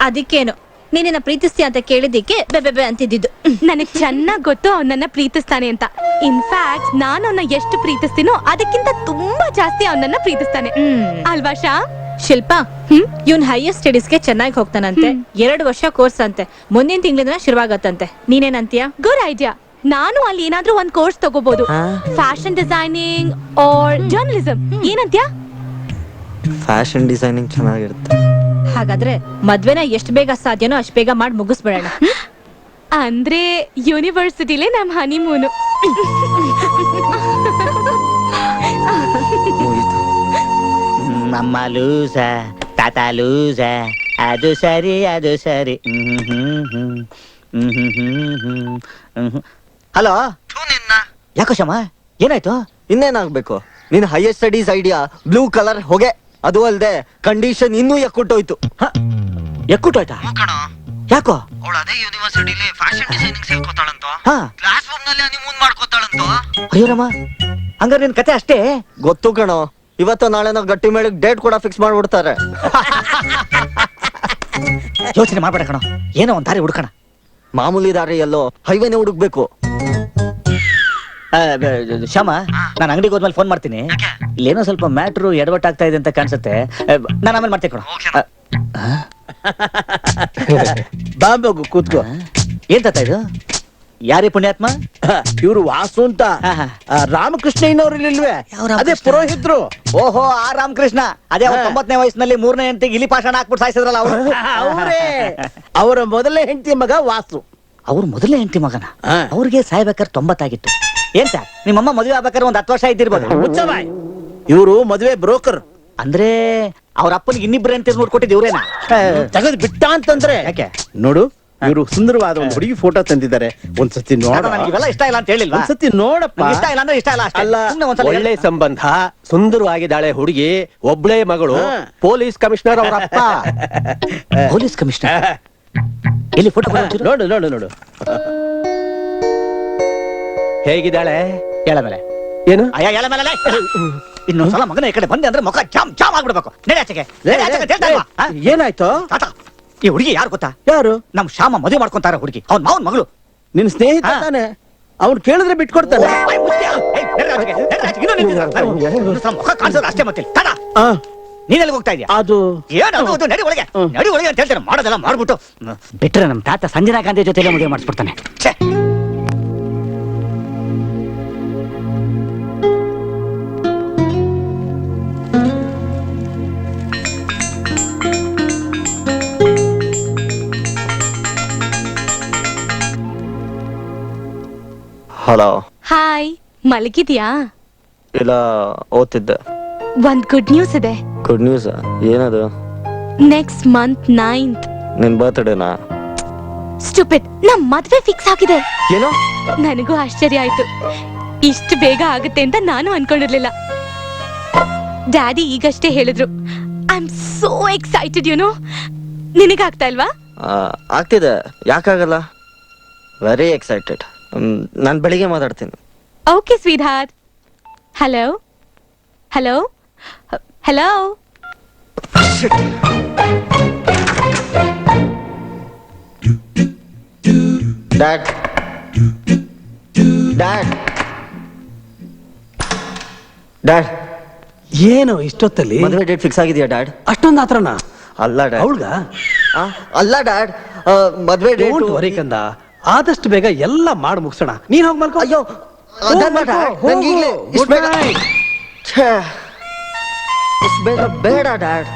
ಅದಕ್ಕೇನು ನೀನಿನ್ನ ಪ್ರೀತಿಸ್ತೀಯ ಅಂತ ಕೇಳಿದ್ದಕ್ಕೆ ಬೆಬೆಬೆ ಅಂತಿದ್ದು. ನನಗ್ ಚೆನ್ನಾಗ್ ಗೊತ್ತು ಅವನನ್ನ ಪ್ರೀತಿಸ್ತಾನೆ ಅಂತ. ಇನ್ಫ್ಯಾಕ್ಟ್ ನಾನು ಅವನ್ನ ಎಷ್ಟು ಪ್ರೀತಿಸ್ತೀನೋ ಅದಕ್ಕಿಂತ ತುಂಬಾ ಜಾಸ್ತಿ ಅವನನ್ನ ಪ್ರೀತಿಸ್ತಾನೆ ಅಲ್ವಾ ಶಾ? ಶಿಲ್ಪಾ, ಇವ್ನ್ ಹೈಯರ್ ಸ್ಟಡೀಸ್ಗೆ ಚೆನ್ನಾಗಿ ಹೋಗ್ತಾನಂತೆ. 2 ವರ್ಷ ಕೋರ್ಸ್ ಅಂತೆ. ಮುಂದಿನ ತಿಂಗಳಿಂದ ಶುರುವಾಗತ್ತಂತೆ. ನೀನೇನಂತೀಯ? Good idea. ನಾನು ಅಲ್ಲಿ ಏನಾದ್ರೂ ಒಂದ್ ಕೋರ್ಸ್ ತಗೋಬಹುದು. ಫ್ಯಾಷನ್ ಡಿಸೈನಿಂಗ್ ಆರ್ ಜರ್ನಲಿಸಂ, ಏನಂತ್ಯಾ? ಫ್ಯಾಷನ್ ಡಿಸೈನಿಂಗ್ ಚೆನ್ನಾಗಿರುತ್ತೆ. ಹಾಗಾದ್ರೆ ಮದ್ವೆನ ಎಷ್ಟು ಬೇಗ ಸಾಧ್ಯನೋ ಅಷ್ಟು ಬೇಗ ಮಾಡಿ ಮುಗಿಸ್ಬಿಡೋಣ. ಅಂದ್ರೆ ಯೂನಿವರ್ಸಿಟಿಲೇ ನಮ್ ಹನಿಮೂನು. ನಮ್ಮ ಲೂಸ ತಾತ ಲೂಸ, ಅದು ಸರಿ ಅದು ಸರಿ. ಹಲೋ, ಯಾಕೋ ಶಮ, ಏನಾಯ್ತು? ಇನ್ನೇನಾಗ್ಬೇಕು, ನಿನ್ higher studies idea blue colour ಹೊಗೆ. ಅದು ಅಲ್ದೆ ಕಂಡೀಷನ್ ಇನ್ನೂ ಎಕ್ಕುಟ್ಟೋಯ್ತು. ಎಕ್ಕುಟ್ಟೋಯ್ತಾ? ಯಾಕೋ? ಅವಳು ಅದೇ ಯೂನಿವರ್ಸಿಟಿಲಿ ಫ್ಯಾಷನ್ ಡಿಸೈನಿಂಗ್ ಸೇರ್ಕೋತಾಳಂತ. ಹಾ, ಕ್ಲಾಸ್ ರೂಮ್ ನಲ್ಲಿ ಹನಿಮೂನ್ ಮಾಡ್ಕೋತಾಳಂತ. ಅಯ್ಯೋ ರಮ್ಮ, ಹಂಗಾರೆ ನಿನ್ ಕತೆ ಅಷ್ಟೇ? ಗೊತ್ತು ಕಣೋ, ಇವತ್ತು ನಾಳೆ ನಾವು ಗಟ್ಟಿ ಮೇಳಕ್ ಡೇಟ್ ಕೂಡ ಫಿಕ್ಸ್ ಮಾಡ್ಬಿಡ್ತಾರೆ. ಯೋಚನೆ ಮಾಡ್ಬೇಡ ಕಣೋ, ಏನೋ ಒಂದ್ ದಾರಿ ಹುಡ್ಕಣ. ಮಾಮೂಲಿ ದಾರಿ ಎಲ್ಲೋ, ಹೈವೇನೆ ಹುಡುಕ್ಬೇಕು. ಶ್ಯಾಮ, ನಾನು ಅಂಗಡಿಗೆ ಹೋದ್ಮೇಲೆ ಫೋನ್ ಮಾಡ್ತೀನಿ. ಇಲ್ಲೇನೋ ಸ್ವಲ್ಪ ಮ್ಯಾಟ್ರು ಎಡವಟ್ಟಾಗ್ತಾ ಇದೆ ಅಂತ ಕಾಣಿಸುತ್ತೆ. ನಾನು ಆಮೇಲೆ ಮಾಡ್ತೀನಿ ಕಣೋ. ಬಾಂಬೋಗು ಕೂತ್ಕೋ. ಏನ್ ತಾತ ಇದು? ಯಾರೇ ಪುಣ್ಯಾತ್ಮ? ಇವ್ರು ವಾಸು ಅಂತ. ರಾಮಕೃಷ್ಣ ಇನ್ನವ್ರು ಇಲ್ವೇ? ಅದೇ ಪುರೋಹಿತ್ರು. ಓಹೋ, ಆ ರಾಮಕೃಷ್ಣ. ಅದೇ 9ನೇ ವಯಸ್ಸಿನಲ್ಲಿ 3ನೇ ಹೆಂಡತಿಗೆ ಇಲಿ ಪಾಷಾಣ ಹಾಕ್ಬಿಟ್ಟು ಸಾಯಿಸಿದ್ರಲ್ಲ ಅವರು. ಅವರೇ. ಅವರ ಮೊದಲನೇ ಹೆಂಡತಿ ಮಗ ವಾಸು. ಅವ್ರ ಮೊದಲನೇ ಹೆಂಡತಿ ಮಗನ? ಅವ್ರಿಗೆ ಸಾಯ್ಬೇಕಾದ್ರೆ 90 ಆಗಿತ್ತು. ಏನ್ ಸರ್, ನಿಮ್ಮಮ್ಮ ಮದುವೆ ಆಗ್ಬೇಕಾದ್ರೆ ಒಂದ್ 10 ವರ್ಷ ಇದ್ದಿರ್ಬೋದು. ಮುಚ್ಚಬಾಯ್. ಇವರು ಮದುವೆ ಬ್ರೋಕರ್. ಅಂದ್ರೆ ಅವ್ರ ಅಪ್ಪನಿಗೆ ಇನ್ನಿಬ್ರು ಹೆಂಡತಿ ನೋಡ್ಕೊಟ್ಟಿದ್ದು ಇವ್ರೇನಾ? ತೆಗೆದು ಬಿಟ್ಟ ಅಂತಂದ್ರೆ ಯಾಕೆ? ನೋಡು, ಇವರು ಸುಂದರವಾದ ಒಂದು ಹುಡುಗಿ ಫೋಟೋ ತಂದಿದ್ದಾರೆ. ಒಂದ್ಸತಿ ನೋಡ. ಇವೆಲ್ಲ ಇಷ್ಟ ಇಲ್ಲ ಅಂತ ಹೇಳಿಲ್ವಾ? ಒಂದ್ಸತಿ ನೋಡಪ್ಪ. ಇಷ್ಟ ಇಲ್ಲ ಅಂದ್ರೆ ಇಷ್ಟ ಇಲ್ಲ ಅಷ್ಟೇ. ಅಲ್ಲ, ಸುಮ್ನೆ ಒಂದ್ಸಲ ಒಳ್ಳೆ ಸಂಬಂಧ, ಸುಂದರವಾಗಿದ್ದಾಳೆ ಹುಡುಗಿ, ಒಬ್ಳೇ ಮಗಳು, ಪೊಲೀಸ್ ಕಮಿಷನರ್ ಅವರ ಅಪ್ಪ. ಪೊಲೀಸ್ ಕಮಿಷನರ್ ಎಲ್ಲಿ ಫೋಟೋ ನೋಡು ನೋಡು ನೋಡು. ಹೇಗಿದ್ದಾಳೆ? ಎಳ ಮೇಲೆ ಏನು? ಅಯ್ಯ, ಎಳ ಮೇಲೆ ಇನ್ನೊಂದ್ಸಲ ಮಗನ ಈ ಕಡೆ ಬಂದೆ ಅಂದ್ರೆ ಮುಖ ಜಾಮ್ ಜಾಮ್ ಆಗ್ಬಿಡ್ಬೇಕು. ನಡೆ ಆಚೆಗೆ, ನಡೆ ಆಚೆಗೆ ಅಂತ ಹೇಳ್ತಾ ಇಲ್ವಾ? ಏನಾಯ್ತು? ತಾತ, ಈ ಹುಡುಗಿ ಯಾರು ಗೊತ್ತಾ? ಯಾರು? ನಮ್ ಶ್ಯಾಮ ಮದುವೆ ಮಾಡ್ಕೊಂತಾರ ಹುಡುಗಿ, ಅವ್ನ ಮಾವನ್ ಮಗಳು. ನಿನ್ ಸ್ನೇಹಿತ ತಾನೆ? ಅವ್ನು ಕೇಳಿದ್ರೆ ಬಿಟ್ಕೊಡ್ತಾನೆ. ಮುಖ ಕಾಣಿಸೋದು ಅಷ್ಟೇ ಮತ್ತೆ. ತಾತ, ನೀನೆಲ್ಲಿ ಹೋಗ್ತಾ ಇದೀಯ? ಅದು ಏನು ನಡಿ ಒಳಗೆ, ನಡಿ ಒಳಗೆ ಅಂತ ಹೇಳ್ತಾರೆ. ಮಾಡೋದೆಲ್ಲ ಮಾಡ್ಬಿಟ್ಟು ಬಿಟ್ರೆ ನಮ್ ತಾತ ಸಂಜನಾ ಗಾಂಧಿ ಜೊತೆಲೆ ಮದುವೆ ಮಾಡಿಸ್ಬಿಡ್ತಾನೆ. ಹಲೋ. ಹಾಯ್, ಮಲಗಿದ್ಯಾ? ಇಲ್ಲ, ಓದ್ತಿದ್ದೆ. ಒಂದ್ ಗುಡ್ ನ್ಯೂಸ್ ಇದೆ. Good news? ಏನದು? ನೆಕ್ಸ್ಟ್ ಮಂತ್ 9th ನಿನ್ ಬರ್ತ್ಡೇನಾ? ಸ್ಟುಪಿಡ್, ನಮ್ ಮದ್ವೆ ಫಿಕ್ಸ್ ಆಗಿದೆ. ಏನೋ? ನನಗೂ ಆಶ್ಚರ್ಯ ಆಯ್ತು. ಇಷ್ಟು ಬೇಗ ಆಗುತ್ತೆ ಅಂತ ನಾನು ಅನ್ಕೊಂಡಿರ್ಲಿಲ್ಲ. ಡ್ಯಾಡಿ ಈಗಷ್ಟೇ ಹೇಳಿದ್ರು. I am so excited, you know. ನಿನಗಾಗ್ತಾ ಇಲ್ವಾ? ಆಗ್ತಿದೆ, ಯಾಕಾಗಲ್ಲ. Very excited. ನಾನು ಬೆಳಿಗ್ಗೆ ಮಾತಾಡ್ತೀನಿ. Okay sweet. Hello hello hello. Dad, dad, dad. ಏನು ಇಷ್ಟೊತ್ತಲ್ಲಿ? ಮದುವೆ ಡೇಟ್ ಫಿಕ್ಸ್ ಆಗಿದೆಯಾ ಡ್ಯಾಡ್? ಅಷ್ಟೊಂದು ಆತ್ರನ? ಅಲ್ಲ ಡ್ಯಾಡ್. ಅವಳ್ಗ? ಅಲ್ಲ ಡ್ಯಾಡ್, ಮದುವೆ ಡೇಟ್ ವರಿ ಕಂದ, ಆದಷ್ಟು ಬೇಗ ಎಲ್ಲ ಮಾಡಿ ಮುಗಿಸೋಣ. ನೀನ್ ಹೋಗಿ ಮಲ್ಕೋ. ಅಯ್ಯೋ, ಇಷ್ಟು ಬೇಗ ಬೇಡ ಡ್ಯಾಡ್.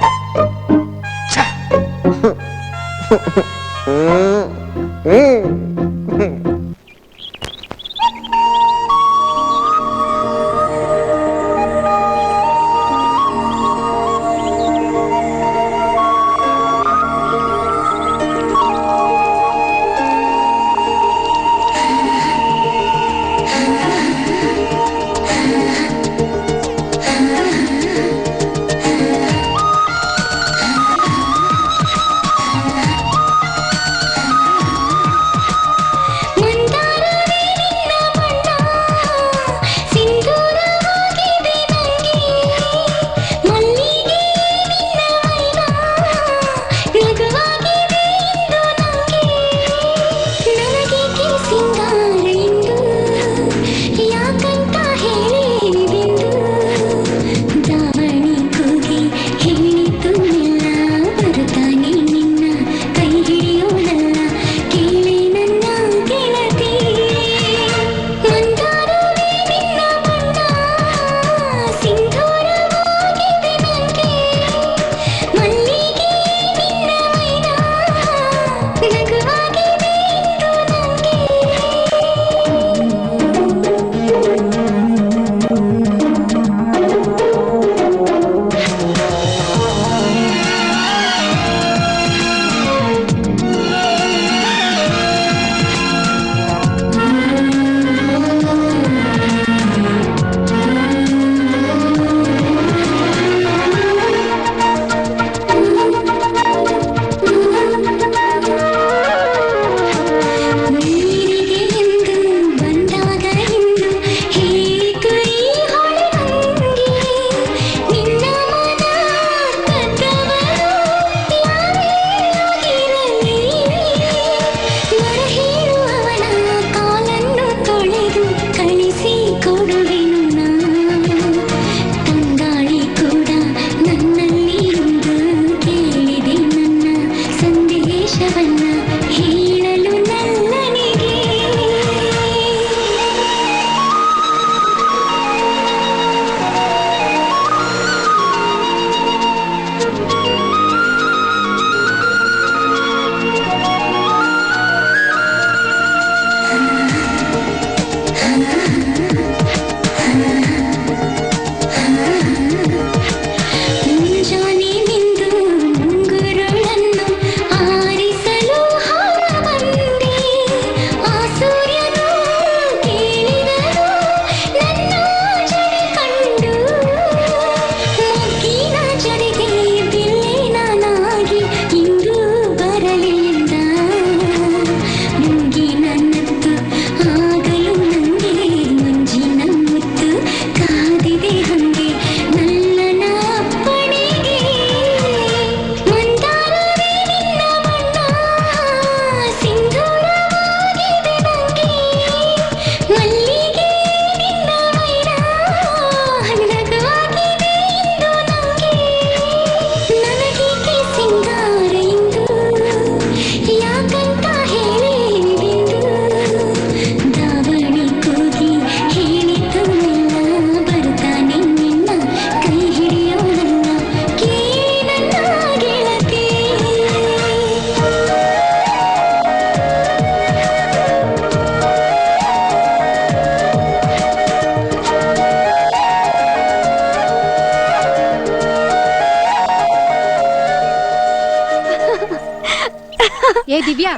ದಿವ್ಯಾ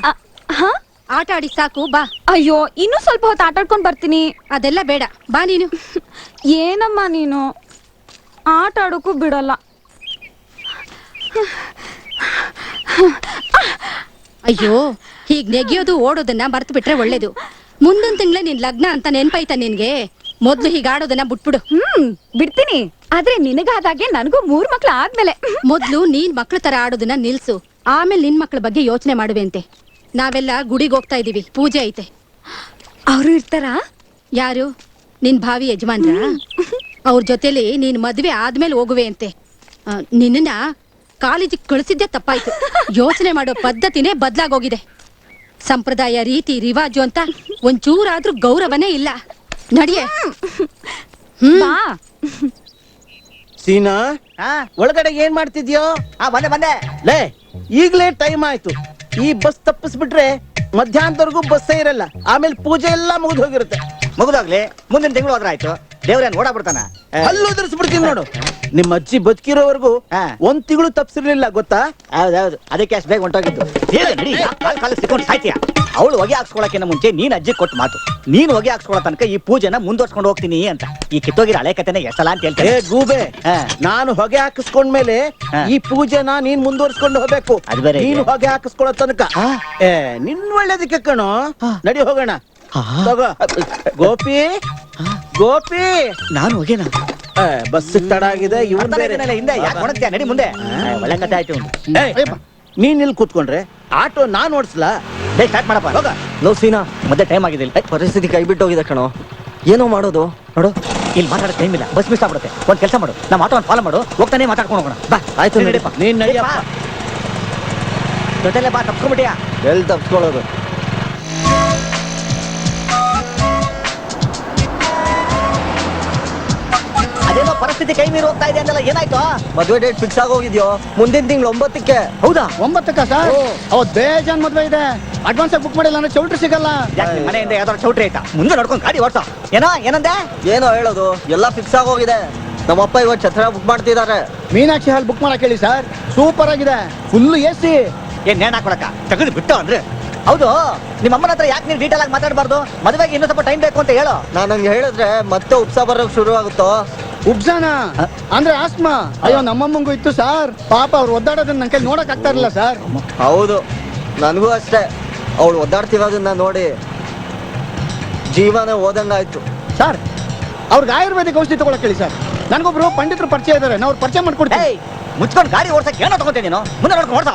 ಹಾ ಆಟ ಆಡಿ ಸಾಕು ಬಾ. ಅಯ್ಯೋ ಇನ್ನೂ ಸ್ವಲ್ಪ ಹೊತ್ತು ಆಟ ಆಡ್ಕೊಂಡ್ ಬರ್ತೀನಿ. ಅದೆಲ್ಲ ಬೇಡ, ಬಾ ನೀನು. ಏನಮ್ಮ ನೀನು ಆಟ ಆಡೋಕ್ಕೂ ಬಿಡಲ್ಲ. ಅಯ್ಯೋ, ಹೀಗ್ ನೆಗೆಯೋದು ಓಡೋದನ್ನ ಮರ್ತು ಬಿಟ್ರೆ ಒಳ್ಳೇದು. ಮುಂದಿನ ತಿಂಗಳ ನಿನ್ ಲಗ್ನ ಅಂತ ನೆನ್ಪಾಯ್ತಾ ನಿನ್ಗೆ? ಮೊದ್ಲು ಹೀಗ್ ಆಡೋದನ್ನ ಬಿಟ್ಬಿಡು. ಬಿಡ್ತೀನಿ, ಆದ್ರೆ ನಿನಗಾದಾಗೆ ನನಗೂ 3 ಮಕ್ಳು ಆದ್ಮೇಲೆ. ಮೊದ್ಲು ನೀನ್ ಮಕ್ಳ ತರ ಆಡೋದನ್ನ ನಿಲ್ಸು, ಆಮೇಲೆ ನಿನ್ ಮಕ್ಳ ಬಗ್ಗೆ ಯೋಚನೆ ಮಾಡುವೆಂತೆ. ನಾವೆಲ್ಲ ಗುಡಿಗೆ ಹೋಗ್ತಾ ಇದೀವಿ, ಪೂಜೆ ಐತೆ. ಅವರು ಇರ್ತಾರಾ? ಯಾರು? ನಿನ್ ಭಾವಿ ಯಜಮಾನ್ರ? ಅವ್ರ ಜೊತೆಲಿ ನೀನ್ ಮದ್ವೆ ಆದ್ಮೇಲೆ ಹೋಗುವೆ ಅಂತೆ. ನಿನ್ನ ಕಾಲೇಜಿಗೆ ಕಳಿಸಿದ್ದೆ ತಪ್ಪಾಯ್ತು. ಯೋಚನೆ ಮಾಡೋ ಪದ್ಧತಿನೇ ಬದ್ಲಾಗೋಗಿದೆ. ಸಂಪ್ರದಾಯ, ರೀತಿ, ರಿವಾಜು ಅಂತ ಒಂಚೂರಾದ್ರೂ ಗೌರವನೇ ಇಲ್ಲ. ನಡಿಯೇ. ಬಾ. ಸೀನಾ, ಒಳಗಡೆ ಏನ್ ಮಾಡ್ತಿದ್ಯೋ? ಬಂದೆ ಬಂದೆ. ಲೇ, ಈಗ್ಲೇ ಟೈಮ್ ಆಯ್ತು. ಈ ಬಸ್ ತಪ್ಪಿಸ್ಬಿಟ್ರೆ ಮಧ್ಯಾಹ್ನದವರೆಗೂ ಬಸ್ಸೇ ಇರಲ್ಲ. ಆಮೇಲೆ ಪೂಜೆ ಎಲ್ಲ ಮುಗಿದು ಹೋಗಿರುತ್ತೆ. ಮುಗಿದೋಗ್ಲಿ, ಮುಂದಿನ ತಿಂಗಳು ಹೋದ್ರ ಆಯ್ತು. ದೇವ್ರೇನ್ ಓಡಾಡ್ಬಿಡ್ತಾನ? ಅಲ್ಲೂ ಉದುರಿಸ್ಬಿಡ್ತೀನಿ ನೋಡು. ನಿಮ್ಮ ಅಜ್ಜಿ ಬದುಕಿರೋವರೆಗೂ ಒಂದ್ ತಿಂಗಳು ತಪ್ಸಿರ್ಲಿಲ್ಲ, ಗೊತ್ತಾ? ಹೌದೌದು, ಅದಕ್ಕೆ ಅಷ್ಟು ಬೇಗ ಹೊಂಟೋಗಿದ್ದು. ಕಾಲ ಸಿಕ್ಕೊಂಡು ಸಾಯ್ತೀಯ. ಅವಳು ಹೊಗೆ ಹಾಕ್ಸ್ಕೊಳಕ್ಕಿಂತ ಮುಂಚೆ ನೀನ್ ಅಜ್ಜಿ ಕೊಟ್ಟು ಮಾತು, ನೀನ್ ಹೊಗೆ ಹಾಕ್ಸ್ಕೊಳೋ ತನಕ ಈ ಪೂಜೆನ ಮುಂದುವರ್ಸ್ಕೊಂಡು ಹೋಗ್ತೀನಿ ಅಂತ. ಈ ಕಿತ್ತೋಗಿರೋ ಹಳೆ ಕತೆನ ಎಷ್ಟಲ್ಲ ಅಂತ ಹೇಳ್ತೇನೆ. ಗೂಬೆ, ನಾನು ಹೊಗೆ ಹಾಕಿಸ್ಕೊಂಡ್ಮೇಲೆ ಈ ಪೂಜೆನ ನೀನ್ ಮುಂದುವರ್ಸ್ಕೊಂಡು ಹೋಗ್ಬೇಕು. ಅದು ಬೇರೆ. ನೀನು ಹೊಗೆ ಹಾಕಿಸ್ಕೊಳ್ಳೋ ತನಕ ನಿನ್ ಒಳ್ಳೇದಕ್ಕೆ ಕಣೋ. ನಡಿ ಹೋಗೋಣ. ತಗೋ. ಗೋಪಿ, ಗೋಪಿ. ನಾನು ಹೊಗೆನಾ? ಬಸ್ ತಡ ಆಗಿದೆ. ಇವನ್ ಬೇರೆ ಹಿಂದೆ ಯಾಕೆ ಒಣಗ್ತೀಯ? ನಡಿ ಮುಂದೆ. ಒಳ್ಳೆ ಕತೆ ಆಯ್ತು. ನೀನ್ ಇಲ್ಲಿ ಕೂತ್ಕೊಂಡ್ರೆ ಆಟೋ ನಾನ್ ಓಡಿಸ್ಲಾ? ಸ್ಟಾರ್ಟ್ ಮಾಡಪ್ಪ. ಹೋಗ. ಲೋ ಸೀನಾ, ಮತ್ತೆ ಟೈಮ್ ಆಗಿದಿಲ್ಲ. ಪರಿಸ್ಥಿತಿ ಕೈ ಬಿಟ್ಟು ಹೋಗಿದೆ ಕಣೋ. ಏನೋ ಮಾಡೋದು ನೋಡು. ಇಲ್ಲಿ ಮಾತಾಡೋ ಟೈಮ್ ಇಲ್ಲ, ಬಸ್ ಮಿಸ್ ಆಗ್ಬಿಡುತ್ತೆ. ಒಂದ್ ಕೆಲಸ ಮಾಡು, ನಮ್ಮ ಆಟೋ ಫಾಲೋ ಮಾಡು, ಹೋಗ್ತಾನೆ ಮಾತಾಡ್ಕೊಂಡು ಹೋಗೋಣ. ಬಾ. ಆಯ್ತು ನಡಿಯಪ್ಪ. ನೀನ್ ನಡಿಯಪ್ಪ. ಜೊತೆಲೆ ಬಾ, ತಪ್ಸ್ಕೊಂಡ್ಬಿಟ್ಟಿಯಾ? ಎಲ್ಲಿ ತಪ್ಸ್ಕೊಳ್ಳೋದು? ಅದೇನೋ ಪರಿಸ್ಥಿತಿ ಕೈ ಮೀರಿ ಹೋಗ್ತಾ ಇದೆ ಅಂದಲ್ಲ, ಏನಾಯ್ತು? ಮದ್ವೆ ಡೇಟ್ ಫಿಕ್ಸ್ ಆಗೋಗಿದ್ಯೋ, ಮುಂದಿನ ತಿಂಗಳು 9ಕ್ಕೆ. ಹೌದಾ? 9ಕ್ಕ ಸರ್? ಅವತ್ ಬೇಜಾನ್ ಮದ್ವೆ ಇದೆ. ಅಡ್ವಾನ್ಸ್ ಆಗಿ ಬುಕ್ ಮಾಡಿಲ್ಲ ಅಂದ್ರೆ ಚೌಲ್ಟ್ರಿ ಸಿಗಲ್ಲ. ಯಾಕೆ ನಿಮ್ ಮನೆಯಿಂದ ಯಾವ್ದಾದ್ರು ಚೌಟ್ರಿ ಆಯ್ತಾ? ಮುಂದೆ ನೋಡ್ಕೊಂಡು ಗಾಡಿ ಓಡ್ಸೋ. ಏನಂದೆ? ಏನೋ ಹೇಳೋದು, ಎಲ್ಲ ಫಿಕ್ಸ್ ಆಗೋಗಿದೆ. ನಮ್ಮಪ್ಪ ಇವತ್ತು ಛತ್ರ ಬುಕ್ ಮಾಡ್ತಿದ್ದಾರೆ. ಮೀನಾಕ್ಷಿ ಹಾಲ್ ಬುಕ್ ಮಾಡಕ್ ಹೇಳಿ ಸರ್, ಸೂಪರ್ ಆಗಿದೆ. Full AC. ಏನ್ ನೇಣ್ ಹಾಕೊಳಕ ತೆಗೆದು ಬಿಟ್ಟು ಅಂದ್ರೆ? ಹೌದು, ನಿಮ್ಮ ಅಮ್ಮನ ಹತ್ರ ಯಾಕೆ ನೀವು ಡೀಟೇಲ್ ಆಗಿ ಮಾತಾಡಬಾರ್ದು? ಮದುವೆಗೆ ಇನ್ನೂ ಸ್ವಲ್ಪ ಟೈಮ್ ಬೇಕು ಅಂತ ಹೇಳು. ನಾನು ಹಂಗೆ ಹೇಳಿದ್ರೆ ಮತ್ತೆ ಉಪ್ಸ ಬರೋಕ್ ಶುರು ಆಗುತ್ತೋ. ಉಬ್ಸಾನ ಅಂದ್ರೆ ಆಸ್ಮಾ. ಅಯ್ಯೋ, ನಮ್ಮಮ್ಮಂಗೂ ಇತ್ತು ಸರ್. ಪಾಪ ಅವ್ರು ಒದ್ದಾಡೋದನ್ನ ನನ್ ಕೈ ನೋಡಕ್ ಆಗ್ತಾ ಇರಲಿಲ್ಲ ಸರ್. ಹೌದು, ನನಗೂ ಅಷ್ಟೇ. ಅವಳು ಒದ್ದಾಡ್ತಿರೋದನ್ನ ನೋಡಿ ಜೀವನ ಹೋದಂಗಾಯ್ತು ಸರ್. ಅವ್ರಿಗೆ ಆಯುರ್ವೇದಿಕ್ ಔಷಧಿ ತಗೊಳಕ್ ಹೇಳಿ ಸರ್. ನನಗೊಬ್ರು ಪಂಡಿತರು ಪರಿಚಯ ಇದಾರೆ, ನಾವು ಪರಿಚಯ ಮಾಡ್ಕೊಡ್ತೀವಿ. ಮುಚ್ಕೊಂಡು ಗಾಡಿ ಓಡ್ಸಕ್ ಏನೋ ತಗೋತೀನಿ ನೀನು. ಮುಂದೆ ನೋಡ್ಕೊಂಡು ಓಡ್ಸ.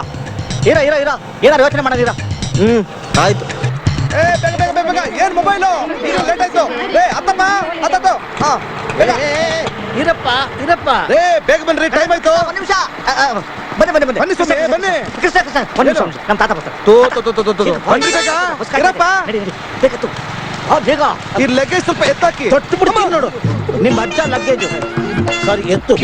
ಇರ ಏನಾರು ಯೋಚನೆ ಮಾಡೋದಿರ. ಆಯ್ತು. ಏನ್ ಮೊಬೈಲು ಲೇಟ್ ಆಯ್ತು. ಇರಪ್ಪ ಬೇಗ ಬನ್ರಿ, ಟೈಮ್ ಆಯ್ತು. ಒಂದ್ ನಿಮಿಷ. ಬನ್ನಿ ಬನ್ನಿ ಸ್ವಾಮಿ, ಬನ್ನಿ. ಕೃಷ್ಣ ಒಂದ್ ನಿಮಿಷ. ನಮ್ಮ ತಾತ ಬರ್ತಾರೆ. ಬನ್ರಿ ಬೇಗ. ಇರಪ್ಪ. ಬೇಕತ್ತು ಬೇಗ. ಈ ಲಗೇಜ್ ಸ್ವಲ್ಪ ಎತ್ತಾಕಿ. ತೊಟ್ಟು ಬಿಡ್ತೀನಿ ನೋಡು. ನಿಮ್ಮ ಅಜ್ಜ ಲಗ್ಗೇಜು ಸರ್, ಎತ್ತು.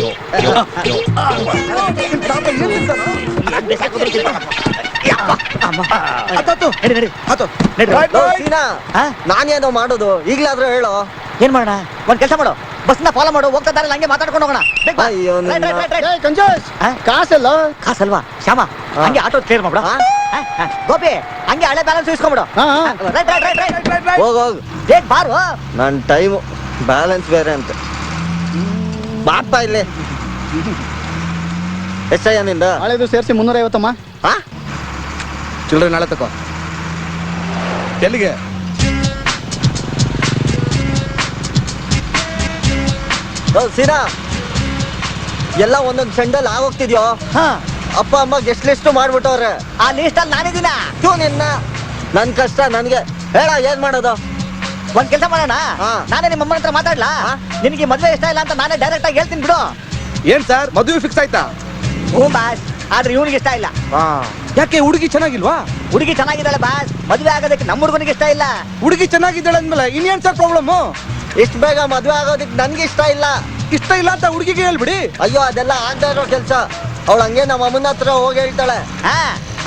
ನಾನೇನೋ ಮಾಡೋದು, ಈಗ್ಲಾದ್ರೂ ಹೇಳೋ. ಏನ್ ಮಾಡೋಣ? ಒಂದ್ ಕೆಲಸ ಮಾಡು, ಬಸ್ನ ಫಾಲೋ ಮಾಡು, ಹೋಗ್ತಾ ಇದ್ದಾರೆ ಹಂಗೆ ಮಾತಾಡ್ಕೊಂಡು ಹೋಗೋಣ. ಅಯ್ಯೋ, ಕಾಸಲ್ಲ? ಕಾಸಲ್ವಾ ಶ್ಯಾಮ? ಹಂಗೆ ಆಟೋ ಕ್ಲಿಯರ್ ಮಾಡ್ಬಿಡ. ಗೋಪಿ, ಹಂಗೆ ಹಳೆ ಬ್ಯಾಲೆನ್ಸ್ ಇಸ್ಕೊಂಡ್ಬಿಡು. ಹೋಗೋಗ್ ಬೇಗ ಬಾರು. ನನ್ ಟೈಮು ಬ್ಯಾಲೆನ್ಸ್ ಬೇರೆ ಅಂತ ಬಾಪ್ಪ ಇಲ್ಲಿ. ಎಷ್ಟಯ್ಯ ನಿಂದ? ಹಳೆದು ಸೇರಿಸಿ 350. ಚಿಲ್ಲರೆ ನಾಳೆ ತಗೋ. ಎಲ್ಲಿಗೆ? ಸೀನಾ, ಎಲ್ಲ ಒಂದೊಂದು ಸೆಂಡಲ್ ಆಗೋಗ್ತಿದ್ಯೋ. ಅಪ್ಪ ಅಮ್ಮ ಗೆಸ್ಟ್ ಲಿಸ್ಟ್ ಮಾಡ್ಬಿಟ್ಟವ್ರೆ. ಆ ಲಿಸ್ಟ್ ಅಲ್ಲಿ ನಾನಿದ್ದೀನ. ನಿನ್ನ ನನ್ ಕಷ್ಟ ನನ್ಗೆ ಹೇಳ, ಏನ್ ಮಾಡೋದು? ಒಂದ್ ಕೆಲಸ ಮಾಡೋಣ, ನಾನೇ ನಿಮ್ಮ ಅಮ್ಮನ ಹತ್ರ ಮಾತಾಡ್ಲಾ? ನಿನಗೆ ಮದ್ವೆ ಇಷ್ಟ ಇಲ್ಲ ಅಂತ ನಾನೇ ಡೈರೆಕ್ಟ್ ಆಗಿ ಹೇಳ್ತೀನಿ ಬಿಡು. ಏನ್ ಸರ್, ಮದುವೆ ಫಿಕ್ಸ್ ಆಯ್ತಾ? ಹ್ಞೂ ಬಾಸ್, ಆದ್ರೆ ಇವನಿಗೆ ಇಷ್ಟ ಇಲ್ಲ. ಯಾಕೆ? ಹುಡುಗಿ ಚೆನ್ನಾಗಿಲ್ವಾ? ಹುಡುಗಿ ಚೆನ್ನಾಗಿದ್ದಾಳೆ ಬಾಸ್, ಮದ್ವೆ ಆಗೋದಕ್ಕೆ ನಮ್ಮ ಹುಡುಗನಿಗೆ ಇಷ್ಟ ಇಲ್ಲ. ಹುಡುಗಿ ಚೆನ್ನಾಗಿದ್ದಾಳೆ ಅಂದ್ಮೇಲೆ ಇನ್ನೇನ್ ಸರ್ ಪ್ರಾಬ್ಲಮ್? ಇಷ್ಟ ಬೇಗ ಮದ್ವೆ ಆಗೋದಿಕ್ ನನ್ಗೆ ಇಷ್ಟ ಇಲ್ಲ. ಇಷ್ಟ ಇಲ್ಲ ಅಂತ ಹುಡುಗಿಗೆ ಹೇಳ್ಬಿಡಿ. ಅಯ್ಯೋ, ಅದೆಲ್ಲ ಆಗ್ತಾ ಇರೋ ಕೆಲ್ಸ. ಅವಳು ಹಂಗೆ ನಮ್ಮ ಅಮ್ಮನ ಹತ್ರ ಹೋಗಿ ಹೇಳ್ತಾಳೆ.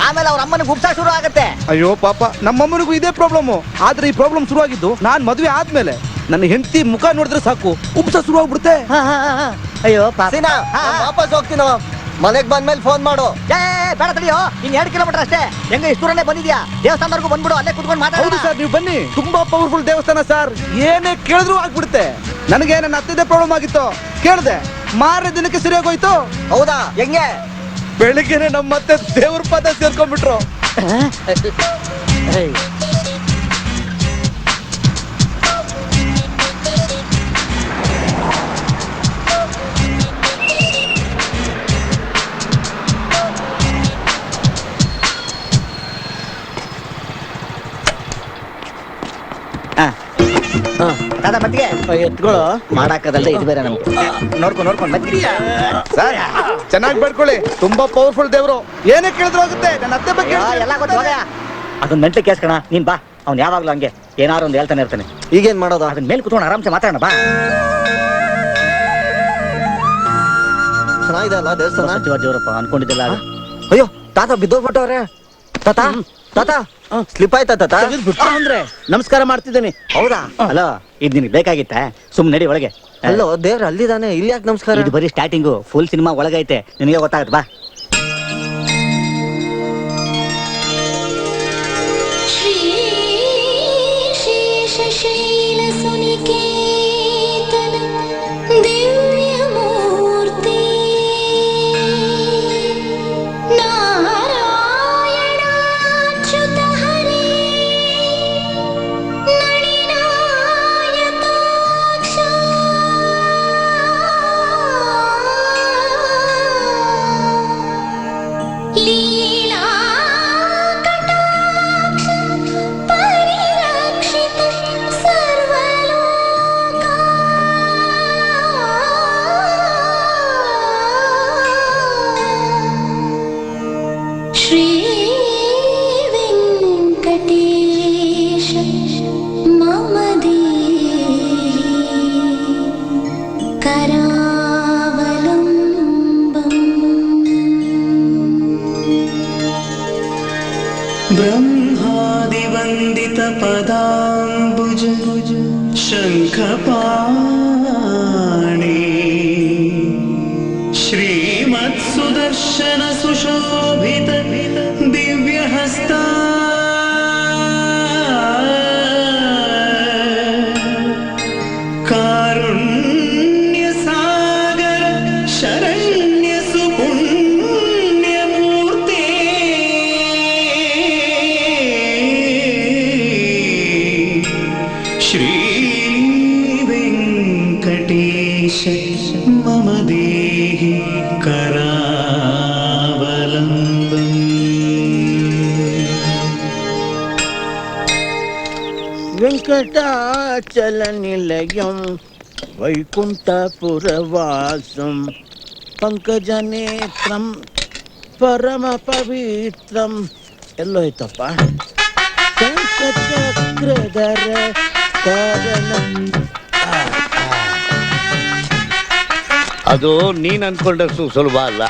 ಆಮೇಲೆ ಅವ್ರ ಅಮ್ಮನಿಗೆ ಉಪ್ಸ ಶುರು ಆಗುತ್ತೆ. ಅಯ್ಯೋ ಪಾಪ, ನಮ್ಮಮ್ಮನಿಗೂ ಇದೇ ಪ್ರಾಬ್ಲಮ್. ಆದ್ರೆ ಈ ಪ್ರಾಬ್ಲಮ್ ಶುರು ಆಗಿದ್ದು ನಾನ್ ಮದ್ವೆ ಆದ್ಮೇಲೆ. ನನ್ನ ಹೆಂಡತಿ ಮುಖ ನೋಡಿದ್ರೆ ಸಾಕು ಉಪ್ಸ ಶುರು ಆಗ್ಬಿಡುತ್ತೆ. ಅಯ್ಯೋ ಸೀನಾ, ವಾಪಸ್ ಹೋಗ್ತೀನೋ. ಮನೆಗ್ ಬಂದ್ಮೇಲೆ ಫೋನ್ ಮಾಡು. ಏ ಬೇಡ ತಡಿಯೋ, ಇನ್ 2 ಕಿಲೋಮೀಟರ್ ಅಷ್ಟೇ. ಹೆಂಗ ಇಷ್ಟು ದೂರನೇ ಬಂದಿದ್ಯಾ, ದೇವಸ್ಥಾನದವರೆಗೂ ಬಂದ್ಬಿಡು, ಅಲ್ಲೇ ಕುತ್ಕೊಂಡು ಹೌದು ಮಾತಾಡೋಣ. ಸರ್, ನೀವು ಬನ್ನಿ. ತುಂಬಾ ಪವರ್ಫುಲ್ ದೇವಸ್ಥಾನ ಸರ್. ಏನೇ ಕೇಳಿದ್ರು ಆಗ್ಬಿಡುತ್ತೆ. ನನಗೆ ನನ್ನ ಅತ್ತೆದೇ ಪ್ರಾಬ್ಲಮ್ ಆಗಿತ್ತು, ಕೇಳಿದೆ. ಮಾರನೇ ದಿನಕ್ಕೆ ಸರಿಯಾಗೋಯ್ತು. ಹೌದಾ? ಹೆಂಗೆ? ಬೆಳಿಗ್ಗೆನೆ ನಮ್ಮ ಮತ್ತೆ ದೇವ್ರ ಪದ ಸೇರ್ಕೊಂಡ್ಬಿಟ್ರು. ದಾದಾ ಮತ್ತಿಗೆ ಎತ್ಕೊಳ್ಳೋ. ಮಾಡಾಕದಲ್ದೆ ಇದು ಬೇರೆ ನಮ್ಗೆ. ನೋಡ್ಕೊಂಡು ಮತ್ತಿಗೆ ಸರ್ ಚೆನ್ನಾಗಿ ಬೇಡ್ಕೊಳ್ಳಿ. ತುಂಬಾ ಪವರ್ಫುಲ್ ದೇವ್ರು, ಏನೇ ಕೇಳಿದ್ರು ಆಗುತ್ತೆ. ನನ್ನ ಅತ್ತೆ ಬಗ್ಗೆ ಎಲ್ಲ ಗೊತ್ತು ಹೋಗಯ್ಯ. ಅದನ್ನ ಮೆಂಟ್ಲಿ ಕೇಸ್ ಕಣ. ನೀನ್ ಬಾ, ಅವ್ನು ಯಾವಾಗ್ಲೂ ಹಂಗೆ ಏನಾರು ಒಂದು ಹೇಳ್ತಾನೆ ಇರ್ತಾನೆ. ಈಗೇನ್ ಮಾಡೋದು? ಅದನ್ನ ಮೇಲೆ ಕುತ್ಕೊಂಡು ಆರಾಮ್ಸೆ ಮಾತಾಡೋಣ ಬಾ. ಚೆನ್ನಾಗಿದೆ ಅಲ್ಲ ದೇವಸ್ಥಾನ? ಸಚಿವ ದೇವರಪ್ಪ ಅನ್ಕೊಂಡಿದ್ದಿಲ್ಲ ಅದು. ಅಯ್ಯೋ ತಾತ ಬಿದ್ದೋಗ್ಬಿಟ್ಟವ್ರೆ. ತಾತ ತಾತ ಸ್ಲಿಪ್ ಆಯ್ತಾ ತಾತ? ಅಂದ್ರೆ ನಮಸ್ಕಾರ ಮಾಡ್ತಿದ್ದೇನೆ. ಹೌದಾ? ಅಲ್ಲ ಇದು ನಿನಗೆ ಬೇಕಾಗಿತ್ತ? ಸುಮ್ ನಡಿ ಒಳಗೆ. ಅಲ್ಲೋ ದೇವ್ರ ಅಲ್ಲಿದಾನೆ, ಇಲ್ಲಿ ಯಾಕೆ ನಮಸ್ಕಾರ? ಇದು ಬರೀ ಸ್ಟಾರ್ಟಿಂಗು, ಫುಲ್ ಸಿನಿಮಾ ಒಳಗೈತೆ, ನಿನಗೆ ಗೊತ್ತಾಗತ್ತೆ ಬಾ. ಶ್ರೀ ಶೇಷಶೈಲ ಸುನಿಕೇತನ ದಿವ್ಯಮೂರ್ತಿ ನಾರಾಯಣಾಚ್ಯುತ ಹರೇ ನಳಿನಾಯತಾಕ್ಷ ಲೀಲಾ ಕಟಾಕ್ಷ ಪರಿರಕ್ಷಿತ ಸರ್ವಲೋಕ ಶ್ರೀ ವೆಂಕಟೇಶ ಮಮ ದೇಹಿ ಕರಾವಲಂಬಂ ಬ್ರಹ್ಮಾದಿವಂದಿತ ಪದಾಂಬುಜ ಶಂಖಪಾಣಿ ಶ್ರೀಮತ್ ಸುದರ್ಶನ ಸುಶೋಭಿತ ದಿವ್ಯಹಸ್ತ ಕಾರುಣ್ಯ ಸಾಗರ ಶರಣ್ಯ ಸುಪುಣ್ಯಮೂರ್ತಿ ಶ್ರೀ ವೆಂಕಟೇಶ ಮಮ ದೇಹಿ ಕರಾವಲಂಬಂ. ವೆಂಕಟಾಚಲ ನಿಲಯಂ ವೈಕುಂಠಪುರವಾಸಂ ಪಂಕಜನೇತ್ರಂ ಪರಮ ಪವಿತ್ರಂ. ಎಲ್ಲೋಯ್ತಪ್ಪ? ಶಂಖಚಕ್ರಧರ ಕಾರಣಂ. ಅದು ನೀನ್ ಅನ್ಕೊಂಡಷ್ಟು ಸುಲಭ ಅಲ್ಲ.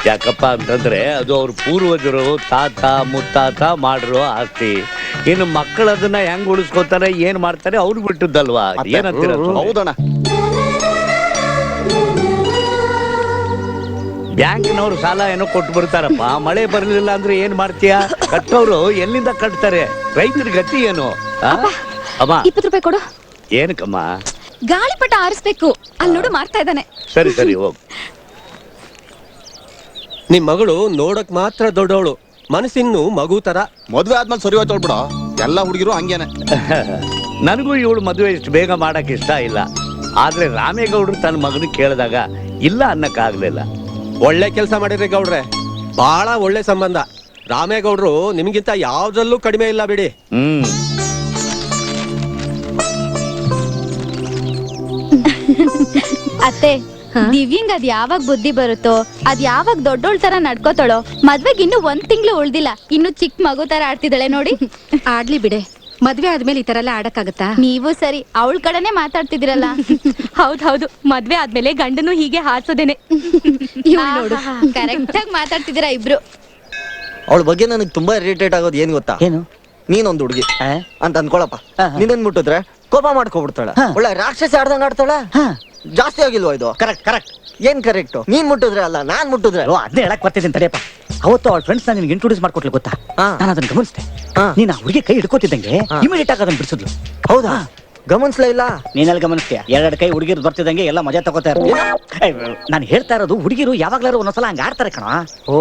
ಯಾಕಪ್ಪ ಅಂತಂದ್ರೆ ಅದು ಅವ್ರ ಪೂರ್ವಜರು ತಾತ ಮುತ್ತಾತ ಮಾಡಿರೋ ಆಸ್ತಿ. ಇನ್ನು ಮಕ್ಕಳು ಅದನ್ನ ಹೆಂಗ್ ಉಳಿಸ್ಕೋತಾರೆ ಏನ್ ಮಾಡ್ತಾರೆ ಅವ್ರಿಗೆ ಬಿಟ್ಟದ್ದಲ್ವಾ? ಏನಂತೀರ? ಹೌದಣ್ಣ. ಬ್ಯಾಂಕಿನವ್ರು ಸಾಲ ಏನೋ ಕೊಟ್ಟು ಬಿಡ್ತಾರಪ್ಪ, ಮಳೆ ಬರ್ಲಿಲ್ಲ ಅಂದ್ರೆ ಏನ್ ಮಾಡ್ತೀಯ? ಕಟ್ಟೋರು ಎಲ್ಲಿಂದ ಕಟ್ತಾರೆ? ರೈತರ ಗತಿ ಏನು? ಅಮ್ಮ 20 ರೂಪಾಯಿ ಕೊಡು. ಏನಕ್ಕಮ್ಮ? ಗಾಳಿಪಟ ಆರಿಸ್ಬೇಕು. ಅಲ್ಲಿ ನೋಡು ಮಾಡ್ತಾ ಇದ್ದಾನೆ. ಸರಿ ಸರಿ ಹೋಗ್. ನಿಮ್ ಮಗಳು ನೋಡಕ್ ಮಾತ್ರ ದೊಡ್ಡವಳು, ಮನಸ್ಸಿನ್ನು ಮಗು ತರ. ಮದ್ವೆ ಆದ್ಮೇಲೆ ಸರಿ ಹೋಯ್ತು ಬಿಡ. ಎಲ್ಲ ಹುಡುಗಿರು ಹಂಗೇನೆ. ನನಗೂ ಇವಳು ಮದುವೆ ಇಷ್ಟು ಬೇಗ ಮಾಡಕ್ ಇಷ್ಟ ಇಲ್ಲ. ಆದ್ರೆ ರಾಮೇಗೌಡರು ತನ್ನ ಮಗನಿಗೆ ಕೇಳಿದಾಗ ಇಲ್ಲ ಅನ್ನಕ್ಕಾಗ್ಲಿಲ್ಲ. ಒಳ್ಳೆ ಕೆಲಸ ಮಾಡಿದ್ರಿ ಗೌಡ್ರೆ, ಬಹಳ ಒಳ್ಳೆ ಸಂಬಂಧ. ರಾಮೇಗೌಡರು ನಿಮ್ಗಿಂತ ಯಾವ್ದ್ರಲ್ಲೂ ಕಡಿಮೆ ಇಲ್ಲ ಬಿಡಿ. ಅತ್ತೆ, ದಿವ್ಯಂಗ್ ಅದ್ ಯಾವಾಗ ಬುದ್ಧಿ ಬರುತ್ತೋ, ಅದ್ ಯಾವಾಗ ದೊಡ್ಡೋಳ್ ತರ ನಡ್ಕೋತಾಳೋ. ಮದ್ವೆಗೆ ಇನ್ನು 1 ತಿಂಗಳು ಉಳ್ದಿಲ್ಲ, ಇನ್ನು ಚಿಕ್ಕ ಮಗು ತರ ಆಡ್ತಿದ್ದಾಳೆ ನೋಡಿ. ಆಡ್ಲಿ ಬಿಡೆ, ಮದ್ವೆ ಆದ್ಮೇಲೆ ಈ ತರ ಎಲ್ಲ ಆಡಕ್ಕಾಗತ್ತಾ? ನೀವು ಸರಿ, ಅವಳ ಕಡೆನೆ ಮಾತಾಡ್ತಿದಿರಲ್ಲ. ಹೌದು, ಮದ್ವೆ ಆದ್ಮೇಲೆ ಗಂಡನು ಹೀಗೆ ಹಾರ್ಸೋದೇನೆ. ನೋಡು, ಕರೆಕ್ಟ್ ಆಗಿ ಮಾತಾಡ್ತಿದ್ದೀರಾ ಇಬ್ರು. ಅವಳ ಬಗ್ಗೆ ನನಗೆ ತುಂಬಾ ಇರಿಟೇಟ್ ಆಗೋದು ಏನ್ ಗೊತ್ತಾ? ಏನು? ನೀನೊಂದು ಹುಡುಗಿ ಅಂತ ಅನ್ಕೊಳಪ್ಪ. ನಿನ್ನನ್ ಮುಟ್ಟಿದ್ರೆ ಕೋಪ ಮಾಡ್ಕೊಬಿಡ್ತಾಳ. ಒಳ್ಳೆ ರಾಕ್ಷಸ ಆಡ್ದಂಗ ಆಡ್ತಾಳ. ಜಾಸ್ತಿ ಆಗಿಲ್ವಾ ಇದು? Correct correct. ಏನ್ ಕರೆಕ್ಟ್? ನೀನ್ ಮುಟ್ಟಿದ್ರೆ ಅಲ್ಲ, ನಾನ್ ಮುಟ್ಟಿದ್ರೆ. ಅದನ್ನೇ ಹೇಳಕ್ ಬರ್ತಿದ್ದೀನಿ ತಡೆಯಪ್ಪ. ಅವತ್ತು ಅವಳ ಫ್ರೆಂಡ್ಸ್ ನಾನು ನಿನ್ಗೆ ಇಂಟ್ರೊಡ್ಯೂಸ್ ಮಾಡ್ಕೊಟ್ಲು ಗೊತ್ತಾ? ನಾನು ಅದನ್ನ ಗಮನಿಸಿದೆ. ನೀನ್ ಆ ಹುಡುಗಿ ಕೈ ಹಿಡ್ಕೋತಿದ್ದಂಗೆ ಇಮಿಡಿಯೇಟ್ ಆಗಿ ಅದನ್ನ ಬಿಡಿಸಿದ್ಲು. ಹೌದಾ? ಗಮನಿಸ್ಲೇ ಇಲ್ಲ. ನೀನೆಲ್ಲಿ ಗಮನಿಸ್ತೀಯ? ಎರಡು ಕೈ ಹುಡುಗಿರು ಬರ್ತಿದ್ದಂಗೆ ಎಲ್ಲ ಮಜಾ ತಗೋತಾ ಇರ್ತೀಯ. ನಾನು ಹೇಳ್ತಾ ಇರೋದು ಹುಡುಗಿರು ಯಾವಾಗ್ಲಾರು ಒಂದೊಂದ್ಸಲ ಹಂಗ ಆಡ್ತಾರೆ ಕಣ. ಓ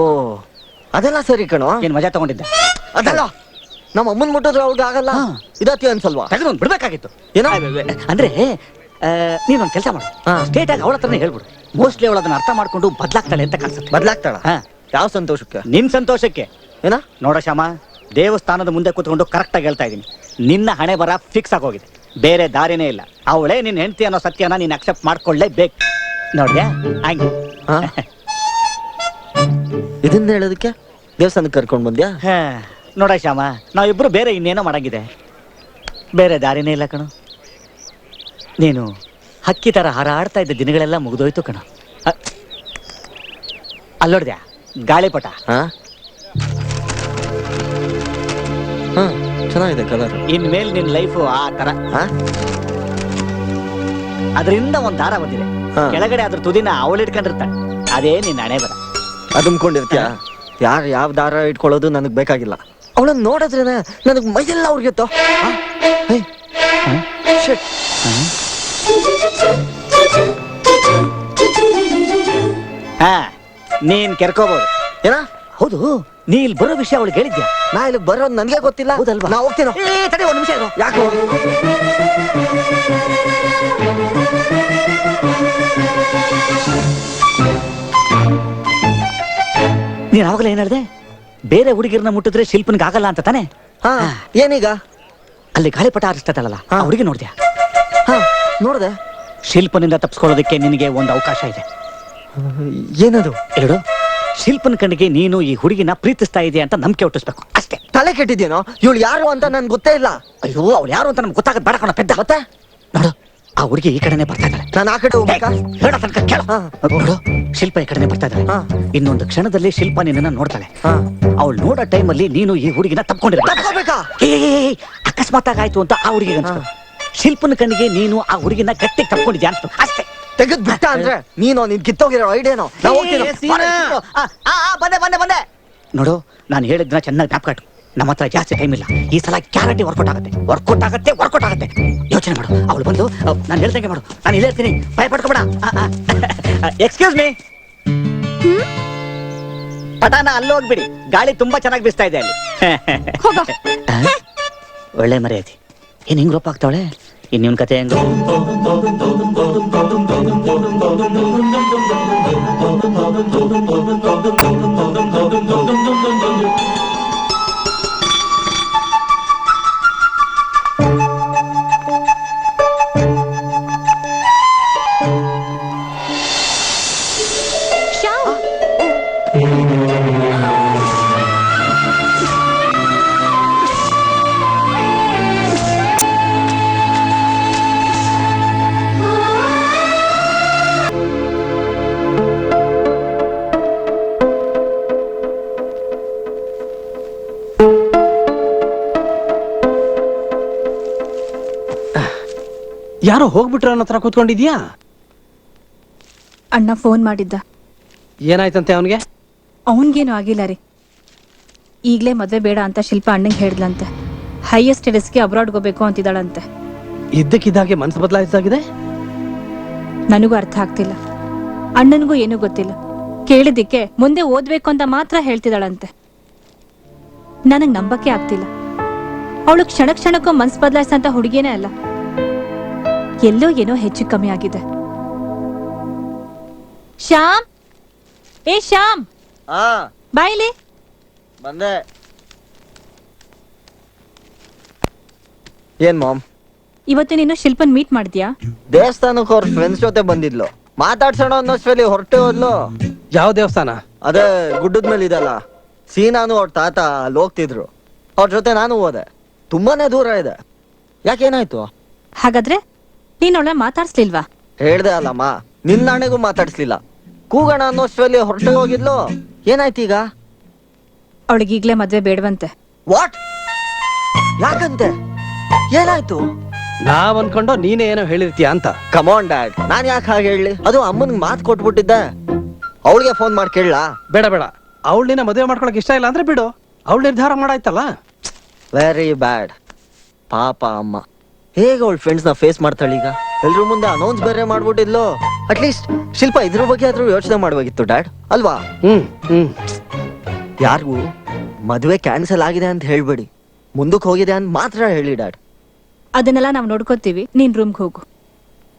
ಅದೆಲ್ಲ ಸರಿ ಕಣೋ. ಏನ್ ಮಜಾ ತಗೊಂಡಿದ್ದೆ? ಅದಲ್ಲ, ನಮ್ಮ ಅಮ್ಮನ್ ಮುಟ್ಟಿದ್ರೆ ಅವ್ರಿಗೆ ಆಗಲ್ಲ. ಇದತಿ ಅನ್ಸಲ್ವಾ? ತೆಗೆದು ಬಿಡ್ಬೇಕಾಗಿತ್ತು. ಏನೋ ಅಂದ್ರೆ ನೀನೊಂದ್ ಕೆಲಸ ಮಾಡು, ಸ್ಟೇಟ್ ಆಗಿ ಅವಳ ಹತ್ರನೇ ಹೇಳ್ಬಿಡು. ಮೋಸ್ಟ್ಲಿ ಅವಳು ಅದನ್ನ ಅರ್ಥ ಮಾಡ್ಕೊಂಡು ಬದ್ಲಾಗ್ತಾಳೆ ಅಂತ ಕಾಣಿಸುತ್ತೆ. ಬದ್ಲಾಗ್ತಾಳ? ಯಾವ ಸಂತೋಷಕ್ಕೆ? ನಿನ್ ಸಂತೋಷಕ್ಕೆ. ಏನ ನೋಡ ಶ್ಯಾಮ, ದೇವಸ್ಥಾನದ ಮುಂದೆ ಕೂತ್ಕೊಂಡು ಕರೆಕ್ಟ್ ಆಗಿ ಹೇಳ್ತಾ ಇದೀನಿ, ನಿನ್ನ ಹಣೆ ಬರ ಫಿಕ್ಸ್ ಆಗೋಗಿದೆ. ಬೇರೆ ದಾರಿನೇ ಇಲ್ಲ. ಅವಳೇ ನಿನ್ ಹೆಂಡತಿ ಅನ್ನೋ ಸತ್ಯನ ನೀನ್ ಅಕ್ಸೆಪ್ಟ್ ಮಾಡ್ಕೊಳ್ಳೇಬೇಕು. ನೋಡ್ಯಾ ಹಂಗೆ. ಇದನ್ನ ಹೇಳೋದಕ್ಕೆ ದೇವಸ್ಥಾನಕ್ಕೆ ಕರ್ಕೊಂಡ್ ಬಂದ್ಯಾ? ನೋಡ ಶ್ಯಾಮ, ನಾವಿಬ್ರು ಬೇರೆ ಇನ್ನೇನೋ ಮಾಡಂಗಿದೆ. ಬೇರೆ ದಾರಿನೇ ಇಲ್ಲ ಕಣೋ. ನೀನು ಹಕ್ಕಿ ತರ ಹಾರಾಡ್ತಾ ಇದ್ದ ದಿನಗಳೆಲ್ಲ ಮುಗಿದೋಯ್ತು ಕಣೋ. ಅಲ್ಲೋಡ್ದ್ಯಾ ಗಾಳಿಪಟ? ಚೆನ್ನಾಗಿದೆ ಕಲರ್. ಇನ್ಮೇಲೆ ನಿನ್ ಲೈಫು ಆ ತರ. ಅದರಿಂದ ಒಂದ್ ದಾರ ಬಂದಿದೆ, ಕೆಳಗಡೆ ಅದ್ರ ತುದಿನ ಅವಳು ಇಟ್ಕೊಂಡಿರ್ತಾಳೆ. ಅದೇ ನಿನ್ನ ಹಣೆ ಬರ. ಅದುಮ್ಕೊಂಡಿರ್ತೀಯ? ಯಾರು ಯಾವ ದಾರ ಇಟ್ಕೊಳ್ಳೋದು ನನಗ್ ಬೇಕಾಗಿಲ್ಲ. ಅವಳನ್ನ ನೋಡಿದ್ರೆ ನನಗ್ ಮೈಯೆಲ್ಲ ಅವ್ರಿಗೆತ್ತೋ. ನೀನ್ ಕೆರ್ಕೋಬಹುದು. ಏನ? ಹೌದು, ನೀ ಇಲ್ಲಿ ಬರೋ ವಿಷಯ ಅವಳಿಗೆ ಹೇಳಿದ್ಯಾ? ನಾ ಇಲ್ಲಿ ಬರೋದು ನನಗೆ ಗೊತ್ತಿಲ್ಲ. ಹೌದಲ್ವಾ? ನಾ ಹೋಗ್ತೀನೋ. ತಡಿ ಒಂದ್ ನಿಮಿಷ ಇರು. ಯಾಕೆ? ನೀನ್ ಅವಾಗಲೇ ಏನ್ ಹೇಳ್ದೆ? ಬೇರೆ ಹುಡುಗಿರ್ನ ಮುಟ್ಟಿದ್ರೆ ಶಿಲ್ಪನ್ಗೆ ಆಗಲ್ಲ ಅಂತ ತಾನೆ? ಏನೀಗ? ಅಲ್ಲಿ ಗಾಳಿಪಟ ಆರಿಸ್ತದಲ್ಲ, ಆ ಹುಡುಗಿ ನೋಡ್ದ್ಯಾ? ನೋಡ್ದೆ. ಶಿಲ್ಪನಿಂದ ತಪ್ಪಿಸ್ಕೊಳ್ಳೋದಕ್ಕೆ ನಿನಗೆ ಒಂದು ಅವಕಾಶ ಇದೆ. ಏನದು? ಎರಡು, ಶಿಲ್ಪನ ಕಣ್ಣಿಗೆ ನೀನು ಈ ಹುಡುಗಿನ ಪ್ರೀತಿಸ್ತಾ ಇದೆಯಾ ಅಂತ ನಂಬಿಕೆ ಹುಟ್ಟಿಸ್ಬೇಕು ಅಷ್ಟೇ. ತಲೆ ಕೆಟ್ಟಿದ್ಯೇನೋ? ಇವಳು ಯಾರು ಅಂತ ನನ್ಗೆ ಗೊತ್ತೇ ಇಲ್ಲ. ಅಯ್ಯೋ, ಅವ್ಳು ಯಾರು ಅಂತ ನಮ್ಗೆ ಗೊತ್ತಾಗದ್ ಬೇಡ ಕಣ ಪೆದ್ದ. ಮತ್ತೆ ನೋಡು, ಆ ಹುಡುಗಿ ಈ ಕಡೆನೆ ಬರ್ತಾ ಇದ್ದಾಳೆ. ನಾನು ಆ ಕಡೆ ಹೋಗ್ಬೇಕಾ? ಹೇಳ ತನಕ ಕೇಳ. ನೋಡು, ಶಿಲ್ಪ ಈ ಕಡೆನೆ ಬರ್ತಾ ಇದ್ದಾಳೆ. ಇನ್ನೊಂದು ಕ್ಷಣದಲ್ಲಿ ಶಿಲ್ಪ ನಿನ್ನ ನೋಡ್ತಾಳೆ. ಅವಳು ನೋಡೋ ಟೈಮಲ್ಲಿ ನೀನು ಈ ಹುಡುಗಿನ ತಪ್ಕೊಂಡಿರ್ಬೇಕಾ? ಅಕಸ್ಮಾತ್ ಆಗಾಯ್ತು ಅಂತ ಆ ಹುಡುಗಿಗೆ ಅನ್ಸ್ತು. ಶಿಲ್ಪನ ಕಣ್ಣಿಗೆ ನೀನು ಆ ಹುಡುಗಿನ ಗಟ್ಟಿಗೆ ತಪ್ಕೊಂಡಿದ್ಯಾ ಅನ್ಸ್ತು ಅಷ್ಟೇ. ತೆಗೆದ್ ಬಿಟ್ಟ ಅಂದ್ರೆ ನೀನು ನಿನ್ ಕಿತ್ತೋಗಿರೋ ಐಡಿಯಾನೋ. ಬಂದೆ. ನೋಡು, ನಾನು ಹೇಳಿದ್ನ ಚೆನ್ನಾಗಿ ಜ್ಞಾಪಕ. ನಮ್ಮ ಹತ್ರ ಜಾಸ್ತಿ ಟೈಮ್ ಇಲ್ಲ. ಈ ಸಲ ಗ್ಯಾರಂಟಿ ವರ್ಕೌಟ್ ಆಗುತ್ತೆ. ಯೋಚನೆ ಮಾಡು. ಅವಳು ಬಂದು ನಾನು ಹೇಳ್ದಂಗೆ ಮಾಡು. ನಾನು ಇಲ್ಲಿ ಹೇಳ್ತೀನಿ, ಭಯ ಪಡ್ಕೊಬೇಡ. Excuse me. ಪಟಾನ ಅಲ್ಲಿ ಹೋಗ್ಬಿಡಿ, ಗಾಳಿ ತುಂಬಾ ಚೆನ್ನಾಗಿ ಬೀಸ್ತಾ ಇದೆ ಅಲ್ಲಿ. ಒಳ್ಳೆ ಮರ್ಯಾದೆ. ಏನ್ ಹಿಂಗ್ ರೂಪ ಆಗ್ತಾವಳೆ? ಇನ್ನಿವನ್ ಕತೆ ಹೆಂಗ? ಯಾರೋ ಹೋಗ್ಬಿಟ್ರ ಅನ್ನೋ ಹತ್ರ ಕೂತ್ಕೊಂಡಿದ್ಯಾ? ಅಣ್ಣ ಫೋನ್ ಮಾಡಿದ್ದ. ಏನಾಯ್ತಂತೆ ಅವನಿಗೆ? ಅವನ್ಗೇನು ಆಗಿಲ್ಲ ರೀ. ಈಗ್ಲೇ ಮದ್ವೆ ಬೇಡ ಅಂತ ಶಿಲ್ಪ ಅಣ್ಣಂಗೆ ಹೇಳ್ದಂತೆ. ಹೈಯೆಸ್ಟ್ ಸ್ಟಡೀಸ್ಗೆ ಅಬ್ರಾಡ್ ಹೋಗ್ಬೇಕು ಅಂತಿದ್ದಾಳಂತೆ. ಇದ್ದಕ್ಕಿದ್ದಾಗೆ ಮನಸ್ಸು ಬದಲಾಯಿಸಾಗಿದೆ. ನನಗೂ ಅರ್ಥ ಆಗ್ತಿಲ್ಲ, ಅಣ್ಣನಿಗೂ ಏನೂ ಗೊತ್ತಿಲ್ಲ. ಕೇಳಿದ್ದಕ್ಕೆ ಮುಂದೆ ಓದ್ಬೇಕು ಅಂತ ಮಾತ್ರ ಹೇಳ್ತಿದ್ದಾಳಂತೆ. ನನಗ್ ನಂಬಕ್ಕೆ ಆಗ್ತಿಲ್ಲ. ಅವಳು ಕ್ಷಣಕ್ಕೂ ಮನ್ಸು ಬದಲಾಯಿಸಂತ ಹುಡುಗಿನೇ ಅಲ್ಲ. ಎಲ್ಲೋ ಏನೋ ಹೆಚ್ಚು ಕಮ್ಮಿ ಆಗಿದೆ. ಶ್ಯಾಮ್, ಏ ಶ್ಯಾಮ್, ಬಾಯಿಲಿ ಬಂದೆ. ಏನ್ ಮಾಮ್? ಇವತ್ತು ನೀನು ಶಿಲ್ಪನ್ ಮೀಟ್ ಮಾಡಿದ್ಯಾ? ದೇವಸ್ಥಾನಕ್ಕೆ ಅವ್ರ ಫ್ರೆಂಡ್ಸ್ ಜೊತೆ ಬಂದಿದ್ಲು. ಮಾತಾಡ್ಸೋಣ ಅನ್ನೋಷ್ಟರಲ್ಲಿ ಹೊರಟೆ ಹೋದ್ಲು. ಯಾವ ದೇವಸ್ಥಾನ? ಅದೇ ಗುಡ್ಡದ ಮೇಲೆ ಇದಲ್ಲ. ಸೀನಾನು ಅವ್ರ ತಾತ ಅಲ್ಲಿ ಹೋಗ್ತಿದ್ರು. ಅವ್ರ ಜೊತೆ ನಾನು ಹೋದೆ. ತುಂಬಾನೇ ದೂರ ಇದೆ. ಯಾಕೇನಾಯ್ತು? ಹಾಗಾದ್ರೆ ನೀನ್ ಅವಳ ಮಾತಾಡ್ಸ್ಲಿಲ್ವಾ? ಹೇಳ್ದೆ ಅಲ್ಲಮ್ಮ, ನಿನ್ನ ಅಣ್ಣೆಗೂ ಮಾತಾಡ್ಸ್ಲಿಲ್ಲ. ಕೂಗೋಣ ಅನ್ನೋಷ್ಟರಲ್ಲಿ ಹೊರಟೆ ಹೋಗಿದ್ಲು. ಏನಾಯ್ತು ಈಗ? ಅವಳಿಗೆ ಈಗ್ಲೇ ಮದ್ವೆ ಬೇಡವಂತೆ. ವಾಟ್? ಯಾಕಂತೆ? ಏನಾಯ್ತು? ನಾವ್ ಅನ್ಕೊಂಡು ನೀನೇ ಏನೋ ಹೇಳಿರ್ತೀಯ ಅಂತ. ಕಮಾನ್ ಡ್ಯಾಡ್, ನಾನ್ ಯಾಕೆ ಹಾಗೆ ಹೇಳಿ? ಅದು ಅಮ್ಮನಿಗೆ ಮಾತು ಕೊಟ್ಬಿಟ್ಟಿದ್ದೆ. ಅವಳಿಗೆ ಫೋನ್ ಮಾಡಿ ಕೇಳಲಾ? ಬೇಡ ಬೇಡ, ಅವಳು ನಿನ್ನ ಮದುವೆ ಮಾಡ್ಕೊಳಕ್ ಇಷ್ಟ ಇಲ್ಲ ಅಂದ್ರೆ ಬಿಡು. ಅವಳು ನಿರ್ಧಾರ ಮಾಡಾಯ್ತಲ್ಲ. Very bad. ಪಾಪ ಅಮ್ಮ ಹೇಗೆ ಅವಳ ಫ್ರೆಂಡ್ಸ್ ನ ಫೇಸ್ ಮಾಡ್ತಾಳೆ ಈಗ. ಎಲ್ರ ಮುಂದೆ ಅನೌನ್ಸ್ ಬೇರೆ ಮಾಡ್ಬಿಟ್ಟಿದ್ಲು. ಅಟ್ಲೀಸ್ಟ್ ಶಿಲ್ಪ ಇದ್ರ ಬಗ್ಗೆ ಆದ್ರೂ ಯೋಚನೆ ಮಾಡ್ಬೇಕಿತ್ತು ಡ್ಯಾಡ್, ಅಲ್ವಾ? ಹ್ಮ್ ಯಾರಿಗೂ ಮದುವೆ ಕ್ಯಾನ್ಸಲ್ ಆಗಿದೆ ಅಂತ ಹೇಳ್ಬೇಡಿ, ಮುಂದಕ್ಕೆ ಹೋಗಿದೆ ಅಂತ ಮಾತ್ರ ಹೇಳಿ ಡ್ಯಾಡ್. ಅದನ್ನೆಲ್ಲ ನಾವ್ ನೋಡ್ಕೋತೀವಿ, ನೀನ್ ರೂಮ್ಗೆ ಹೋಗು.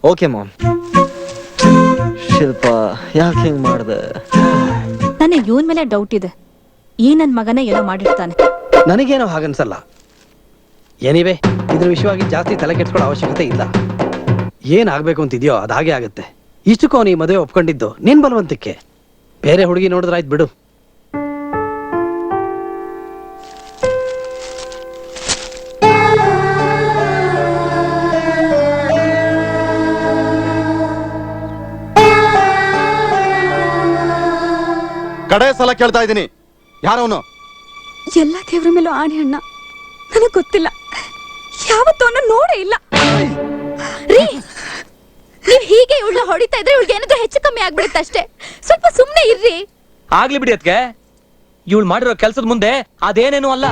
Okay ma'am. ಶಿಲ್ಪ ಯಾಕೆ ಹಿಂಗ್ ಮಾಡ್ದೆ? ನನಗೆ ಇವನ್ ಮೇಲೆ ಡೌಟ್ ಇದೆ. ಈ ನನ್ ಮಗನೇ ಏನೋ ಮಾಡಿರ್ತಾನೆ. ನನಗೇನೋ ಹಾಗನ್ಸಲ್ಲ. ಏನಿವೆ, ಇದ್ರ ವಿಷಯವಾಗಿ ಜಾಸ್ತಿ ತಲೆ ಕೆಡ್ಸ್ಕೊಳ್ಳೋ ಅವಶ್ಯಕತೆ ಇಲ್ಲ. ಏನ್ ಆಗ್ಬೇಕು ಅಂತಿದ್ಯೋ ಅದು ಹಾಗೆ ಆಗುತ್ತೆ. ಇಷ್ಟಕ್ಕೂ ಅವನು ಈ ಮದುವೆ ಒಪ್ಕೊಂಡಿದ್ದು ನಿನ್ ಬಲವಂತಕ್ಕೆ. ಬೇರೆ ಹುಡುಗಿ ನೋಡಿದ್ರಾಯ್ತು ಬಿಡು. ಕಡೆ ಸಲ ಕೇಳ್ತಾ ಇದ್ದೀನಿ, ಯಾರವನು? ಎಲ್ಲ ದೇವ್ರ ಮೇಲೂ ಆಣೆ ಅಣ್ಣ, ನನಗ್ ಗೊತ್ತಿಲ್ಲ. ಯಾವತ್ತೂ ಅವನ್ನ ನೋಡೇ ಇಲ್ಲ. ರೀ, ನೀವ್ ಹೀಗೆ ಇವಳ ಹೊಡಿತಾ ಇದ್ರೆ ಇವಳಿಗೆ ಏನಾದ್ರೂ ಹೆಚ್ಚು ಕಮ್ಮಿ ಆಗ್ಬಿಡುತ್ತೆ ಅಷ್ಟೇ. ಸ್ವಲ್ಪ ಸುಮ್ನೆ ಇರ್ರಿ. ಆಗ್ಲಿ ಬಿಡಿ ಅದ್ಕೆ. ಇವಳು ಮಾಡಿರೋ ಕೆಲ್ಸದ ಮುಂದೆ ಅದೇನೇನು ಅಲ್ಲ.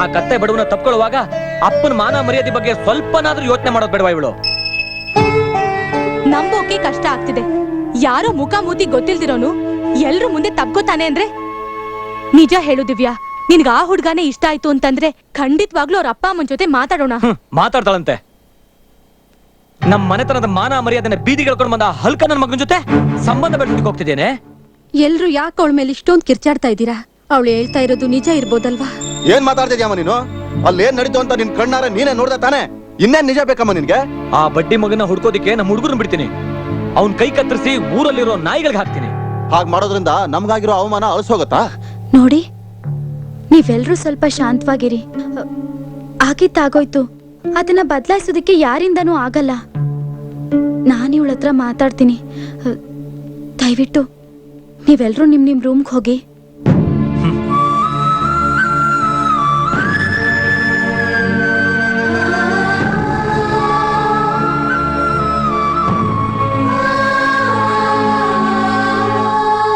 ಆ ಕತ್ತೆ ಬಡವನ ತಪ್ಕೊಳ್ಳುವಾಗ ಅಪ್ಪನ ಮಾನ ಮರ್ಯಾದೆ ಬಗ್ಗೆ ಸ್ವಲ್ಪನಾದ್ರೂ ಯೋಚನೆ ಮಾಡೋದ್ ಬೇಡವಾ ಇವಳು? ನಂಬೋಕೆ ಕಷ್ಟ ಆಗ್ತಿದೆ. ಯಾರೋ ಮುಖ ಮೂತಿ ಗೊತ್ತಿಲ್ದಿರೋನು ಎಲ್ರು ಮುಂದೆ ತಪ್ಕೋತಾನೆ ಅಂದ್ರೆ. ನಿಜ ಹೇಳು ದಿವ್ಯಾ, ನಿನ್ಗ ಆ ಹುಡ್ಗಾನೇ ಇಷ್ಟ ಆಯ್ತು ಅಂತಂದ್ರೆ ಖಂಡಿತವಾಗ್ಲೂ ಅವ್ರ ಅಪ್ಪ ಅಮ್ಮನ ಜೊತೆ ಮಾತಾಡೋಣ. ಮಾತಾಡ್ತಾಳಂತೆ. ನಮ್ ಮನೆತನದ ಮಾನ ಮರ್ಯಾದೆನ ಬೀದಿಗೆಳ್ಕೊಂಡು ಬಂದ ಹಲ್ಕ ನನ್ನ ಮಗನ ಜೊತೆ ಸಂಬಂಧ ಬೆಳೆಸಲಿಕ್ಕೆ ಹೋಗ್ತಿದ್ದೇನೆ. ಎಲ್ರು ಯಾಕೆ ಅವಳ ಮೇಲೆ ಇಷ್ಟೊಂದು ಕಿರ್ಚಾಡ್ತಾ ಇದ್ದೀರಾ? ಅವಳು ಹೇಳ್ತಾ ಇರೋದು ನಿಜ ಇರ್ಬೋದಲ್ವಾ? ಏನ್ ಮಾತಾಡ್ತಿದ್ಯಮ್ಮ ನೀನು? ಅಲ್ಲಿ ಏನ್ ನಡೀತು ಅಂತ ನಿನ್ ಕಣ್ಣಾರ ನೀನೇ ನೋಡ್ದೆ ತಾನೆ? ಇನ್ನೇನ್ ನಿಜ ಬೇಕಮ್ಮ ನಿನ್ಗೆ? ಆ ಬಡ್ಡಿ ಮಗನ ಹುಡ್ಕೋದಿಕ್ಕೆ ನಮ್ಮ ಹುಡುಗರನ್ನ ಬಿಡ್ತೀನಿ. ಅವ್ನ್ ಕೈ ಕತ್ತರಿಸಿ ಊರಲ್ಲಿರೋ ನಾಯಿಗಳಿಗೆ ಹಾಕ್ತೀನಿ. ಹಾಗ್ ಮಾಡೋದ್ರಿಂದ ನಮ್ಗಾಗಿರೋ ಅವಮಾನ ಅಳಿಸೋಗತ್ತಾ? ನೋಡಿ, ನೀವೆಲ್ರೂ ಸ್ವಲ್ಪ ಶಾಂತವಾಗಿರಿ. ಆಗಿದ್ದಾಗೋಯ್ತು, ಅದನ್ನ ಬದಲಾಯಿಸೋದಕ್ಕೆ ಯಾರಿಂದನೂ ಆಗಲ್ಲ. ನಾನು ಇವಳ ಹತ್ರ ಮಾತಾಡ್ತೀನಿ. ದಯವಿಟ್ಟು ನೀವೆಲ್ರೂ ನಿಮ್ ರೂಮ್ಗೆ ಹೋಗಿ.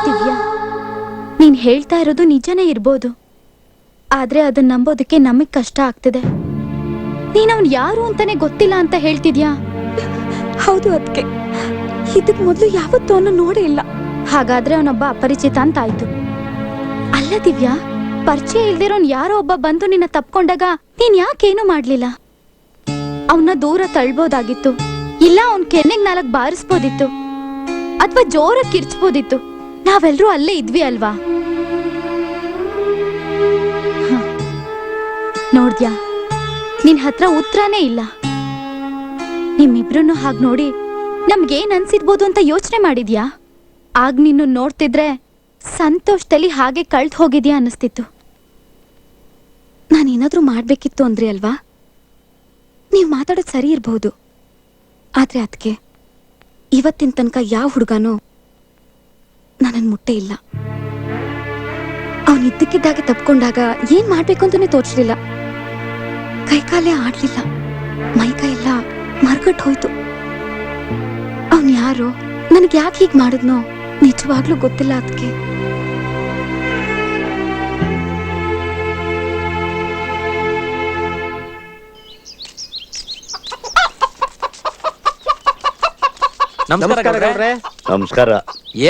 ದಿವ್ಯಾ, ನೀನ್ ಹೇಳ್ತಾ ಇರೋದು ನಿಜನೇ ಇರ್ಬೋದು, ಆದ್ರೆ ಅದನ್ನ ನಂಬೋದಕ್ಕೆ ನಮಗ್ ಕಷ್ಟ ಆಗ್ತಿದೆ. ನೀನ್ ಅವ್ನ್ ಯಾರು ಅಂತಾನೆ ಗೊತ್ತಿಲ್ಲ ಅಂತ ಹೇಳ್ತಿದ್ಯಾ? ಹೌದು, ಅದಕ್ಕೆ ಇದಕ್ ಮೊದ್ಲು ಯಾವತ್ತೂ ಅವನು ನೋಡೇ ಇಲ್ಲ. ಹಾಗಾದ್ರೆ ಅವನೊಬ್ಬ ಅಪರಿಚಿತ ಅಂತ ಆಯ್ತು. ಅಲ್ಲ ದಿವ್ಯಾ, ಪರಿಚಯ ಇಲ್ದಿರೋನ್ ಯಾರೋ ಒಬ್ಬ ಬಂದು ನಿನ್ನ ತಪ್ಕೊಂಡಾಗ ನೀನ್ ಯಾಕೇನು ಮಾಡ್ಲಿಲ್ಲ? ಅವನ್ನ ದೂರ ತಳ್ಬೋದಾಗಿತ್ತು, ಇಲ್ಲ ಅವನ್ ಕೆನ್ನೆಗ್ 4 ಬಾರಿಸ್ಬೋದಿತ್ತು, ಅಥವಾ ಜೋರಾಗಿ ಕಿರ್ಚ್ಬೋದಿತ್ತು. ನಾವೆಲ್ರೂ ಅಲ್ಲೇ ಇದ್ವಿ ಅಲ್ವಾ? ನೋಡ್ದ್ಯಾ, ನಿನ್ ಹತ್ರ ಉತ್ತರನೇ ಇಲ್ಲ. ನಿಮ್ಮಿಬ್ರನ್ನು ಹಾಗ್ ನೋಡಿ ನಮ್ಗೇನ್ ಅನ್ಸಿರ್ಬೋದು ಅಂತ ಯೋಚನೆ ಮಾಡಿದ್ಯಾ? ಆಗ ನಿನ್ನ ನೋಡ್ತಿದ್ರೆ ಸಂತೋಷದಲ್ಲಿ ಹಾಗೆ ಕಳ್ದ್ ಹೋಗಿದ್ಯಾ ಅನ್ನಿಸ್ತಿತ್ತು. ನಾನೇನಾದ್ರೂ ಮಾಡ್ಬೇಕಿತ್ತು ಅಂದ್ರಿ ಅಲ್ವಾ? ನೀವ್ ಮಾತಾಡೋದ್ ಸರಿ ಇರ್ಬಹುದು, ಆದ್ರೆ ಅದಕ್ಕೆ ಇವತ್ತಿನ ತನಕ ಯಾವ ಹುಡುಗನೂ ನನ್ನನ್ ಮುಟ್ಟೆ ಇಲ್ಲ. ಅವನ್ ಇದ್ದಕ್ಕಿದ್ದಾಗೆ ತಪ್ಕೊಂಡಾಗ ಏನ್ ಮಾಡ್ಬೇಕು ಅಂತಾನೆ ತೋಚ್ಲಿಲ್ಲ. ಕೈಕಾಲೇ ಆಡ್ಲಿಲ್ಲ, ಮೈಕೈ ಎಲ್ಲ ಮರ್ಗಟ್ ಹೋಯ್ತು. ಅವನ್ ಯಾರೋ, ನನಗೆ ಯಾಕೆ ಹೀಗ್ ಮಾಡಿದ್ನೋ ನಿಜವಾಗ್ಲೂ ಗೊತ್ತಿಲ್ಲ. ಅದಕ್ಕೆ ನಮಸ್ಕಾರ ಗೌಡ್ರೆ. ನಮಸ್ಕಾರ.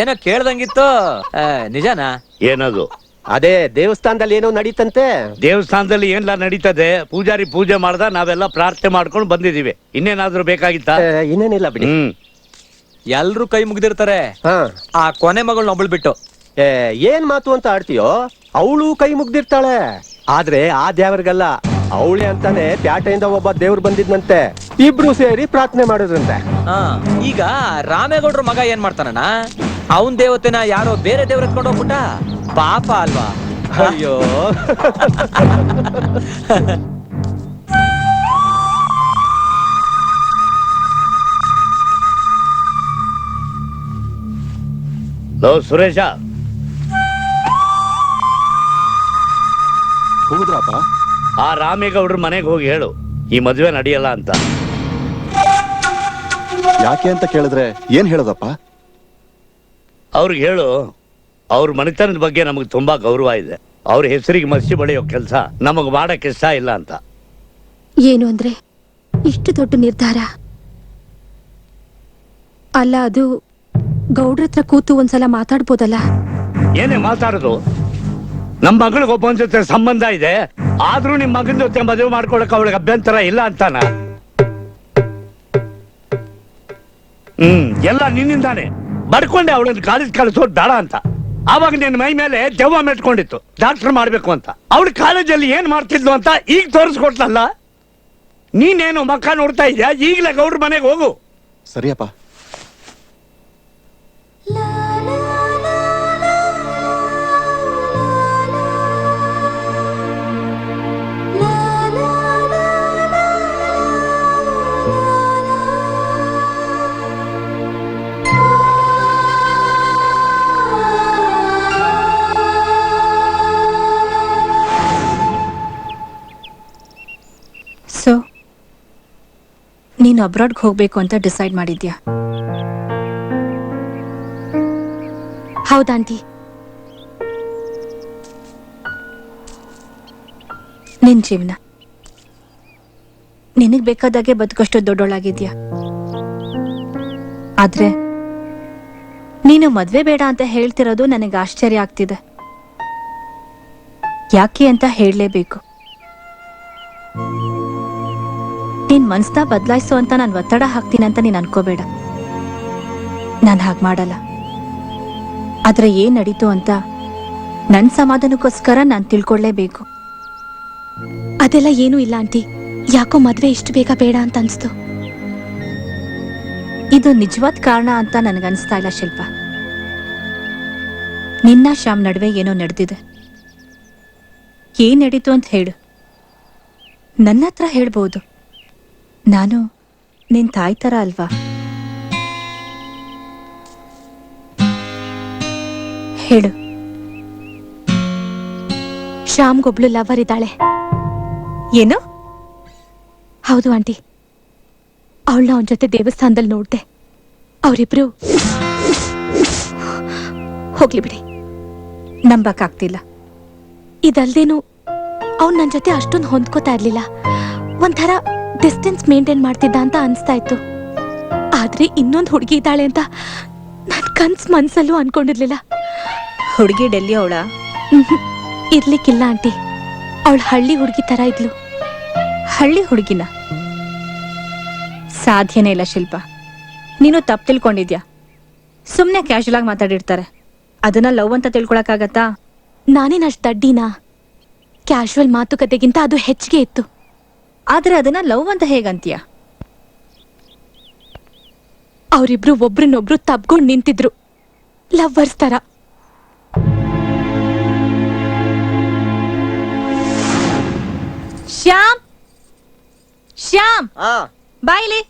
ಏನೋ ಕೇಳ್ದಂಗಿತ್ತು, ನಿಜನಾ? ಏನದು? ಅದೇ ದೇವಸ್ಥಾನದಲ್ಲಿ ಏನೋ ನಡೀತಂತೆ. ದೇವಸ್ಥಾನದಲ್ಲಿ ಏನ್ಲ ನಡೀತದೆ? ಪೂಜಾರಿ ಪೂಜೆ ಮಾಡ್ದ, ನಾವೆಲ್ಲ ಪ್ರಾರ್ಥನೆ ಮಾಡ್ಕೊಂಡು ಬಂದಿದೀವಿ. ಇನ್ನೇನಾದ್ರೂ ಬೇಕಾಗಿತ್ತಾ? ಇನ್ನೇನಿಲ್ಲ ಬಿಡಿ. ಎಲ್ರು ಕೈ ಮುಗ್ದಿರ್ತಾರೆ, ಆ ಕೊನೆ ಮಗಳನ್ನ ಒಬ್ಬಳು ಬಿಟ್ಟು. ಏನ್ ಮಾತು ಅಂತ ಆಡ್ತೀಯೋ? ಅವಳು ಕೈ ಮುಗ್ದಿರ್ತಾಳೆ, ಆದ್ರೆ ಆ ದೇವರಿಗಲ್ಲ, ಅವಳೆ ಅಂತಾನೆ ಪ್ಯಾಟೆಯಿಂದ ಒಬ್ಬ ದೇವ್ರು ಬಂದಿದ್ನಂತೆ. ಇಬ್ರು ಸೇರಿ ಪ್ರಾರ್ಥನೆ ಮಾಡಿದ್ರಂತೆ. ಈಗ ರಾಮೇಗೌಡ್ರ ಮಗ ಏನ್ ಮಾಡ್ತಾನಣ್ಣ? ಅವನ್ ದೇವತೆನ ಯಾರೋ ಬೇರೆ ದೇವ್ರ ಎತ್ಕೊಂಡು ಹೋಗ್ಬಿಟ್ಟ. ಪಾಪ ಅಲ್ವಾ? ಅಯ್ಯೋ, ಸುರೇಶ, ಹೋಗುದ್ರಪ್ಪ? ಆ ರಾಮೇಗೌಡ್ರ ಮನೆಗೆ ಹೋಗಿ ಹೇಳು, ಈ ಮದುವೆ ನಡೆಯಲ್ಲ ಅಂತ. ಯಾಕೆ ಅಂತ ಕೇಳಿದ್ರೆ ಏನ್ ಹೇಳೋದಪ್ಪ? ಅವ್ರಿಗೆ ಹೇಳು, ಅವ್ರ ಮನೆತನದ ಬಗ್ಗೆ ನಮಗೆ ತುಂಬಾ ಗೌರವ ಇದೆ. ಅವ್ರ ಹೆಸರಿಗೆ ಮಸಿ ಬಳಿಯೋ ಕೆಲಸ ನಮಗ್ ಮಾಡಕ್ ಇಷ್ಟ ಇಲ್ಲ ಅಂತ. ಏನು ಅಂದ್ರೆ ಇಷ್ಟು ದೊಡ್ಡ ನಿರ್ಧಾರ ಅಲ್ಲ, ಅದು ಗೌಡ್ರ ಹತ್ರ ಕೂತು ಒಂದ್ಸಲ ಮಾತಾಡ್ಬೋದಲ್ಲ. ಏನೇ ಮಾತಾಡೋದು? ನಮ್ಮ ಮಗಳಿಗೆ ಒಬ್ಬನ ಜೊತೆ ಸಂಬಂಧ ಇದೆ, ಆದ್ರೂ ನಿಮ್ ಮಗನ ಜೊತೆ ಮದುವೆ ಮಾಡ್ಕೊಳಕ್ ಅವಳಿಗೆ ಅಭ್ಯಂತರ ಇಲ್ಲ ಅಂತಾನ? ಎಲ್ಲ ನಿನ್ನಿಂದಾನೆ. ಬಡ್ಕೊಂಡೆ ಅವಳನ್ನ ಕಾಲೇಜ್ ಕಳಿಸೋದು ಬೇಡ ಅಂತ. ಆವಾಗ ನಿನ್ನ ಮೈ ಮೇಲೆ ದೆವ್ವ ಮೆಟ್ಕೊಂಡಿತ್ತು, ಡಾಕ್ಟರ್ ಮಾಡ್ಬೇಕು ಅಂತ. ಅವಳು ಕಾಲೇಜಲ್ಲಿ ಏನ್ ಮಾಡ್ತಿದ್ಲು ಅಂತ ಈಗ ತೋರಿಸ್ಕೊಟ್ಲಲ್ಲ. ನೀನೇನು ಮಕ್ಕ ನೋಡ್ತಾ ಇದ್ಯಾ? ಈಗಲೇ ಗೌಡ್ರ ಮನೆಗೆ ಹೋಗು. ಸರಿಯಪ್ಪ. ಸೊ ನೀನು ಅಬ್ರಾಡ್ಗೆ ಹೋಗ್ಬೇಕು ಅಂತ ಡಿಸೈಡ್ ಮಾಡಿದ್ಯಾ? ಹೌದಾಂಟಿ. ನಿನ್ ಜೀವನ ನಿನಗ್ ಬೇಕಾದಾಗೆ ಬದುಕಷ್ಟು ದೊಡ್ಡೋಳಾಗಿದ್ಯಾ. ಆದ್ರೆ ನೀನು ಮದ್ವೆ ಬೇಡ ಅಂತ ಹೇಳ್ತಿರೋದು ನನಗೆ ಆಶ್ಚರ್ಯ ಆಗ್ತಿದೆ. ಯಾಕೆ ಅಂತ ಹೇಳಲೇಬೇಕು. ನಿನ್ ಮನ್ಸ್ನ ಬದಲಾಯಿಸು ಅಂತ ನಾನು ಒತ್ತಡ ಹಾಕ್ತೀನಿ ಅಂತ ನೀನ್ ಅನ್ಕೋಬೇಡ. ನಾನು ಹಾಗೆ ಮಾಡಲ್ಲ. ಆದ್ರೆ ಏನ್ ನಡೀತು ಅಂತ ನನ್ ಸಮಾಧಾನಕ್ಕೋಸ್ಕರ ನಾನು ತಿಳ್ಕೊಳ್ಳೇಬೇಕು. ಅದೆಲ್ಲ ಏನೂ ಇಲ್ಲ ಆಂಟಿ. ಯಾಕೋ ಮದ್ವೆ ಇಷ್ಟು ಬೇಗ ಬೇಡ ಅಂತ ಅನ್ಸ್ತು. ಇದು ನಿಜವಾದ ಕಾರಣ ಅಂತ ನನಗನ್ಸ್ತಾ ಇಲ್ಲ ಶಿಲ್ಪ. ನಿನ್ನ ಶ್ಯಾಮ್ ನಡುವೆ ಏನೋ ನಡೆದಿದೆ. ಏನ್ ನಡೀತು ಅಂತ ಹೇಳು. ನನ್ನ ಹತ್ರ ಹೇಳ್ಬೋದು. ನಾನು ನಿನ್ ತಾಯಿ ತರ ಅಲ್ವಾ? ಹೇಳು. ಶ್ಯಾಮ್ಗೊಬ್ಳು ಲವರ್ ಇದ್ದಾಳೆ. ಏನು? ಹೌದು ಆಂಟಿ. ಅವಳನ್ನ ಅವನ ಜೊತೆ ದೇವಸ್ಥಾನದಲ್ಲಿ ನೋಡ್ದೆ. ಅವರಿಬ್ರು ಹೋಗ್ಲಿ ಬಿಡಿ, ನಂಬಕ್ಕಾಗ್ತಿಲ್ಲ. ಇದಲ್ದೇನು ಅವ್ನು ನನ್ನ ಜೊತೆ ಅಷ್ಟೊಂದು ಹೊಂದ್ಕೋತಾ ಇರ್ಲಿಲ್ಲ. ಒಂಥರ ಡಿಸ್ಟೆನ್ಸ್ ಮೇಂಟೈನ್ ಮಾಡ್ತಿದ್ದ ಅಂತ ಅನ್ಸ್ತಾ ಇತ್ತು. ಆದ್ರೆ ಇನ್ನೊಂದು ಹುಡುಗಿ ಇದ್ದಾಳೆ ಅಂತ ನನ್ ಮನ್ಸಲ್ಲೂ ಅನ್ಕೊಂಡಿರ್ಲಿಲ್ಲ. ಹುಡುಗಿ ಡೆಲ್ಲಿ ಅವಳ? ಇರ್ಲಿಕ್ಕಿಲ್ಲ ಆಂಟಿ. ಅವಳು ಹಳ್ಳಿ ಹುಡುಗಿ ತರ ಇದ್ಲು. ಹಳ್ಳಿ ಹುಡುಗಿನ? ಸಾಧ್ಯನೇ ಇಲ್ಲ ಶಿಲ್ಪ. ನೀನು ತಪ್ಪು ತಿಳ್ಕೊಂಡಿದ್ಯಾ. ಸುಮ್ನೆ ಕ್ಯಾಶುಯಲ್ ಆಗಿ ಮಾತಾಡಿರ್ತಾರೆ. ಅದನ್ನ ಲವ್ ಅಂತ ತಿಳ್ಕೊಳಕ್ಕಾಗತ್ತಾ? ನಾನೇನ್ ಅಷ್ಟ್ ದಡ್ಡಿನಾ? ಕ್ಯಾಶುವಲ್ ಮಾತುಕತೆಗಿಂತ ಅದು ಹೆಚ್ಚಿಗೆ ಇತ್ತು. ಆದ್ರೆ ಅದನ್ನ ಲವ್ ಅಂತ ಹೇಗಂತೀಯ? ಅವರಿಬ್ರು ಒಬ್ರನ್ನೊಬ್ರು ತಬ್ಕೊಂಡ್ ನಿಂತಿದ್ರು, ಲವ್ವರ್ಸ್ ತರ. ಶ್ಯಾಮ್, ಶ್ಯಾಮ್ ಬಾಯಿಲಿ.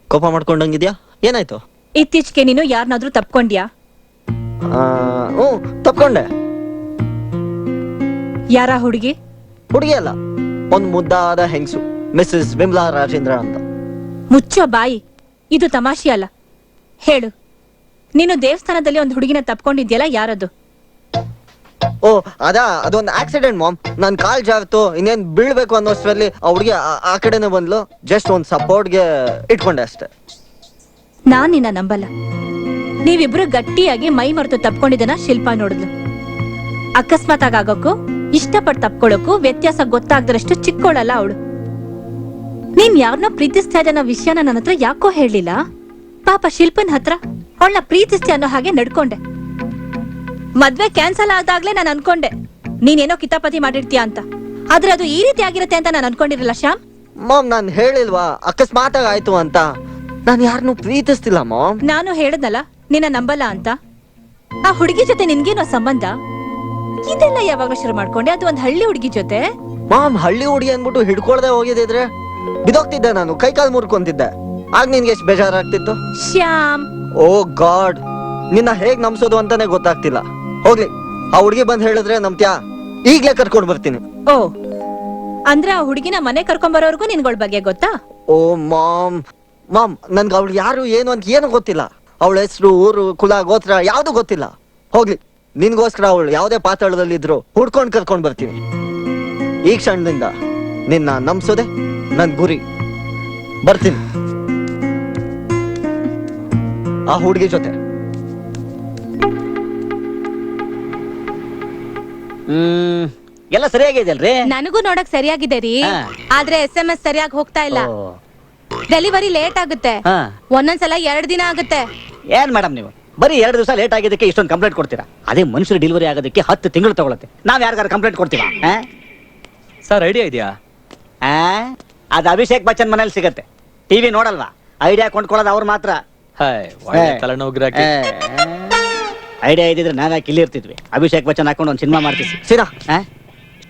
ಕೋಪ ಮಾಡ್ಕೊಂಡಂಗಿದ್ಯಾ? ಏನಾಯ್ತು? ಇತ್ತೀಚೆಗೆ ನೀನು ಯಾರನ್ನಾದ್ರೂ ತಪ್ಕೊಂಡ್ಯಾ? ತಪ್ಕೊಂಡೆ. ಯಾರ ಹುಡುಗಿ? ಹುಡುಗಿ ಅಲ್ಲ, ಒಂದ್ ಮುದ್ದಾದ ಹೆಂಗ್ಸು, ಮಿಸಸ್ ವಿಮಲಾ ರಾಜೇಂದ್ರ ಅಂತ. ಮುಚ್ಚೋ ಬಾಯಿ. ಇದು ತಮಾಷೆ ಅಲ್ಲ. ಹೇಳು, ನೀನು ದೇವಸ್ಥಾನದಲ್ಲಿ ಒಂದು ಹುಡುಗಿನ ತಪ್ಕೊಂಡಿದ್ಯಲ್ಲ, ಯಾರದು? ಓ ಅದೊಂದು ಆಕ್ಸಿಡೆಂಟ್ ಮಾಮ್. ನನ್ ಕಾಲ್ ಜಾವತ್ತು, ಇನ್ನೇನ್ ಬೀಳ್ಬೇಕು ಅನ್ನೋಷ್ಟರಲ್ಲಿ ಆ ಹುಡುಗಿ ಆ ಕಡೆನೆ ಬಂದ್ಲು. ಜಸ್ಟ್ ಒಂದ್ ಸಪೋರ್ಟ್ಗೆ ಇಟ್ಕೊಂಡೆ ಅಷ್ಟೇ. ನಾನ್ ನಿನ್ನ ನಂಬಲ್ಲ. ನೀವಿಬ್ರು ಗಟ್ಟಿಯಾಗಿ ಮೈ ಮರೆತು ತಪ್ಕೊಂಡಿದ್ದನ ಶಿಲ್ಪ ನೋಡಿದ್ಲು. ಅಕಸ್ಮಾತ್ ಆಗೋಕ್ಕೂ ಇಷ್ಟಪಟ್ಟು ತಪ್ಕೊಳ್ಳೋಕು ವ್ಯತ್ಯಾಸ ಗೊತ್ತಾಗ್ದರಷ್ಟು ಚಿಕ್ಕೋಳಲ್ಲ ಅವಳು. ನೀನ್ ಯಾರನ್ನ ಪ್ರೀತಿಸ್ತಾ ಇದ್ದ ವಿಷಯನ ನನ್ನ ಹತ್ರ ಯಾಕೋ ಹೇಳಲಿಲ್ಲ? ಪಾಪ ಶಿಲ್ಪನ್ ಹತ್ರ ಅವಳನ್ನ ಪ್ರೀತಿಸ್ತಿ ಅನ್ನೋ ಹಾಗೆ ನಡ್ಕೊಂಡೆ. ಮದ್ವೆ ಕ್ಯಾನ್ಸಲ್ ಆದಾಗ್ಲೇ ನಾನು ಅನ್ಕೊಂಡೆ ನೀನೇನೋ ಕಿತಾಪತಿ ಮಾಡಿರ್ತೀಯ ಅಂತ. ಆದ್ರೆ ಅದು ಈ ರೀತಿ ಆಗಿರುತ್ತೆ ಅಂತ ನಾನು ಅನ್ಕೊಂಡಿರಲಿಲ್ಲ ಶ್ಯಾಮ್. ಮಾಮ್, ನಾನ್ ಹೇಳಿಲ್ವಾ ಅಕಸ್ಮಾತ್ ಆಯ್ತು ಅಂತ? ನಾನು ಯಾರನ್ನೂ ಪ್ರೀತಿಸ್ತಿಲ್ಲ ಮಾಮ್. ನಾನು ಹೇಳದ್ನಲ್ಲ ನಿನ್ನ ನಂಬಲ್ಲ ಅಂತ. ಆ ಹುಡುಗಿ ಜೊತೆ ನಿನ್ಗೇನೋ ಸಂಬಂಧ? ಇದೆಲ್ಲ ಯಾವಾಗ ಶುರು ಮಾಡ್ಕೊಂಡೆ? ಅದು ಒಂದ್ ಹಳ್ಳಿ ಹುಡುಗಿ ಜೊತೆ. ಮಾಮ್, ಹಳ್ಳಿ ಹುಡುಗಿ ಅನ್ಬಿಟ್ಟು ಹಿಡ್ಕೊಳ್ದೆ ಹೋಗಿದ್ರೆ ಬಿದೋಗ್ತಿದ್ದೆ ನಾನು, ಕೈ ಕಾಲು ಮುರ್ಕೊಂತಿದ್ದೆ. ಆಗ ನಿನ್ಗೆ ಎಷ್ಟು ಬೇಜಾರಾಗ್ತಿತ್ತು? ಶ್ಯಾಮ್, ಓ ಗಾಡ್, ನಿನ್ನ ಹೇಗ್ ನಂಬಿಸೋದು ಅಂತಾನೆ ಗೊತ್ತಾಗ್ತಿಲ್ಲ. ಹೋಗ್ಲಿ, ಆ ಹುಡುಗಿ ಬಂದ್ ಹೇಳಿದ್ರೆ ನಮ್ತ್ಯಾ ಈಗ್ಲೇ ಕರ್ಕೊಂಡ್ ಬರ್ತೀನಿ. ಓ ಅಂದ್ರೆ ಆ ಹುಡುಗಿನ ಮನೆ ಕರ್ಕೊಂಡ್ ಬರೋರ್ಗು ನಿನ್ಗಳ ಬಗ್ಗೆ ಗೊತ್ತಾ? ಓ ಮಾಮ್ ನನ್ಗೆ ಅವಳು ಯಾರು ಏನು ಅಂತ ಏನು ಗೊತ್ತಿಲ್ಲ. ಅವಳ ಹೆಸರು, ಊರು, ಕುಲ, ಗೋತ್ರ ಯಾವ್ದು ಗೊತ್ತಿಲ್ಲ. ಹೋಗ್ಲಿ, ನಿನ್ಗೋಸ್ಕರ ಅವಳು ಯಾವ್ದೇ ಪಾತಾಳದಲ್ಲಿ ಇದ್ರು ಹುಡ್ಕೊಂಡ್ ಕರ್ಕೊಂಡ್ ಬರ್ತೀನಿ. ಈ ಕ್ಷಣದಿಂದ ನಿನ್ನ ನಂಬಿಸೋದೆ ನನ್ ಗುರಿ. ಬರ್ತೀನಿ ಆ ಹುಡುಗಿ ಜೊತೆ. ಎಲ್ಲ ಸರಿಯಾಗಿದೆ ಅಲ್ರಿ? ನನಗೂ ನೋಡಕ್ ಸರಿಯಾಗಿದೆ ರೀ, ಹಾ. ಆದ್ರೆ SMS ಸರಿಯಾಗಿ ಹೋಗ್ತಾ ಇಲ್ಲ. ಡೆಲಿವರಿ ಲೇಟ್ ಆಗುತ್ತೆ, ಹಾ. ಒಂದೊಂದ್ಸಲ 2 ದಿನ ಆಗುತ್ತೆ. ಏನ್ ಮೇಡಮ್ ನೀವು ಬರೀ 2 ದಿವಸ ಲೇಟ್ ಆಗಿದ್ದಕ್ಕೆ ಇಷ್ಟೊಂದು ಕಂಪ್ಲೇಂಟ್ ಕೊಡ್ತೀರಾ? ಅದೇ ಮನುಷ್ಯರು ಡೆಲಿವರಿ ಆಗೋದಕ್ಕೆ 10 ತಿಂಗಳು ತಗೊಳುತ್ತೆ. ನಾವ್ ಯಾರಿಗಾರು ಕಂಪ್ಲೇಂಟ್ ಕೊಡ್ತೀವಾ? ಸರ್ ಐಡಿಯಾ ಇದೆಯಾ? ಅದು ಅಭಿಷೇಕ್ ಬಚ್ಚನ್ ಮನೇಲಿ ಸಿಗತ್ತೆ. ಟಿವಿ ನೋಡಲ್ವಾ? ಐಡಿಯಾ ಕೊಂಡ್ಕೊಳ್ಳೋದು ಅವ್ರು ಮಾತ್ರ. ತಲೆನೋವು ಗಿರಾಕಿ. ಐಡಿಯಾ ಇದ್ದಿದ್ರೆ ನಾವ್ಯಾಕೆ ಇಲ್ಲಿ ಇರ್ತಿದ್ವಿ? ಅಭಿಷೇಕ್ ಬಚ್ಚನ್ ಹಾಕೊಂಡು ಒಂದು ಸಿನಿಮಾ ಮಾಡ್ತೀವಿ. ಸೀನಾ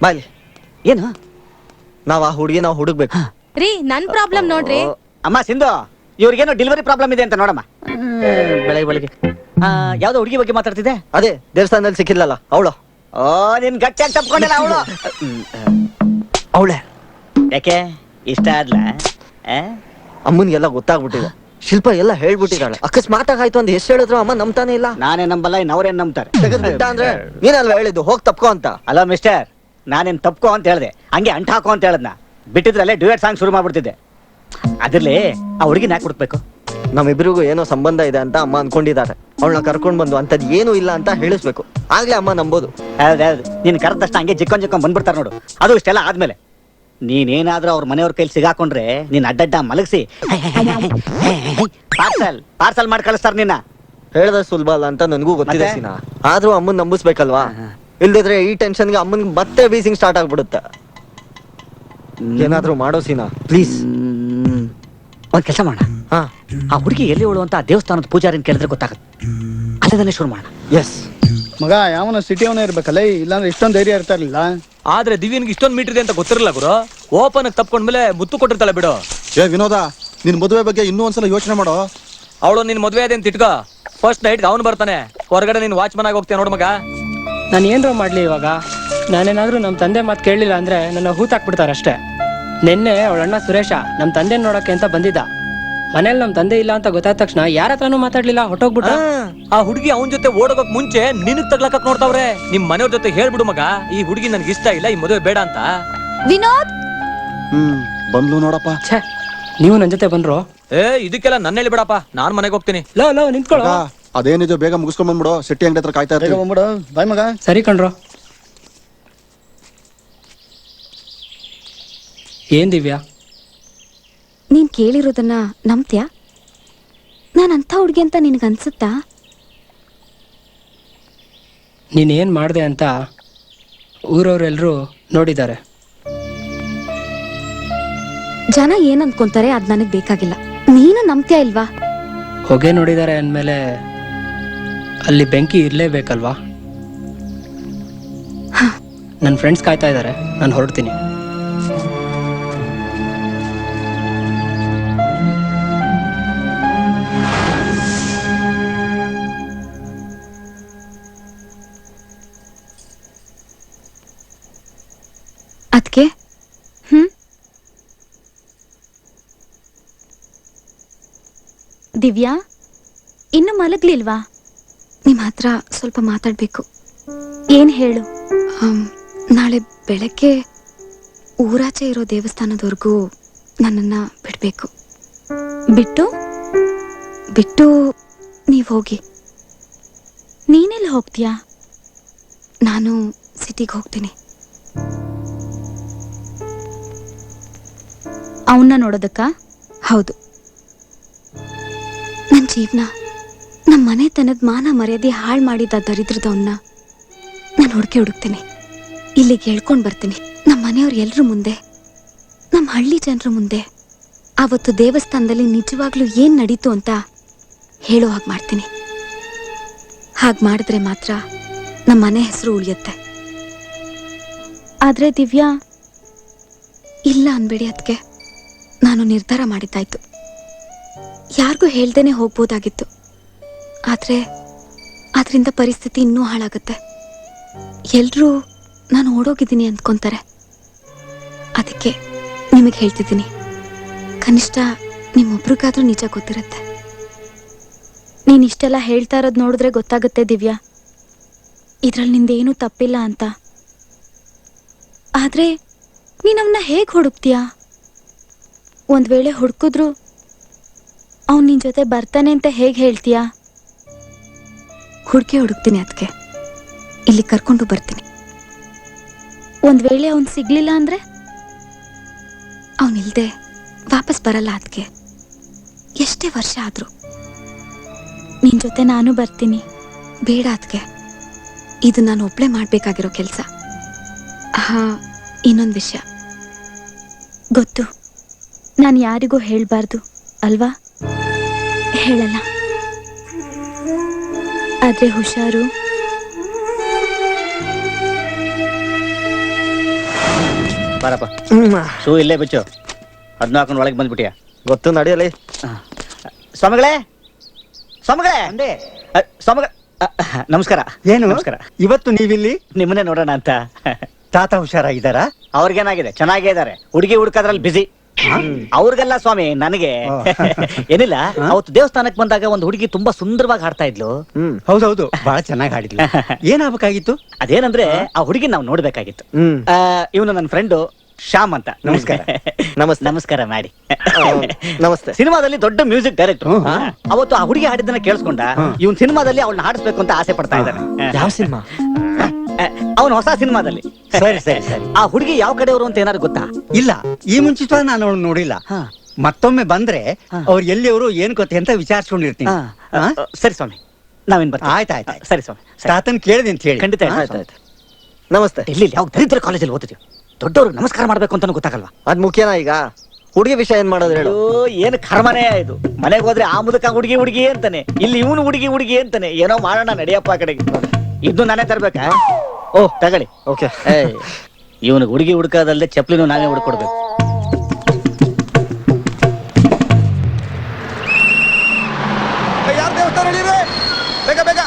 ಬಾಯ್ಲಿ. ಏನು? ನಾವ್ ಆ ಹುಡುಗಿ ನಾವು ಹುಡುಗ್ಬೇಕು. ರೀ ನನ್ ಪ್ರಾಬ್ಲಮ್ ನೋಡ್ರಿ. ಅಮ್ಮ ಸಿಂಧು, ಇವ್ರಿಗೇನೋ ಡೆಲಿವರಿ ಪ್ರಾಬ್ಲಮ್ ಇದೆ ಅಂತ ನೋಡಮ್ಮ. ಬೆಳಗ್ಗೆ ಯಾವ್ದೋ ಹುಡುಗಿ ಬಗ್ಗೆ ಮಾತಾಡ್ತಿದ್ದೆ. ಅದೇ ದೇವಸ್ಥಾನದಲ್ಲಿ ಸಿಕ್ಕಿಲ್ಲಲ್ಲ ಅವಳು. ಓ ನಿನ್ ಗಟ್ಟಿಯಾಗಿ ತಪ್ಕೊಂಡಿಲ್ಲ ಅವಳು. ಅವಳೆ ಯಾಕೆ ಇಷ್ಟ ಆದ್ಲ? ಅಮ್ಮನ್ಗೆಲ್ಲ ಗೊತ್ತಾಗ್ಬಿಟ್ಟಿದೆ. ಶಿಲ್ಪ ಎಲ್ಲ ಹೇಳ್ಬಿಟ್ಟಿದ್ದಾಳೆ. ಅಕಸ್ಮಾತ್ ಆಗಾಯ್ತು ಅಂತ ಎಷ್ಟು ಹೇಳಿದ್ರು ಅಮ್ಮ ನಂಬ್ತಾನೆ ಇಲ್ಲ. ನಾನೇ ನಂಬಲ್ಲ, ಇನ್ನವ್ರೇನ್ ನಂಬ್ತಾರೆ? ತೆಗೆದ್ಬಿಟ್ಟ ಅಂದ್ರೆ ನೀನಲ್ವಾ ಹೇಳಿದ್ದು ಹೋಗ್ ತಪ್ಕೋ ಅಂತ? ಅಲ್ಲ ಮಿಸ್ಟರ್, ನಾನೇನ್ ತಪ್ಕೋ ಅಂತ ಹೇಳ್ದೆ, ಹಂಗೆ ಅಂಟ ಹಾಕೋ ಅಂತ ಹೇಳದ್ನ. ಬಿಟ್ಟಿದ್ರಲ್ಲೇ ಡ್ಯೂಯೆಟ್ ಸಾಂಗ್ ಶುರು ಮಾಡ್ಬಿಡ್ತಿದ್ದೆ. ಅದ್ರಲ್ಲಿ ಆ ಹುಡುಗಿನ ಯಾಕೆ ಹುಡುಕ್ಬೇಕು? ನಮ್ಮಿಬ್ರಿಗೂ ಏನೋ ಸಂಬಂಧ ಇದೆ ಅಂತ ಅಮ್ಮ ಅನ್ಕೊಂಡಿದ್ದಾರೆ. ಅವಳನ್ನ ಕರ್ಕೊಂಡ್ ಬಂದು ಅಂತದ್ ಏನೂ ಇಲ್ಲ ಅಂತ ಹೇಳಿಸ್ಬೇಕು. ಆಗ್ಲೇ ಅಮ್ಮ ನಂಬೋದು. ಹೌದೌದು, ನೀನ್ ಕರೆದ ತಕ್ಷಣ ಹಂಗೆ ಜಿಕ್ಕೊಂಡ್ ಬಂದ್ಬಿಡ್ತಾರ ನೋಡು. ಅದು ಇಷ್ಟೆಲ್ಲ ಆದ್ಮೇಲೆ ನೀನೇನಾದ್ರೂ ಅವ್ರ ಮನೆಯವ್ರ ಕೈಲಿ ಸಿಗಾಕೊಂಡ್ರೆ ನೀನ್ ಅಡ್ಡಡ್ಡ ಮಲಗಿಸಿ ಪಾರ್ಸಲ್ ಮಾಡಿ ಕಳಿಸ್ತಾರ ನಿನ್ನ. ಹೇಳ್ದ ಸುಲಭ ಅಲ್ಲ ಅಂತ ನನ್ಗೂ ಗೊತ್ತಿದೆ ಸೀನಾ. ಆದ್ರೂ ಅಮ್ಮನ್ ನಂಬಿಸ್ಬೇಕಲ್ವಾ? ಇಲ್ದಿದ್ರೆ ಈ ಟೆನ್ಷನ್ಗೆ ಅಮ್ಮನ್ ಮತ್ತೆ ಬೀಸಿಂಗ್ ಸ್ಟಾರ್ಟ್ ಆಗ್ಬಿಡುತ್ತೆ. ಏನಾದ್ರೂ ಮಾಡೋ ಸೀನಾ ಪ್ಲೀಸ್. ಒಂದ್ ಕೆಲಸ ಮಾಡೋಣ, ಆ ಹುಡುಗಿ ಎಲ್ಲಿ ಹೋಳು ಅಂತ ದೇವಸ್ಥಾನದ ಪೂಜಾರಿನ ಕೇಳಿದ್ರೆ ಗೊತ್ತಾಗುತ್ತೆ. ಅಲ್ಲದನ್ನೇ ಶುರು ಮಾಡೋಣ. ಎಸ್ ಮಗ, ಯಾವನ ಸಿಟಿಯವನೇ ಇರ್ಬೇಕಲ್ಲ, ಇಲ್ಲಾಂದ್ರೆ ಇಷ್ಟೊಂದು ಧೈರ್ಯ ಇರ್ತಾ ಇರ್ಲಿಲ್ಲ. ಆದ್ರೆ ದಿವ್ಯನ್ಗೆ ಇಷ್ಟೊಂದು ಮೀಟರ್ ಇದೆ ಅಂತ ಗೊತ್ತಿರಲಿಲ್ಲ ಗುರು. ಓಪನ್ ತಪ್ಕೊಂಡ್ಮೇಲೆ ಮುತ್ತು ಕೊಟ್ಟಿರ್ತಾಳೆ ಬಿಡು. ಏ ವಿನೋದ, ನಿನ್ ಮದುವೆ ಬಗ್ಗೆ ಇನ್ನೂ ಒಂದ್ಸಲ ಯೋಚನೆ ಮಾಡೋ. ಅವಳು ನಿನ್ ಮದ್ವೆ ಅದೇ ಅಂತ ಇಟ್ಕೋ. ಫಸ್ಟ್ ನೈಟ್ ಅವನು ಬರ್ತಾನೆ, ಹೊರಗಡೆ ನೀನ್ ವಾಚ್ಮನ್ ಆಗಿ ಹೋಗ್ತೀಯ ನೋಡು ಮಗ. ನಾನು ಏನ್ರೋ ಮಾಡ್ಲಿ ಇವಾಗ? ನಾನೇನಾದ್ರೂ ನಮ್ಮ ತಂದೆ ಮಾತು ಕೇಳಲಿಲ್ಲ ಅಂದ್ರೆ ನನ್ನ ಹೂತಾಕ್ಬಿಡ್ತಾರೆ ಅಷ್ಟೇ. ನಿನ್ನೆ ಅವಳ ಅಣ್ಣ ಸುರೇಶ ನಮ್ಮ ತಂದೆ ನೋಡಕ್ಕೆ ಅಂತ ಬಂದಿದ್ದ. ಮನೇಲಿ ನಮ್ಮ ತಂದೆ ಇಲ್ಲ ಅಂತ ಗೊತ್ತಾದ ತಕ್ಷಣ ಯಾರ ಹತ್ರನೂ ಮಾತಾಡ್ಲಿಲ್ಲ, ಹೊಟ್ಟೋಗ್ಬಿಟ್ಟ. ಆ ಹುಡುಗಿ ಅವನ ಜೊತೆ ಓಡೋಗಕ್ ಮುಂಚೆ ನಿನಗ್ ತಗ್ಲಕ್ ನೋಡ್ತಾವ್ರೆ. ನಿಮ್ ಮನೆಯವ್ರ ಜೊತೆ ಹೇಳ್ಬಿಡು ಮಗ, ಈ ಹುಡುಗಿ ನನ್ಗೆ ಇಷ್ಟ ಇಲ್ಲ, ಈ ಮದುವೆ ಬೇಡ ಅಂತ. ವಿನೋದ್ ಬಂದ್ಲು ನೋಡಪ್ಪ. ಛೇ, ನೀವು ನನ್ನ ಜೊತೆ ಬಂದ್ರು? ಇದಕ್ಕೆಲ್ಲ ನನ್ನ ಹೇಳಿ ಬಿಡಪ್ಪ, ನಾನ್ ಮನೆಗೆ ಹೋಗ್ತೀನಿ. ಲೋ ನಿಂತ್ಕೊಳ್ಳೋ. ಅದೇನಿದೆ ಬೇಗ ಮುಗಿಸ್ಕೊಂಡ್ ಬಂದ್ಬಿಡು. ಶೆಟ್ಟಿ ಅಂಗಡಿ ಹತ್ರ ಕಾಯ್ತಾ ಇರ್ತೀವಿ. ಬಂದ್ಬಿಡು ಬಾಯ್ ಮಗ. ಸರಿ ಕಣ್ರೋ. ಏನ್ ದಿವ್ಯಾ, ನೀನ್ ಕೇಳಿರೋದನ್ನ ನಂಬ್ತ್ಯಾ? ನಾನ್ ಅಂತ ಹುಡುಗಿ ಅಂತ ನಿನಗನ್ಸುತ್ತಾ? ನೀನೇನ್ ಮಾಡ್ದೆ ಅಂತ ಊರವ್ರೆಲ್ರೂ ನೋಡಿದ್ದಾರೆ. ಜನ ಏನ್ ಅನ್ಕೊಂತಾರೆ ಅದ್ ನನಗ್ ಬೇಕಾಗಿಲ್ಲ. ನೀನು ನಂಬ್ತ್ಯಾ ಇಲ್ವಾ? ಹೊಗೆ ನೋಡಿದ್ದಾರೆ ಅಂದ್ಮೇಲೆ ಅಲ್ಲಿ ಬೆಂಕಿ ಇರ್ಲೇಬೇಕಲ್ವಾ? ನನ್ನ ಫ್ರೆಂಡ್ಸ್ ಕಾಯ್ತಾ ಇದ್ದಾರೆ, ನಾನು ಹೊರಡ್ತೀನಿ. ಅದ್ಕೆ ದಿವ್ಯಾ, ಇನ್ನು ಮಲಗ್ಲಿಲ್ವಾ? ನಿಮ್ ಹತ್ರ ಸ್ವಲ್ಪ ಮಾತಾಡ್ಬೇಕು. ಏನ್ ಹೇಳು? ನಾಳೆ ಬೆಳಗ್ಗೆ ಊರಾಚೆ ಇರೋ ದೇವಸ್ಥಾನದವರೆಗೂ ನನ್ನನ್ನ ಬಿಡ್ಬೇಕು. ಬಿಟ್ಟು ನೀವ್ ಹೋಗಿ. ನೀನೆಲ್ಲಿ ಹೋಗ್ತೀಯಾ? ನಾನು ಸಿಟಿಗೆ ಹೋಗ್ತೀನಿ. ಅವನ್ನ ನೋಡೋದಕ್ಕ? ಹೌದು. ನನ್ನ ಜೀವನ, ನಮ್ಮ ಮನೆತನದ ಮಾನ ಮರ್ಯಾದೆ ಹಾಳು ಮಾಡಿದ ದರಿದ್ರದವನ್ನ ನಾನು ಹುಡುಕ್ತೀನಿ. ಇಲ್ಲಿಗೆ ಹೇಳ್ಕೊಂಡು ಬರ್ತೀನಿ. ನಮ್ಮ ಮನೆಯವ್ರು ಎಲ್ರ ಮುಂದೆ, ನಮ್ಮ ಹಳ್ಳಿ ಜನರ ಮುಂದೆ ಆವತ್ತು ದೇವಸ್ಥಾನದಲ್ಲಿ ನಿಜವಾಗ್ಲೂ ಏನ್ ನಡೀತು ಅಂತ ಹೇಳೋ ಹಾಗೆ ಮಾಡ್ತೀನಿ. ಹಾಗೆ ಮಾಡಿದ್ರೆ ಮಾತ್ರ ನಮ್ಮ ಮನೆ ಹೆಸರು ಉಳಿಯುತ್ತೆ. ಆದ್ರೆ ದಿವ್ಯಾ, ಇಲ್ಲ ಅನ್ಬೇಡಿ. ಅದಕ್ಕೆ ನಾನು ನಿರ್ಧಾರ ಮಾಡಿದ್ದಾಯ್ತು. ಯಾರಿಗೂ ಹೇಳ್ದೇನೆ ಹೋಗ್ಬೋದಾಗಿತ್ತು, ಆದ್ರೆ ಅದರಿಂದ ಪರಿಸ್ಥಿತಿ ಇನ್ನೂ ಹಾಳಾಗುತ್ತೆ. ಎಲ್ರೂ ನಾನು ಓಡೋಗಿದ್ದೀನಿ ಅಂದ್ಕೊಂತಾರೆ. ಅದಕ್ಕೆ ನಿಮಗೆ ಹೇಳ್ತಿದ್ದೀನಿ, ಕನಿಷ್ಠ ನಿಮ್ಮೊಬ್ರಿಗಾದ್ರೂ ನಿಜ ಗೊತ್ತಿರುತ್ತೆ. ನೀನ್ ಇಷ್ಟೆಲ್ಲ ಹೇಳ್ತಾ ಇರೋದು ನೋಡಿದ್ರೆ ಗೊತ್ತಾಗುತ್ತೆ ದಿವ್ಯಾ, ಇದ್ರಲ್ಲಿ ನಿಂದೇನೂ ತಪ್ಪಿಲ್ಲ ಅಂತ. ಆದ್ರೆ ನೀನವನ್ನ ಹೇಗ್ ಹುಡುಕ್ತೀಯಾ? ಒಂದ್ ವೇಳೆ ಹುಡುಕಿದ್ರು ಅವ್ನು ನಿನ್ ಜೊತೆ ಬರ್ತಾನೆ ಅಂತ ಹೇಗ್ ಹೇಳ್ತೀಯಾ? ಹುಡುಕ್ತೀನಿ, ಅದಕ್ಕೆ ಇಲ್ಲಿ ಕರ್ಕೊಂಡು ಬರ್ತೀನಿ. ಒಂದ್ ವೇಳೆ ಅವನ್ ಸಿಗ್ಲಿಲ್ಲ ಅಂದ್ರೆ ಅವನಿಲ್ದೆ ವಾಪಸ್ ಬರಲ್ಲ. ಅದಕ್ಕೆ ಎಷ್ಟೇ ವರ್ಷ ಆದ್ರೂ ನಿನ್ ಜೊತೆ ನಾನು ಬರ್ತೀನಿ. ಬೇಡ ಅದಕ್ಕೆ, ಇದು ನಾನು ಒಬ್ಳೆ ಮಾಡ್ಬೇಕಾಗಿರೋ ಕೆಲ್ಸ. ಹಾ, ಇನ್ನೊಂದು ವಿಷಯ ಗೊತ್ತು, ನಾನು ಯಾರಿಗೂ ಹೇಳ್ಬಾರ್ದು ಅಲ್ವಾ? ಹೇಳಲ್ಲ. ಆದ್ರೆ ಹುಷಾರು. ಬಾರಪ್ಪ, ಶೂ ಇಲ್ಲೇ ಬಿಚ್ಚು. ಅದನ್ನ ಹಾಕೊಂಡು ಒಳಗೆ ಬಂದ್ಬಿಟ್ಟಿಯಾ? ಗೊತ್ತು, ನಡೆಯಲಿ. ಸ್ವಾಮಿಗಳೇ, ಸ್ವಾಮಿಗಳೇ, ಸ್ವಾಮಿಗ ನಮಸ್ಕಾರ. ಏನು ನಮಸ್ಕಾರ. ಇವತ್ತು ನೀವಿಲ್ಲಿ? ನಿಮ್ಮನ್ನೇ ನೋಡೋಣ ಅಂತ. ತಾತ ಹುಷಾರಾಗಿದ್ದಾರಾ? ಅವ್ರಿಗೇನಾಗಿದೆ? ಚೆನ್ನಾಗೇ ಇದಾರೆ. ಹುಡುಗಿ ಹುಡುಕದ್ರಲ್ಲಿ ಬಿಸಿ. ಅವ್ರಿಗೆಲ್ಲ ಸ್ವಾಮಿ, ನನಗೆ ಏನಿಲ್ಲ. ಅವತ್ತು ದೇವಸ್ಥಾನಕ್ಕೆ ಬಂದಾಗ ಒಂದು ಹುಡುಗಿ ತುಂಬಾ ಸುಂದರವಾಗಿ ಹಾಡ್ತಾ ಇದ್ಲು. ಹೌದೌದು, ಬಹಳ ಚೆನ್ನಾಗಿ ಹಾಡಿದ್ಲು. ಏನಾಗಬೇಕಾಗಿತ್ತು? ಅದೇನಂದ್ರೆ ಆ ಹುಡುಗಿ ನಾವು ನೋಡ್ಬೇಕಾಗಿತ್ತು. ಇವನು ನನ್ನ ಫ್ರೆಂಡು ಶ್ಯಾಮ್ ಅಂತ. ನಮಸ್ಕಾರ. ನಮಸ್ತೆ. ನಮಸ್ಕಾರ ಮಾಡಿ. ನಮಸ್ತೆ. ಸಿನಿಮಾದಲ್ಲಿ ದೊಡ್ಡ ಮ್ಯೂಸಿಕ್ ಡೈರೆಕ್ಟರ್. ಅವತ್ತು ಆ ಹುಡುಗಿ ಹಾಡಿದ್ದನ್ನ ಕೇಳಿಸ್ಕೊಂಡ ಇವನ್ ಸಿನಿಮಾದಲ್ಲಿ ಅವಳನ್ನ ಹಾಡಿಸ್ಬೇಕು ಅಂತ ಆಸೆ ಪಡ್ತಾ ಇದ್ದಾನೆ. ಯಾವ ಸಿನಿಮಾ? ಅವನು ಹೊಸ ಸಿನಿಮಾದಲ್ಲಿ. ಸರಿ ಸರಿ ಸರಿ. ಆ ಹುಡುಗಿ ಯಾವ ಕಡೆಯವರು ಅಂತ ಏನಾದ್ರು ಗೊತ್ತಾ? ಇಲ್ಲ, ಈ ಮುಂಚಿತವಾಗಿ ನಾನು ಅವಳು ನೋಡಿಲ್ಲ. ಮತ್ತೊಮ್ಮೆ ಬಂದ್ರೆ ಅವ್ರು ಎಲ್ಲಿಯವರು ಏನ್ ಗೊತ್ತೆ ಅಂತ ವಿಚಾರಿಸ್ಕೊಂಡಿರ್ತೀನಿ. ಸರಿ ಸ್ವಾಮಿ, ನಾವೇನ್ ಬರ್ತೀವಿ. ಆಯ್ತಾಯ್ತು. ಸರಿ ಸ್ವಾಮಿ. ತಾತನ್ ಕೇಳಿದೆ ಅಂತ ಹೇಳಿ. ಖಂಡಿತ. ಆಯ್ತಾಯ್ತು. ನಮಸ್ತೆ. ಡೆಲ್ಲಿ ಯಾವ ದರಿದ್ರ ಕಾಲೇಜಲ್ಲಿ ಓದಿದ್ವಿ. ದೊಡ್ಡವರು ನಮಸ್ಕಾರ ಮಾಡ್ಬೇಕು ಅಂತಾನು ಗೊತ್ತಾಗಲ್ವಾ? ಅದ್ ಮುಖ್ಯನಾ ಈಗ? ಹುಡುಗಿ ವಿಷಯ ಏನ್ ಮಾಡೋದು ಹೇಳು? ಏನ್ ಕರ್ಮನೇ ಇದು. ಮನೆಗೆ ಹೋದ್ರೆ ಆ ಮುದಕ ಹುಡುಗಿ ಹುಡುಗಿ ಅಂತಾನೆ, ಇಲ್ಲಿ ಇವನು ಹುಡುಗಿ ಹುಡುಗಿ ಅಂತಾನೆ. ಏನೋ ಮಾಡೋಣ ನಡಿಯಪ್ಪ ಆ ಕಡೆಗೆ. ಇದು ನಾನೇ ತರ್ಬೇಕಾ? ಓಹ್ ತಗೊಳ್ಳಿ. ಓಕೆ. ಇವನಿಗೆ ಹುಡುಗಿ ಹುಡುಕೋದಲ್ದೆ ಚಪ್ಲಿನೂ ನಾವೇ ಹುಡುಕೊಡ್ಬೇಕು. ಯಾರು ದೇವಸ್ಥಾನ ನಡೀರಿ, ಬೇಗ ಬೇಗ.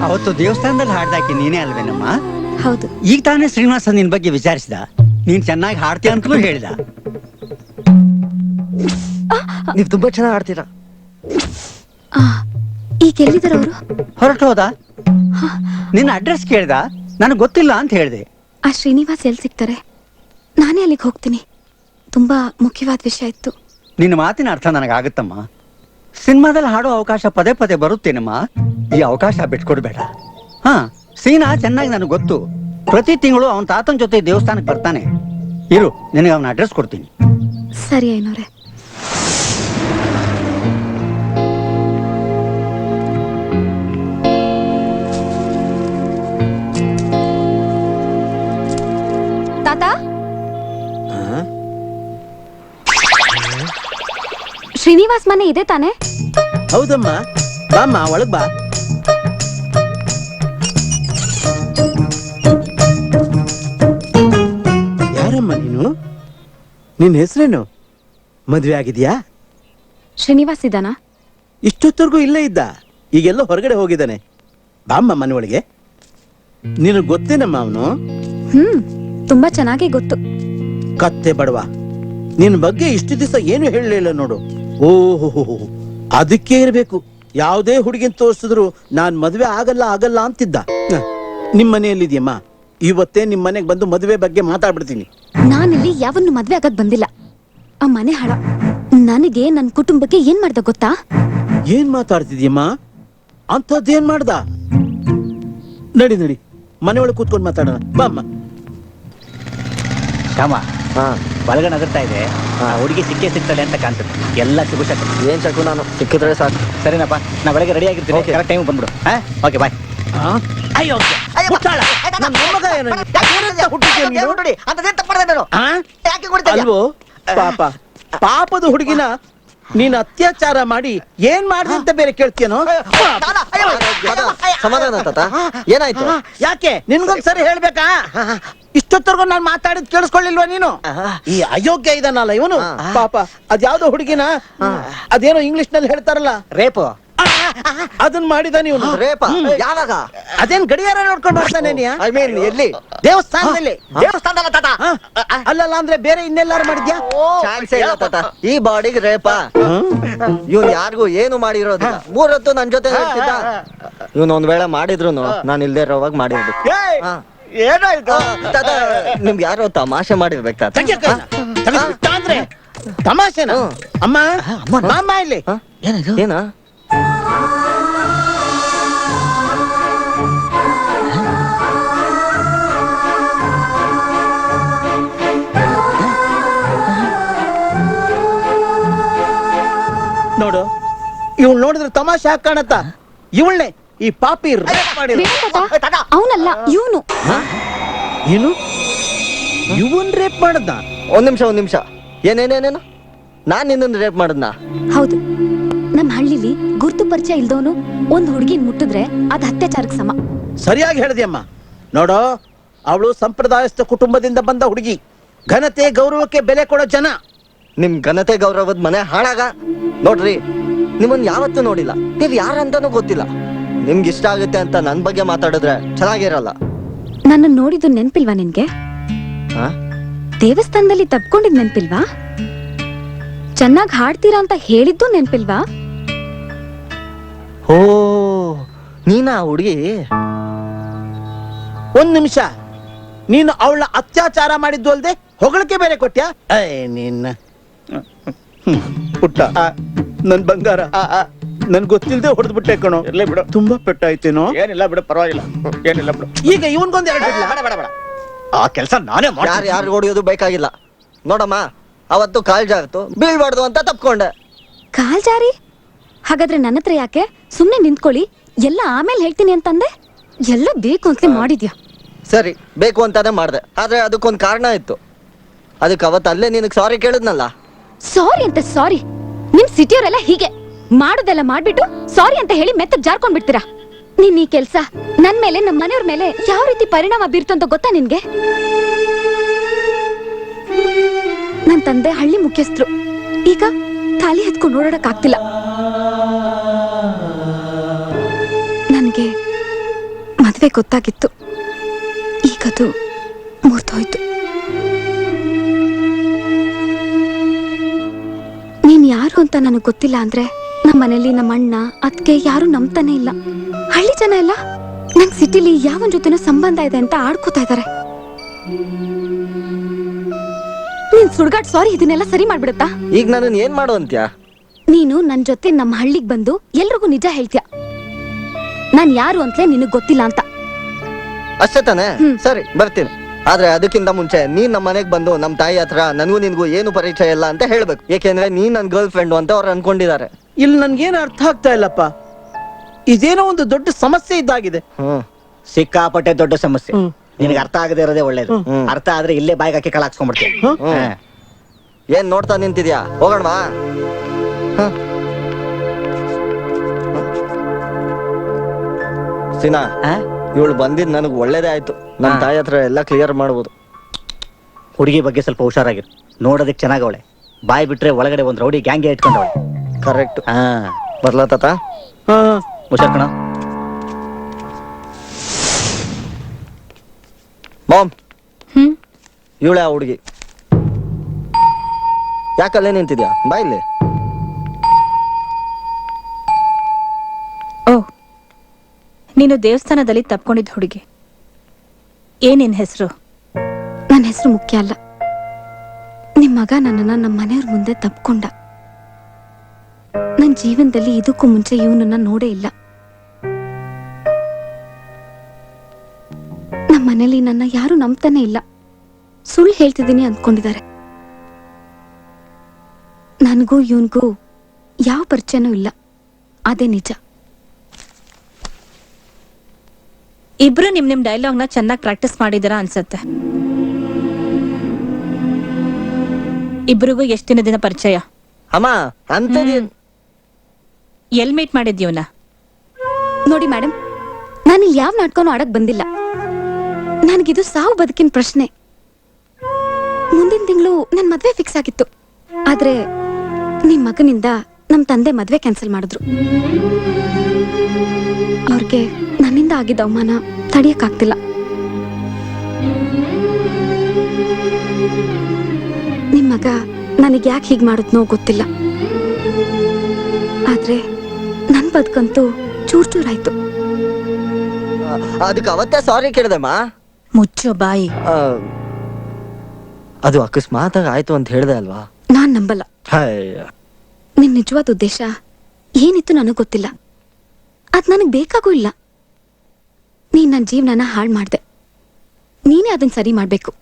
ಅವತ್ತು ದೇವಸ್ಥಾನದಲ್ಲಿ ಹಾಡ್ದಾಕಿ ನೀನೇ ಅಲ್ವೇನಮ್ಮ? ಹೌದು. ಈಗ ತಾನೇ ಶ್ರೀನಿವಾಸ ನಿನ್ ಬಗ್ಗೆ ವಿಚಾರಿಸಿದ. ನೀನ್ ಚೆನ್ನಾಗಿ ಹಾಡ್ತೀಯ ಅಂತಲೂ ಹೇಳಿದ. ನೀವ್ ತುಂಬಾ ಚೆನ್ನಾಗಿ ಆಡ್ತೀರಾ. ಈಗ ಎಲ್ಲಿದ್ದಾರೆ ಅವರು? ಹೊರಟು ಹೋದ. ನಿನ್ನ ಅಡ್ರೆಸ್ ಕೇಳ್ದ, ನನಗೆ ಗೊತ್ತಿಲ್ಲ ಅಂತ ಹೇಳಿದೆ. ಆ ಶ್ರೀನಿವಾಸ್ ಎಲ್ಲಿ ಸಿಗ್ತಾರೆ? ನಾನೇ ಅಲ್ಲಿಗೆ ಹೋಗ್ತೀನಿ. ತುಂಬಾ ಮುಖ್ಯವಾದ ವಿಷಯ ಇತ್ತು. ನಿನ್ನ ಮಾತಿನ ಅರ್ಥ ನನಗಾಗುತ್ತಮ್ಮ. ಸಿನಿಮಾದಲ್ಲಿ ಹಾಡೋ ಅವಕಾಶ ಪದೇ ಪದೇ ಬರುತ್ತೇನಮ್ಮ. ಈ ಅವಕಾಶ ಬಿಟ್ಕೊಡ್ಬೇಡ. ಹಾ, ಸೀನಾ ಚೆನ್ನಾಗಿ ನನಗೆ ಗೊತ್ತು. ಪ್ರತಿ ತಿಂಗಳು ಅವನ ತಾತನ ಜೊತೆ ದೇವಸ್ಥಾನಕ್ಕೆ ಬರ್ತಾನೆ. ಇರು, ನಿನಗೆ ಅವನ ಅಡ್ರೆಸ್ ಕೊಡ್ತೀನಿ. ಸರಿ ಐನೋರೆ. ತಾತ, ಶ್ರೀನಿವಾಸ್ ಮನೆ ಇದೆ ತಾನೆ? ಹೌದಮ್ಮ, ಬಾಮ್ಮ ಒಳಗ್ ಬಾ. ಯಾರಮ್ಮ ನೀನು? ನಿನ್ ಹೆಸರೇನು? ಮದ್ವೆ ಆಗಿದ್ಯಾ? ಶ್ರೀನಿವಾಸ್ ಇದ್ದಾನಾ? ಇಷ್ಟೊತ್ತವರೆಗೂ ಇಲ್ಲೇ ಇದ್ದ, ಈಗೆಲ್ಲೋ ಹೊರಗಡೆ ಹೋಗಿದ್ದಾನೆ. ಬಾಮ್ಮ ಮನೆ ಒಳಗೆ. ನಿನಗೆ ಗೊತ್ತೇನಮ್ಮ ಅವನು? ತುಂಬಾ ಚೆನ್ನಾಗಿ ಗೊತ್ತು. ಕತ್ತೆ ಬಡವ, ನಿನ್ ಬಗ್ಗೆ ಇಷ್ಟು ದಿವಸ ಏನು ಹೇಳಲಿಲ್ಲ ನೋಡು. ಓಹೋ, ಅದಕ್ಕೆ ಇರ್ಬೇಕು ಯಾವುದೇ ಹುಡುಗಿನ ತೋರಿಸಿದ್ರು ನಾನ್ ಮದ್ವೆ ಆಗಲ್ಲ ಆಗಲ್ಲ ಅಂತಿದ್ದ. ನಿಮ್ ಮನೆಯಲ್ಲಿದ್ಯಮ್ಮ, ಇವತ್ತೇ ನಿಮ್ ಮನೆಗೆ ಬಂದು ಮದುವೆ ಬಗ್ಗೆ ಮಾತಾಡ್ಬಿಡ್ತೀನಿ. ನಾನಿಲ್ಲಿ ಯಾವನ್ನು ಮದ್ವೆ ಆಗಕ್ ಬಂದಿಲ್ಲ. ಆ ಮನೆ ಹಾಳ. ನನಗೆ ನನ್ನ ಕುಟುಂಬಕ್ಕೆ ಏನ್ ಮಾಡ್ದ ಗೊತ್ತಾ? ಏನ್ ಮಾತಾಡ್ತಿದ್ಯಮ್ಮ? ಅಂಥದ್ದೇನ್ ಮಾಡ್ದ? ನಡಿ ನಡಿ, ಮನೆ ಒಳಗೆ ಕೂತ್ಕೊಂಡು ಮಾತಾಡೋಣ ಬಾಮ್ಮ. ಶ್ಯಾಮ, ಒಳಗಡೆ ನಗರ್ತಾ ಇದೆ. ಹುಡುಗಿ ಸಿಕ್ಕೇ ಸಿಗ್ತಾಳೆ ಅಂತ ಕಾಣ್ತದೆ. ಎಲ್ಲ ಶುಭ ಶಕ. ಏನ್ ಶಕು, ನಾನು ಸಿಕ್ಕಿದ್ರೆ ಸಾಕು. ಸರಿನಪ್ಪ, ನಾ ಬೆಳಗ್ಗೆ ರೆಡಿ ಆಗಿರ್ತೀನಿ. ಕರೆಕ್ಟ್ ಟೈಮ್ ಬಂದ್ಬಿಡು. ಓಕೆ, ಬಾಯ್. ಅಯ್ಯೋ, ಅಲ್ವೋ ಪಾಪ, ಪಾಪದ ಹುಡುಗಿನ ನೀನ್ ಅತ್ಯಾಚಾರ ಮಾಡಿ ಏನ್ ಮಾಡ್ದೆ ಅಂತ ಬೇರೆ ಕೇಳ್ತೀಯನೋ? ಸಮಾಧಾನ ತಾತ, ಏನಾಯ್ತು? ಯಾಕೆ ನಿನ್ಗೊಂದ್ಸರಿ ಹೇಳ್ಬೇಕಾ? ಇಷ್ಟೊತ್ತರ್ಗು ನಾನ್ ಮಾತಾಡಿದ್ ಕೇಳಿಸ್ಕೊಳ್ಳಿಲ್ವಾ ನೀನು? ಈ ಅಯೋಗ್ಯ ಇದನ್ನಲ್ಲ ಇವನು, ಪಾಪ ಅದ್ಯಾವ್ದೋ ಹುಡುಗಿನ ಅದೇನೋ ಇಂಗ್ಲಿಷ್ ನಲ್ಲಿ ಹೇಳ್ತಾರಲ್ಲ ರೇಪು, ಅದನ್ನ ಮಾಡಿದ ನೀವು. ರೇಪ ಯಾವಾಗ? ಅದೇನ್ ಗಡಿಯಾರ ನೋಡ್ಕೊಂಡು ಬರ್ತಾನೆ ನೀ? ಐ ಮೀನ್ ಎಲ್ಲಿ? ದೇವಸ್ಥಾನದಲ್ಲಿ. ದೇವಸ್ಥಾನದಲ್ಲ ತಾತ. ಅಲ್ಲಲ್ಲ ಅಂದ್ರೆ ಬೇರೆ ಇನ್ನೆಲ್ಲಾರು ಮಾಡಿದ್ಯಾ? ಚಾನ್ಸೇ ಇಲ್ಲ ತಾತ, ಈ ಬಾಡಿಗೆ ರೇಪ. ಇವ್ನ್ ಯಾರಿಗೂ ಏನು ಮಾಡಿರೋದಿಲ್ಲ. 3 ಹೊತ್ತು ನನ್ ಜೊತೆ ಹೇಳ್ತಿದ್ದ. ಇವ್ನ ಒಂದ್ ವೇಳೆ ಮಾಡಿದ್ರು ನಾನು ಇಲ್ದೇ ಇರೋವಾಗ ಮಾಡಿರ್ಬೇಕು. ಏನಾಯ್ತು? ತಾತ, ನಿಮ್ಗೆ ಯಾರೋ ತಮಾಷೆ ಮಾಡಿರ್ಬೇಕು ತಾತ. ಅಂದ್ರೆ ತಮಾಷೆನ? ಅಮ್ಮ ಅಮ್ಮ ಇಲ್ಲಿ ಏನ? ನೋಡು, ಇವಳು ನೋಡಿದ್ರೆ ತಮಾಷೆ ಯಾಕೆ ಕಾಣತ್ತ? ಇವಳನ್ನೇ ಈ ಪಾಪಿ ಅವನಲ್ಲ ಇವನು. ಏನು ಇವನ್ ರೇಪ್ ಮಾಡದ್ನ? ಒಂದ್ ನಿಮಿಷ. ಏನೇನೇನೇನು? ನಾನ್ ನಿನ್ನ ರೇಪ್ ಮಾಡದ್ನ? ಹೌದು. ನಮ್ ಹಳ್ಳಿಲಿ ಗುರ್ತು ಪರಿಚಯ ಇಲ್ದವನು ಒಂದ್ ಹುಡುಗಿನ್ ಮುಟ್ಟಿದ್ರೆ ಅದ್ ಅತ್ಯಾಚಾರಕ್ಕೆ ಸಮ. ಸರಿಯಾಗಿ ಹೇಳಿದೆಯಮ್ಮ. ನೋಡೋ, ಅವಳು ಸಂಪ್ರದಾಯಸ್ಥ ಕುಟುಂಬದಿಂದ ಬಂದ ಹುಡುಗಿ. ಘನತೆ ಗೌರವಕ್ಕೆ ಬೆಲೆ ಕೊಡೋ ಜನ. ನಿಮ್ ಘನತೆ ಗೌರವದ ಮನೆ ಹಾಳಾಗ. ನೋಡ್ರಿ, ನಿಮ್ಮನ್ ಯಾವತ್ತೂ ನೋಡಿಲ್ಲ, ನೀವ್ ಯಾರಂತಾನೂ ಗೊತ್ತಿಲ್ಲ. ನಿಮ್ಗೆ ಇಷ್ಟ ಆಗುತ್ತೆ ಅಂತ ನನ್ ಬಗ್ಗೆ ಮಾತಾಡಿದ್ರೆ ಚೆನ್ನಾಗಿರಲ್ಲ. ನನ್ನ ನೋಡಿದ್ದು ನೆನ್ಪಿಲ್ವಾ ನಿನ್ಗೆ? ದೇವಸ್ಥಾನದಲ್ಲಿ ತಪ್ಕೊಂಡಿದ್ ನೆನ್ಪಿಲ್ವಾ? ಚೆನ್ನಾಗ್ ಹಾಡ್ತೀರಾ ಅಂತ ಹೇಳಿದ್ದು ನೆನ್ಪಿಲ್ವಾ? ಓ, ನೀನಾ ಹುಡುಗಿ? ಒಂದ್ ನಿಮಿಷ, ನೀನು ಅವಳ ಅತ್ಯಾಚಾರ ಮಾಡಿದ್ದು ಅಲ್ದೆ ಹೊಗಳಿಕೆ ಬೇರೆ ಕೊಟ್ಯಾ? ನಿನ್ನ ಪುಟ್ಟ, ನನ್ ಬಂಗಾರ, ನನ್ ಗೊತ್ತಿಲ್ದೆ ಹೊಡೆದ್ಬಿಟ್ಟೆ ಕಣೋ. ಇರ್ಲಿ ಬಿಡು, ತುಂಬಾ ಪೆಟ್ಟಾಯ್ತೇನೋ? ಏನಿಲ್ಲ ಬಿಡು, ಪರವಾಗಿಲ್ಲ, ಏನಿಲ್ಲ ಬಿಡು. ಈಗ ಇವನ್ಗೊಂದ್ ಎರಡು ಬೇಡ, ಆ ಕೆಲಸ ನಾನೇ ಮಾಡಿ. ಯಾರು ಹೊಡಿಯೋದು ಬೇಕಾಗಿಲ್ಲ. ನೋಡಮ್ಮ, ಅವತ್ತು ಕಾಲ್ ಜಾಗ್ತು, ಬೀಳ್ಬಾರ್ದು ಅಂತ ತಪ್ಕೊಂಡೆ. ಕಾಲ್ ಜಾರಿ? ಹಾಗಾದ್ರೆ ನನ್ನ ಹತ್ರ ಯಾಕೆ? ಸುಮ್ನೆ ನಿಂತ್ಕೊಳ್ಳಿ, ಎಲ್ಲ ಆಮೇಲೆ ಹೇಳ್ತೀನಿ ಅಂತಂದೆ. ಎಲ್ಲ ಬೇಕು ಅಂತ ಮಾಡಿದ್ಯಾ? ಸರಿ, ಬೇಕು ಅಂತಾನೆ ಮಾಡ್ದೆ, ಆದ್ರೆ ಅದಕ್ಕೊಂದ್ ಕಾರಣ ಇತ್ತು. ಅದಕ್ಕೆ ಅವತ್ತು ಅಲ್ಲೇ ನಿನಗ್ ಸಾರಿ ಕೇಳಿದ್ನಲ್ಲ. ಸಾರಿ ಅಂತ ಸಾರಿ? ನಿಮ್ ಸಿಟಿಯವರೆಲ್ಲ ಹೀಗೆ ಮಾಡೋದೆಲ್ಲ ಮಾಡ್ಬಿಟ್ಟು ಸಾರಿ ಅಂತ ಹೇಳಿ ಮೆತ್ತಗ್ ಜಾರ್ಕೊಂಡ್ ಬಿಡ್ತೀರಾ. ನೀನ್ ಈ ಕೆಲ್ಸ ನನ್ ಮೇಲೆ, ನಮ್ಮ ಮನೆಯವ್ರ ಮೇಲೆ ಯಾವ ರೀತಿ ಪರಿಣಾಮ ಬೀರ್ತು ಅಂತ ಗೊತ್ತಾ ನಿನ್ಗೆ? ನನ್ ತಂದೆ ಹಳ್ಳಿ ಮುಖ್ಯಸ್ಥರು. ಈಗ ತಾಲಿ ಎತ್ಕೊಂಡು ಓಡಾಡಕ್ ಆಗ್ತಿಲ್ಲ. ನನ್ಗೆ ಮದ್ವೆ ಗೊತ್ತಾಗಿತ್ತು, ಈಗದು ಮುರ್ದೋಯ್ತು. ನೀನ್ ಯಾರು ಅಂತ ನನಗ್ ಗೊತ್ತಿಲ್ಲ ಅಂದ್ರೆ ನಮ್ಮ ಮನೇಲಿ ನಮ್ಮ ಅಣ್ಣ ಅದ್ಕೆ ಯಾರು ನಂಬ್ತಾನೆ ಇಲ್ಲ. ಹಳ್ಳಿ ಜನ ಎಲ್ಲ ನಂಗ್ ಸಿಟಿಲಿ ಯಾವನ್ ಜೊತೆನೋ ಸಂಬಂಧ ಇದೆ ಅಂತ ಆಡ್ಕೋತಾ ಇದಾರೆ. ನೀನ್ ಸುಡ್ಗಾಡ್ ಸಾರಿ ಇದನ್ನೆಲ್ಲ ಸರಿ ಮಾಡ್ಬಿಡುತ್ತಾ? ಈಗ ನಾನು ಏನ್ ಮಾಡು ಅಂತ್ಯಾ? ನೀನು ನನ್ ಜೊತೆ ನಮ್ಮ ಹಳ್ಳಿಗ್ ಬಂದು ಎಲ್ರಿಗೂ ನಿಜ ಹೇಳ್ತೀಯ, ನಾನ್ ಯಾರು ಅಂತಲೇ ನಿನಗ್ ಗೊತ್ತಿಲ್ಲ ಅಂತ. ಅಷ್ಟೇ ತಾನೆ? ಸರಿ, ಬರ್ತೀನಿ. ಆದ್ರೆ ಅದಕ್ಕಿಂತ ಮುಂಚೆ ನೀನ್ ನಮ್ಮ ಮನೆಗ್ ಬಂದು ನಮ್ ತಾಯಿ ಹತ್ರ ನನಗೂ ನಿನ್ಗೂ ಏನು ಪರಿಚಯ ಇಲ್ಲ ಅಂತ ಹೇಳ್ಬೇಕು. ಯಾಕೆಂದ್ರೆ ನೀನ್ ನನ್ ಗರ್ಲ್ ಫ್ರೆಂಡ್ ಅಂತ ಅವ್ರು ಅನ್ಕೊಂಡಿದ್ದಾರೆ. ಇಲ್ಲಿ ನನ್ಗೇನು ಅರ್ಥ ಆಗ್ತಾ ಇಲ್ಲಪ್ಪ. ಇದೇನೋ ಒಂದು ದೊಡ್ಡ ಸಮಸ್ಯೆ ಇದ್ದಾಗಿದೆ. ಸಿಕ್ಕಾಪಟ್ಟೆ ದೊಡ್ಡ ಸಮಸ್ಯೆ. ನಿನಗೆ ಅರ್ಥ ಆಗದೆ ಇರೋದೇ ಒಳ್ಳೇದು. ಅರ್ಥ ಆದ್ರೆ ಇಲ್ಲೇ ಬಾಯಿಗೆ ಹಾಕಿ ಕಳಾಕ್ಸ್ಕೊಂಡ್ಬಿಡ್ತೀನಿ. ಏನ್ ನೋಡ್ತಾ ನಿಂತಿದ್ಯಾ? ಹೋಗೋಣವಾ? ಸೀನಾ, ಇವಳು ಬಂದಿದ್ ನನಗ್ ಒಳ್ಳೇದೇ ಆಯ್ತು. ನಮ್ ತಾಯಿ ಹತ್ರ ಎಲ್ಲ ಕ್ಲಿಯರ್ ಮಾಡ್ಬೋದು. ಹುಡುಗಿ ಬಗ್ಗೆ ಸ್ವಲ್ಪ ಹುಷಾರಾಗಿರು. ನೋಡೋದಕ್ಕೆ ಚೆನ್ನಾಗವಳೆ, ಬಾಯಿ ಬಿಟ್ರೆ ಒಳಗಡೆ ಒಂದ್ ರೌಡಿ ಗ್ಯಾಂಗ್ಗೆ ಇಟ್ಕೊಂಡವಳೆ. ಕರೆಕ್ಟ್. ಬರ್ಲಾ ತಾತ? ಹುಷಾರ್ ಕಣ. ಮಾಮ್, ಇವಳೆ ಆ ಹುಡುಗಿ. ಯಾಕಲ್ಲೇ ನಿಂತಿದ್ಯಾ? ಬಾ ಇಲ್ಲಿ. ಓ, ನೀನು ದೇವಸ್ಥಾನದಲ್ಲಿ ತಪ್ಕೊಂಡಿದ್ದ ಹುಡುಗಿ. ಏನಿನ್ ಹೆಸರು? ನನ್ನ ಹೆಸರು ಮುಖ್ಯ ಅಲ್ಲ. ನಿಮ್ ಮಗ ನನ್ನನ್ನ ನಮ್ಮ ಮನೆಯವ್ರ ಮುಂದೆ ತಪ್ಕೊಂಡ. ನನ್ ಜೀವನದಲ್ಲಿ ಇದಕ್ಕೂ ಮುಂಚೆ ಇವನನ್ನ ನೋಡೇ ಇಲ್ಲ. ನಮ್ಮ ಮನೇಲಿ ನನ್ನ ಯಾರು ನಂಬ್ತಾನೆ ಇಲ್ಲ. ಸುಳ್ಳು ಹೇಳ್ತಿದ್ದೀನಿ ಅಂದ್ಕೊಂಡಿದ್ದಾರೆ. ನನಗೂ ಇವನ್ಗೂ ಯಾವ ಪರಿಚಯನೂ ಇಲ್ಲ, ಅದೇ ನಿಜ. ಇಬ್ರು ನಿಮ್ ಡೈಲಾಗ್ನ ಚೆನ್ನಾಗಿ ಪ್ರಾಕ್ಟೀಸ್ ಮಾಡಿದಿರಾ ಅನ್ಸತ್ತೆ. ಇಬ್ರಿಗೂ ಎಷ್ಟು ದಿನದಿಂದ ಪರಿಚಯ? ಅಮ್ಮ ಅಂತದೇನ್ ಎಲ್ ಮೀಟ್ ಮಾಡಿದ್ಯವನ? ನೋಡಿ ಮೇಡಮ್, ನಾನು ಯಾವ ನಾಟಕನೂ ಆಡಕ್ ಬಂದಿಲ್ಲ. ನನಗಿದು ಸಾವು ಬದುಕಿನ ಪ್ರಶ್ನೆ. ಮುಂದಿನ ತಿಂಗಳು ನನ್ ಮದ್ವೆ ಫಿಕ್ಸ್ ಆಗಿತ್ತು. ಆದ್ರೆ ನಿಮ್ ಮಗನಿಂದ ನಮ್ ತಂದೆ ಮದ್ವೆ ಕ್ಯಾನ್ಸಲ್ ಮಾಡಿದ್ರು. ಅವ್ರಿಗೆ ನನ್ನಿಂದ ಆಗಿದ್ದ ಅವಮಾನ ತಡಿಯಕ್ಕಾಗ್ತಿಲ್ಲ. ನಿಮ್ ಮಗ ನನಗ್ ಯಾಕೆ ಹೀಗ್ ಮಾಡಿದ್ನೋ ಗೊತ್ತಿಲ್ಲ. ಆದ್ರೆ ನನ್ ಬದುಕಂತೂ ಚೂರ್ ಚೂರಾಯ್ತು. ಅದಕ್ಕೆ ಅವತ್ತೇ ಸಾರಿ ಕೇಳ್ದಮ್ಮ. ಮುಚ್ಚೋ ಬಾಯಿ. ಅದು ಅಕಸ್ಮಾತ್ ಆಯ್ತು ಅಂತ ಹೇಳ್ದೆ ಅಲ್ವಾ? ನಾನ್ ನಂಬಲ್ಲ. ನಿನ್ ನಿಜವಾದ ಉದ್ದೇಶ ಏನಿತ್ತು ನನಗ್ ಗೊತ್ತಿಲ್ಲ. ಅದ್ ನನಗ್ ಬೇಕಾಗೂ ಇಲ್ಲ. ನೀನ್ ನನ್ ಜೀವನನ ಹಾಳ್ ಮಾಡ್ದೆ. ನೀನೇ ಅದನ್ನ ಸರಿ ಮಾಡ್ಬೇಕು.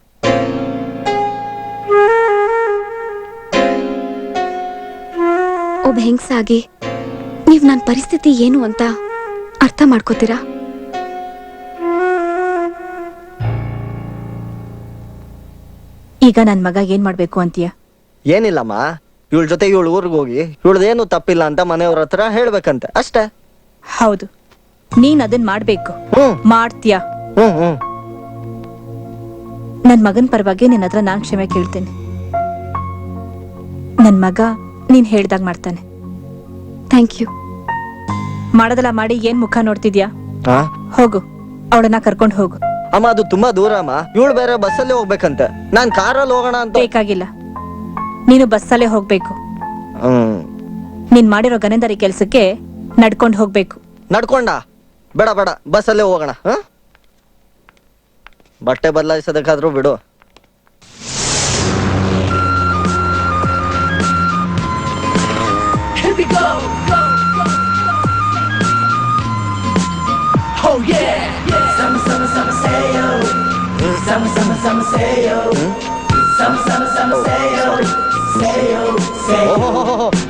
ಒಬ್ಬ ಹೆಂಗ್ಸಾಗಿ ನೀವ್ ನನ್ ಪರಿಸ್ಥಿತಿ ಏನು ಅಂತ ಅರ್ಥ ಮಾಡ್ಕೋತೀರಾ? ಈಗ ನನ್ ಮಗ ಏನ್ ಮಾಡ್ಬೇಕು ಅಂತೀಯ? ಏನಿಲ್ಲಮ್ಮ, ಇವಳ ಜೊತೆ ಇವಳು ಊರಿಗೆ ಹೋಗಿ ಇವಳದೇನು ತಪ್ಪಿಲ್ಲ ಅಂತ ಮನೆಯವ್ರ ಹತ್ರ ಹೇಳ್ಬೇಕಂತೆ ಅಷ್ಟೇ. ಹೌದು, ನೀನ್ ಅದನ್ ಮಾಡ್ಬೇಕು. ಮಾಡ್ತೀಯ? ನನ್ ಮಗನ್ ಪರವಾಗಿ ನಿನ್ನ ಹತ್ರ ನಾನ್ ಕ್ಷಮೆ ಕೇಳ್ತೇನೆ. ನನ್ ಮಗ ನೀನ್ ಹೇಳ್ದಾಗ ಮಾಡ್ತಾನೆ. Thank you. ಮಾಡೋದಲ್ಲ ಮಾಡಿ ಏನ್ ಮುಖ ನೋಡ್ತಿದ್ಯಾ? ಹೋಗು, ಅವಳನ್ನ ಕರ್ಕೊಂಡು ಹೋಗು. ಅಮ್ಮ ಅದು ತುಂಬಾ ದೂರ ಅಮ್ಮ. ಇವಳು ಬೇರೆ ಬಸ್ಸಲ್ಲಿ ಹೋಗ್ಬೇಕಂತೆ, ನಾನ್ ಕಾರಲ್ಲಿ ಹೋಗೋಣ ಅಂತ. ಬೇಕಾಗಿಲ್ಲ, ನೀನು ಬಸ್ಸಲ್ಲೇ ಹೋಗ್ಬೇಕು. ನೀನ್ ಮಾಡಿರೋ ಗನೆಂದರಿ ಕೆಲ್ಸಕ್ಕೆ ನಡ್ಕೊಂಡು ಹೋಗ್ಬೇಕು. ನಡ್ಕೊಂಡ? ಬೇಡ ಬೇಡ, ಬಸ್ಸಲ್ಲೇ ಹೋಗೋಣ. ಬಟ್ಟೆ ಬದಲಾಯಿಸೋದಕ್ಕಾದ್ರೂ ಬಿಡು.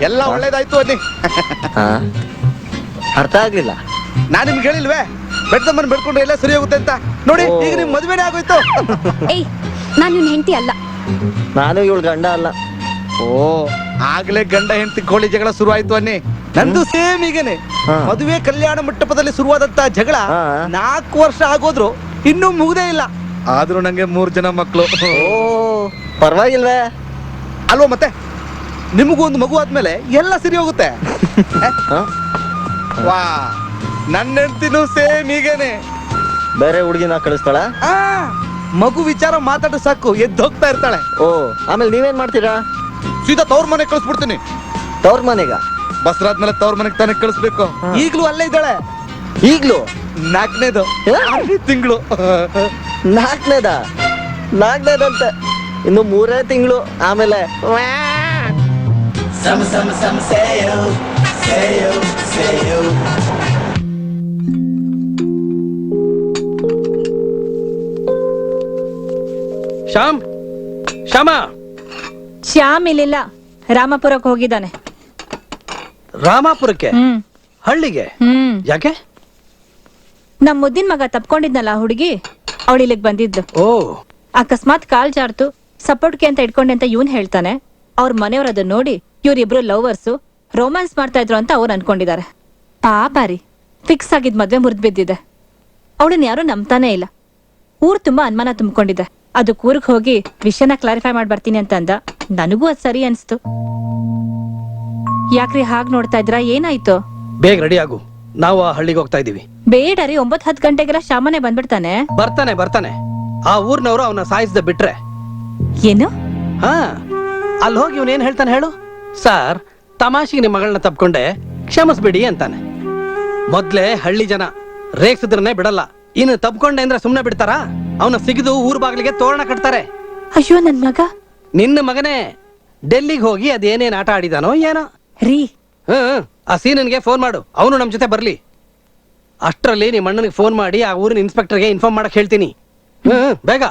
ಎಲ್ಲ ಒಳ್ಳೇದಾಯ್ತು ಅನ್ನಿ. ಅರ್ಥ ಆಗ್ಲಿಲ್ಲ. ನಾನ್ ನಿಮ್ಗೆ ಹೇಳಿಲ್ವೇ ಬೆಡ್ದಮ್ಮನ್ ಬೆಡ್ಕೊಂಡ್ರೆ ಎಲ್ಲ ಸರಿ ಹೋಗುತ್ತೆ ಅಂತ? ನೋಡಿ ಈಗ ನಿಮ್ ಮದ್ವೆನೇ ಆಗೋಯ್ತು. ಏಯ್, ನಾನು ನಿನ್ ಹೆಂಡತಿ ಅಲ್ಲ. ನಾನು ಇವಳು ಗಂಡ ಅಲ್ಲ. ಓ, ಆಗ್ಲೇ ಗಂಡ ಹೆಂಡತಿ ಕೋಳಿ ಜಗಳ ಶುರು ಆಯ್ತು ಅನ್ನಿ. ನಂದು ಸೇಮ್ ಈಗೇನೆ. ಮದುವೆ ಕಲ್ಯಾಣ ಮಂಟಪದಲ್ಲಿ ಶುರುವಾದಂತ ಜಗಳ 4 ವರ್ಷ ಆಗೋದ್ರು ಇನ್ನೂ ಮುಗ್ದೇ ಇಲ್ಲ. ಆದ್ರೂ ನಂಗೆ 3 ಜನ ಮಕ್ಕಳು. ಓ, ಪರವಾಗಿಲ್ವೇ? ಅಲ್ವಾ ಮತ್ತೆ? ನಿಮಗೂ ಒಂದು ಮಗು ಆದ್ಮೇಲೆ ಎಲ್ಲ ಸರಿ ಹೋಗುತ್ತೆ. ವಾ, ನನ್ನ ಹೆಂಡತಿನೂ ಸೇಮ್ ಈಗೇನೆ. ಬೇರೆ ಹುಡುಗಿನ ಕಳಿಸ್ತಾಳ? ಮಗು ವಿಚಾರ ಮಾತಾಡ ಸಾಕು ಎದ್ದು ಹೋಗ್ತಾ ಇರ್ತಾಳೆ. ಓ, ಆಮೇಲೆ ನೀವೇನ್ ಮಾಡ್ತೀರಾ? ಸೀದಾ ತವ್ರ ಮನೆಗೆ ಕಳಿಸ್ಬಿಡ್ತೀನಿ. ತವ್ರ ಮನೆಗ? ಬಸ್ರಾದ್ಮೇಲೆ ತವ್ರ ಮನೆಗೆ ತಾನೇ ಕಳಿಸ್ಬೇಕು. ಈಗ್ಲೂ ಅಲ್ಲೇ ಇದ್ದಾಳೆ. ಈಗ್ಲೂ? 4ನೇದು ತಿಂಗಳು. 4ನೇದಂತೆ. ಇನ್ನು 3 ತಿಂಗಳು ಆಮೇಲೆ ಶ್ಯಾಮ್, ಶ್ಯಾಮ. ಶ್ಯಾಮ್ ಇಲ್ಲಿಲ್ಲ, ರಾಮಪುರಕ್ಕೆ ಹೋಗಿದ್ದಾನೆ. ರಾಮಾಪುರಕ್ಕೆ? ಹಳ್ಳಿಗೆ? ಯಾಕೆ? ನಮ್ ಮುದ್ದಿನ ಮಗ ತಪ್ಕೊಂಡಿದ್ನಲ್ಲ ಹುಡುಗಿ, ಅವಳು ಇಲ್ಲಿಗೆ ಬಂದಿದ್ದು. ಓ, ಅಕಸ್ಮಾತ್ ಕಾಲ್ ಜಾರ್ತು, ಸಪೋರ್ಟ್ಗೆ ಅಂತ ಇಟ್ಕೊಂಡೆ ಅಂತ ಇವನ್ ಹೇಳ್ತಾನೆ. ಅವ್ರ ಮನೆಯವ್ರ ಅದನ್ನ ನೋಡಿ ಇವ್ರಿಬ್ರು ಲವರ್ಸು ರೋಮ್ಯಾನ್ಸ್ ಮಾಡ್ತಾ ಇದ್ರು ಅಂತ ಅವ್ರು ಅನ್ಕೊಂಡಿದ್ದಾರೆ. ಪಾಪ ರೀ, ಫಿಕ್ಸ್ ಆಗಿದ್ ಮದ್ವೆ ಮುರಿದ್ ಬಿದ್ದಿದೆ. ಅವಳನ್ನ ಯಾರು ನಂಬ್ತಾನೆ ಇಲ್ಲ. ಊರ್ ತುಂಬಾ ಅನುಮಾನ ತುಂಬಿಕೊಂಡಿದೆ. ಅದಕ್ಕೆ ಊರಿಗೆ ಹೋಗಿ ವಿಷಯನ ಕ್ಲಾರಿಫೈ ಮಾಡಿ ಬರ್ತೀನಿ ಅಂತ ಅಂದ. ನನಗೂ ಅದ್ ಸರಿ ಅನ್ಸ್ತು. ಯಾಕ್ರಿ ಹಾಗ್ ನೋಡ್ತಾ ಇದ್ರ? ಏನಾಯ್ತು? ಬೇಗ ರೆಡಿ ಆಗು, ನಾವು ಆ ಹಳ್ಳಿಗೆ ಹೋಗ್ತಾ ಇದೀವಿ. ಬೇಡ ರೀ, 9-10 ಗಂಟೆಗೆಲ್ಲ ಶಾಮನೆ ಬಂದ್ಬಿಡ್ತಾನೆ. ಬರ್ತಾನೆ. ಆ ಊರ್ನವರು ಅವನ ಸಾಯಿಸ್ದ ಬಿಟ್ರೆ. ಏನು? ಹಾ, ಅಲ್ಲಿ ಹೋಗಿ ಇವನೇನ್ ಹೇಳ್ತಾನೆ ಹೇಳು? ಸರ್, ತಮಾಷೆಗೆ ನಿಮ್ಮ ಮಗಳನ್ನ ತಪ್ಕೊಂಡೆ, ಕ್ಷಮಿಸ್ಬಿಡಿ ಅಂತಾನೆ. ಮೊದ್ಲೇ ಹಳ್ಳಿ ಜನ ರೇಗ್ಸಿದ್ರನೆ ಬಿಡಲ್ಲ. ಇನ್ನು ತಪ್ಕೊಂಡೆ ಅಂದ್ರೆ ಸುಮ್ನೆ ಬಿಡ್ತಾರಾ? ಅವನ ಸಿಗಿದು ಊರ್ ಬಾಗಿಲಿಗೆ ತೋರಣ ಕಟ್ತಾರೆ. ಅಯ್ಯೋ, ನನ್ ಮಗ. ನಿನ್ನ ಮಗನೇ ಡೆಲ್ಲಿಗೆ ಹೋಗಿ ಅದೇನೇನ್ ಆಟ ಆಡಿದಾನೋ ಏನೋ ರೀ. ಆ ಸೀನನ್ಗೆ ಫೋನ್ ಮಾಡು, ಅವನು ನಮ್ ಜೊತೆ ಬರ್ಲಿ. ಅಷ್ಟ್ರಲ್ಲಿ ನಿಮ್ಮ ಅಣ್ಣನಿಗೆ ಫೋನ್ ಮಾಡಿ ಆ ಊರಿನ ಇನ್ಸ್ಪೆಕ್ಟರ್ಗೆ ಇನ್ಫಾರ್ಮ್ ಮಾಡಕ್ ಹೇಳ್ತೀನಿ. ಬೇಗ.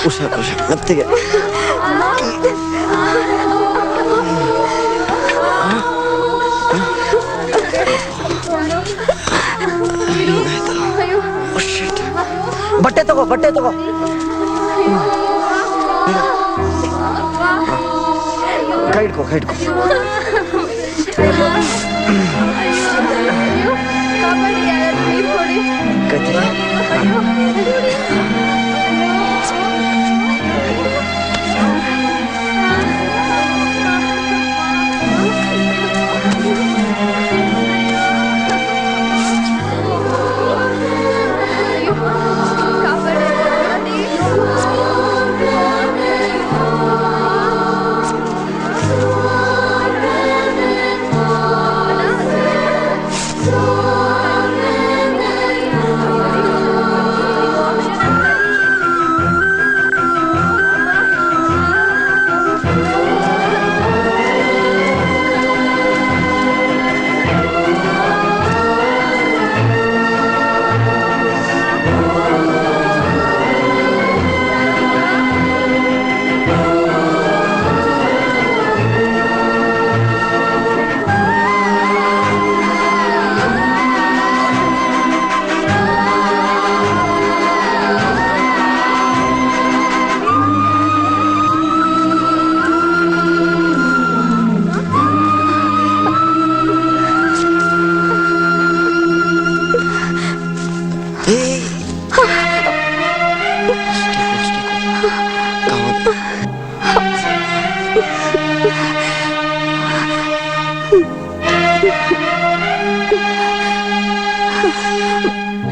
ಹುಷಾರ್ ಹುಷಾರ್ ಮತ್ತಿಗೆ ಬಟ್ಟೆ ತಗೋ ಕೈ ಹಿಡ್ಕೋ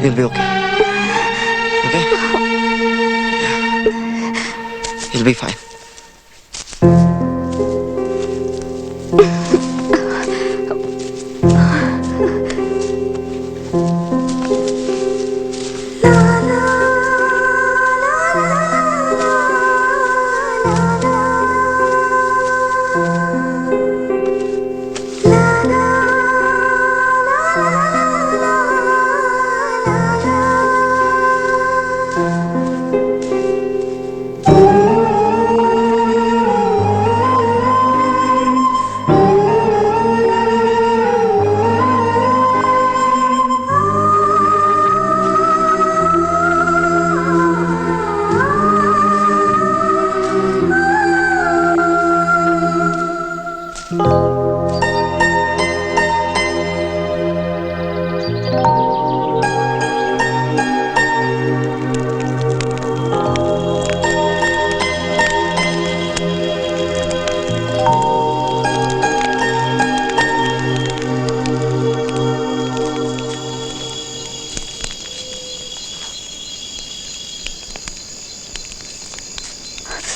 He'll be okay. Okay? Yeah. He'll be fine.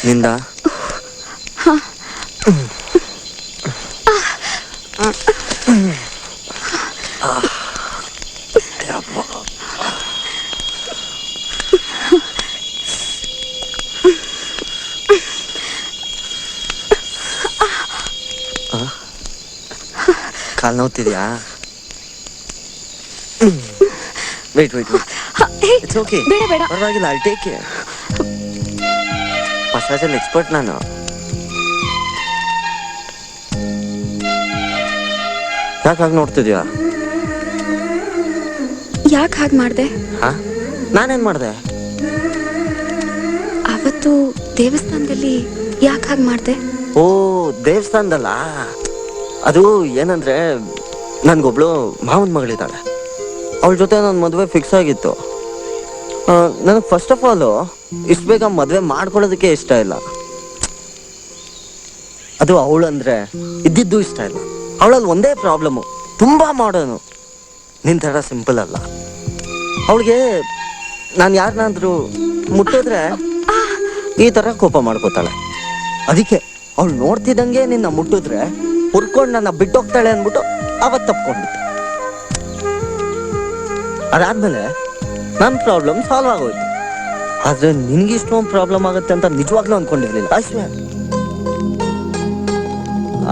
ನಿಂದ ಕಾಲ್ ನೋವ್ತಿದ್ಯಾ? ವೇಟ್ ಇಟ್ಸ್ ಓಕೆ, ಪರವಾಗಿಲ್ಲ, ಐ ಟೇಕ್ ಕೇರ್. ಮಸಾಜಲ್ಲಿ ಎಕ್ಸ್ಪರ್ಟ್ ನಾನು. ಯಾಕೆ ಹಾಗೆ ನೋಡ್ತಿದ್ಯಾ? ಯಾಕೆ ಹಾಗೆ ಮಾಡ್ದೆ? ನಾನೇನ್ ಮಾಡ್ದೆ? ಅವತ್ತು ದೇವಸ್ಥಾನದಲ್ಲಿ ಯಾಕೆ ಹಾಗೆ ಮಾಡ್ದೆ? ಓ, ದೇವಸ್ಥಾನದಲ್ಲ. ಅದು ಏನಂದ್ರೆ ನನ್ಗೊಬ್ಳು ಮಾವನ ಮಗಳಿದ್ದಾಳೆ. ಅವಳ ಜೊತೆ ನನ್ನ ಮದುವೆ ಫಿಕ್ಸ್ ಆಗಿತ್ತು. ನನಗೆ ಫಸ್ಟ್ ಆಫ್ ಆಲ್ ಇಷ್ಟು ಬೇಗ ಮದುವೆ ಮಾಡ್ಕೊಳ್ಳೋದಕ್ಕೆ ಇಷ್ಟ ಇಲ್ಲ. ಅದು ಅವಳಂದ್ರೆ ಇದ್ದಿದ್ದು ಇಷ್ಟ ಇಲ್ಲ. ಅವಳಲ್ಲಿ ಒಂದೇ ಪ್ರಾಬ್ಲಮ್ಮು, ತುಂಬಾ ಮಾಡೋನು. ನಿನ್ ಥರ ಸಿಂಪಲ್ ಅಲ್ಲ. ಅವಳಿಗೆ ನಾನು ಯಾರನ್ನಾದ್ರೂ ಮುಟ್ಟಿದ್ರೆ ಈ ಥರ ಕೋಪ ಮಾಡ್ಕೋತಾಳೆ. ಅದಕ್ಕೆ ಅವಳು ನೋಡ್ತಿದ್ದಂಗೆ ನಿನ್ನ ಮುಟ್ಟಿದ್ರೆ ಹುರ್ಕೊಂಡು ನನ್ನ ಬಿಟ್ಟೋಗ್ತಾಳೆ ಅಂದ್ಬಿಟ್ಟು ಅವತ್ತು ತಪ್ಕೊಂಡಿದ್ದೆ. ಅದಾದ್ಮೇಲೆ ನನ್ನ ಪ್ರಾಬ್ಲಮ್ ಸಾಲ್ವ್ ಆಗೋಯ್ತು. ಆದ್ರೆ ನಿನ್ಗೆ ಇಷ್ಟೊಂದು ಪ್ರಾಬ್ಲಮ್ ಆಗುತ್ತೆ ಅಂತ ನಿಜವಾಗ್ಲೂ ಅನ್ಕೊಂಡಿರ್ಲಿಲ್ಲ. ಅಶ್ವ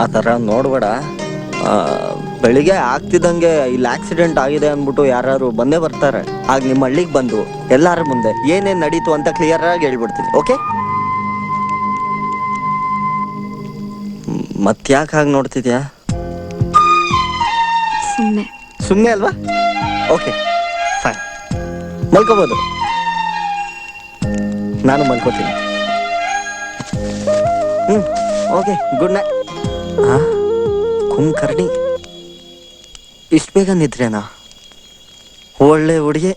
ಆ ಥರ ನೋಡ್ಬೇಡ. ಬೆಳಿಗ್ಗೆ ಆಗ್ತಿದ್ದಂಗೆ ಇಲ್ಲಿ ಆಕ್ಸಿಡೆಂಟ್ ಆಗಿದೆ ಅಂದ್ಬಿಟ್ಟು ಯಾರು ಬಂದೇ ಬರ್ತಾರೆ. ಆಗ ನಿಮ್ಮ ಹಳ್ಳಿಗೆ ಬಂದು ಎಲ್ಲಾರ ಮುಂದೆ ಏನೇನ್ ನಡೀತು ಅಂತ ಕ್ಲಿಯರ್ ಆಗಿ ಹೇಳ್ಬಿಡ್ತೀನಿ. ಓಕೆ? ಮತ್ತ್ಯಾಕೆ ಹಾಗೆ ನೋಡ್ತಿದ್ಯಾ? ಸುಮ್ಮನೆ ಅಲ್ವಾ? ಓಕೆ ಫೈನ್, ಮಲ್ಕೋಬೋದು. ನಾನು ಮಲ್ಕೋತೀನಿ. Okay, good night. ಕುಂಕರ್ಣಿ, ಇಷ್ಟು ಬೇಗ ನಿದ್ರೇನಾ? ಒಳ್ಳೆ ಹುಡುಗಿ.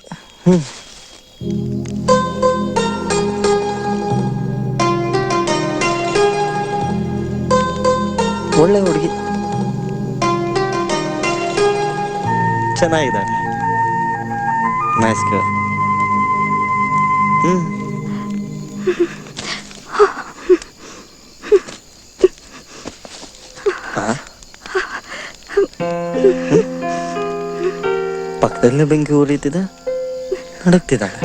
ಒಳ್ಳೆ ಹುಡುಗಿ, ಚೆನ್ನಾಗಿದ್ದಾಳೆ. Nice girl. ಪಕ್ಕದಲ್ಲೇ ಬೆಂಕಿ ಉರಿತಿದೆ, ನಡುಕ್ತಿದ್ದಾಳೆ.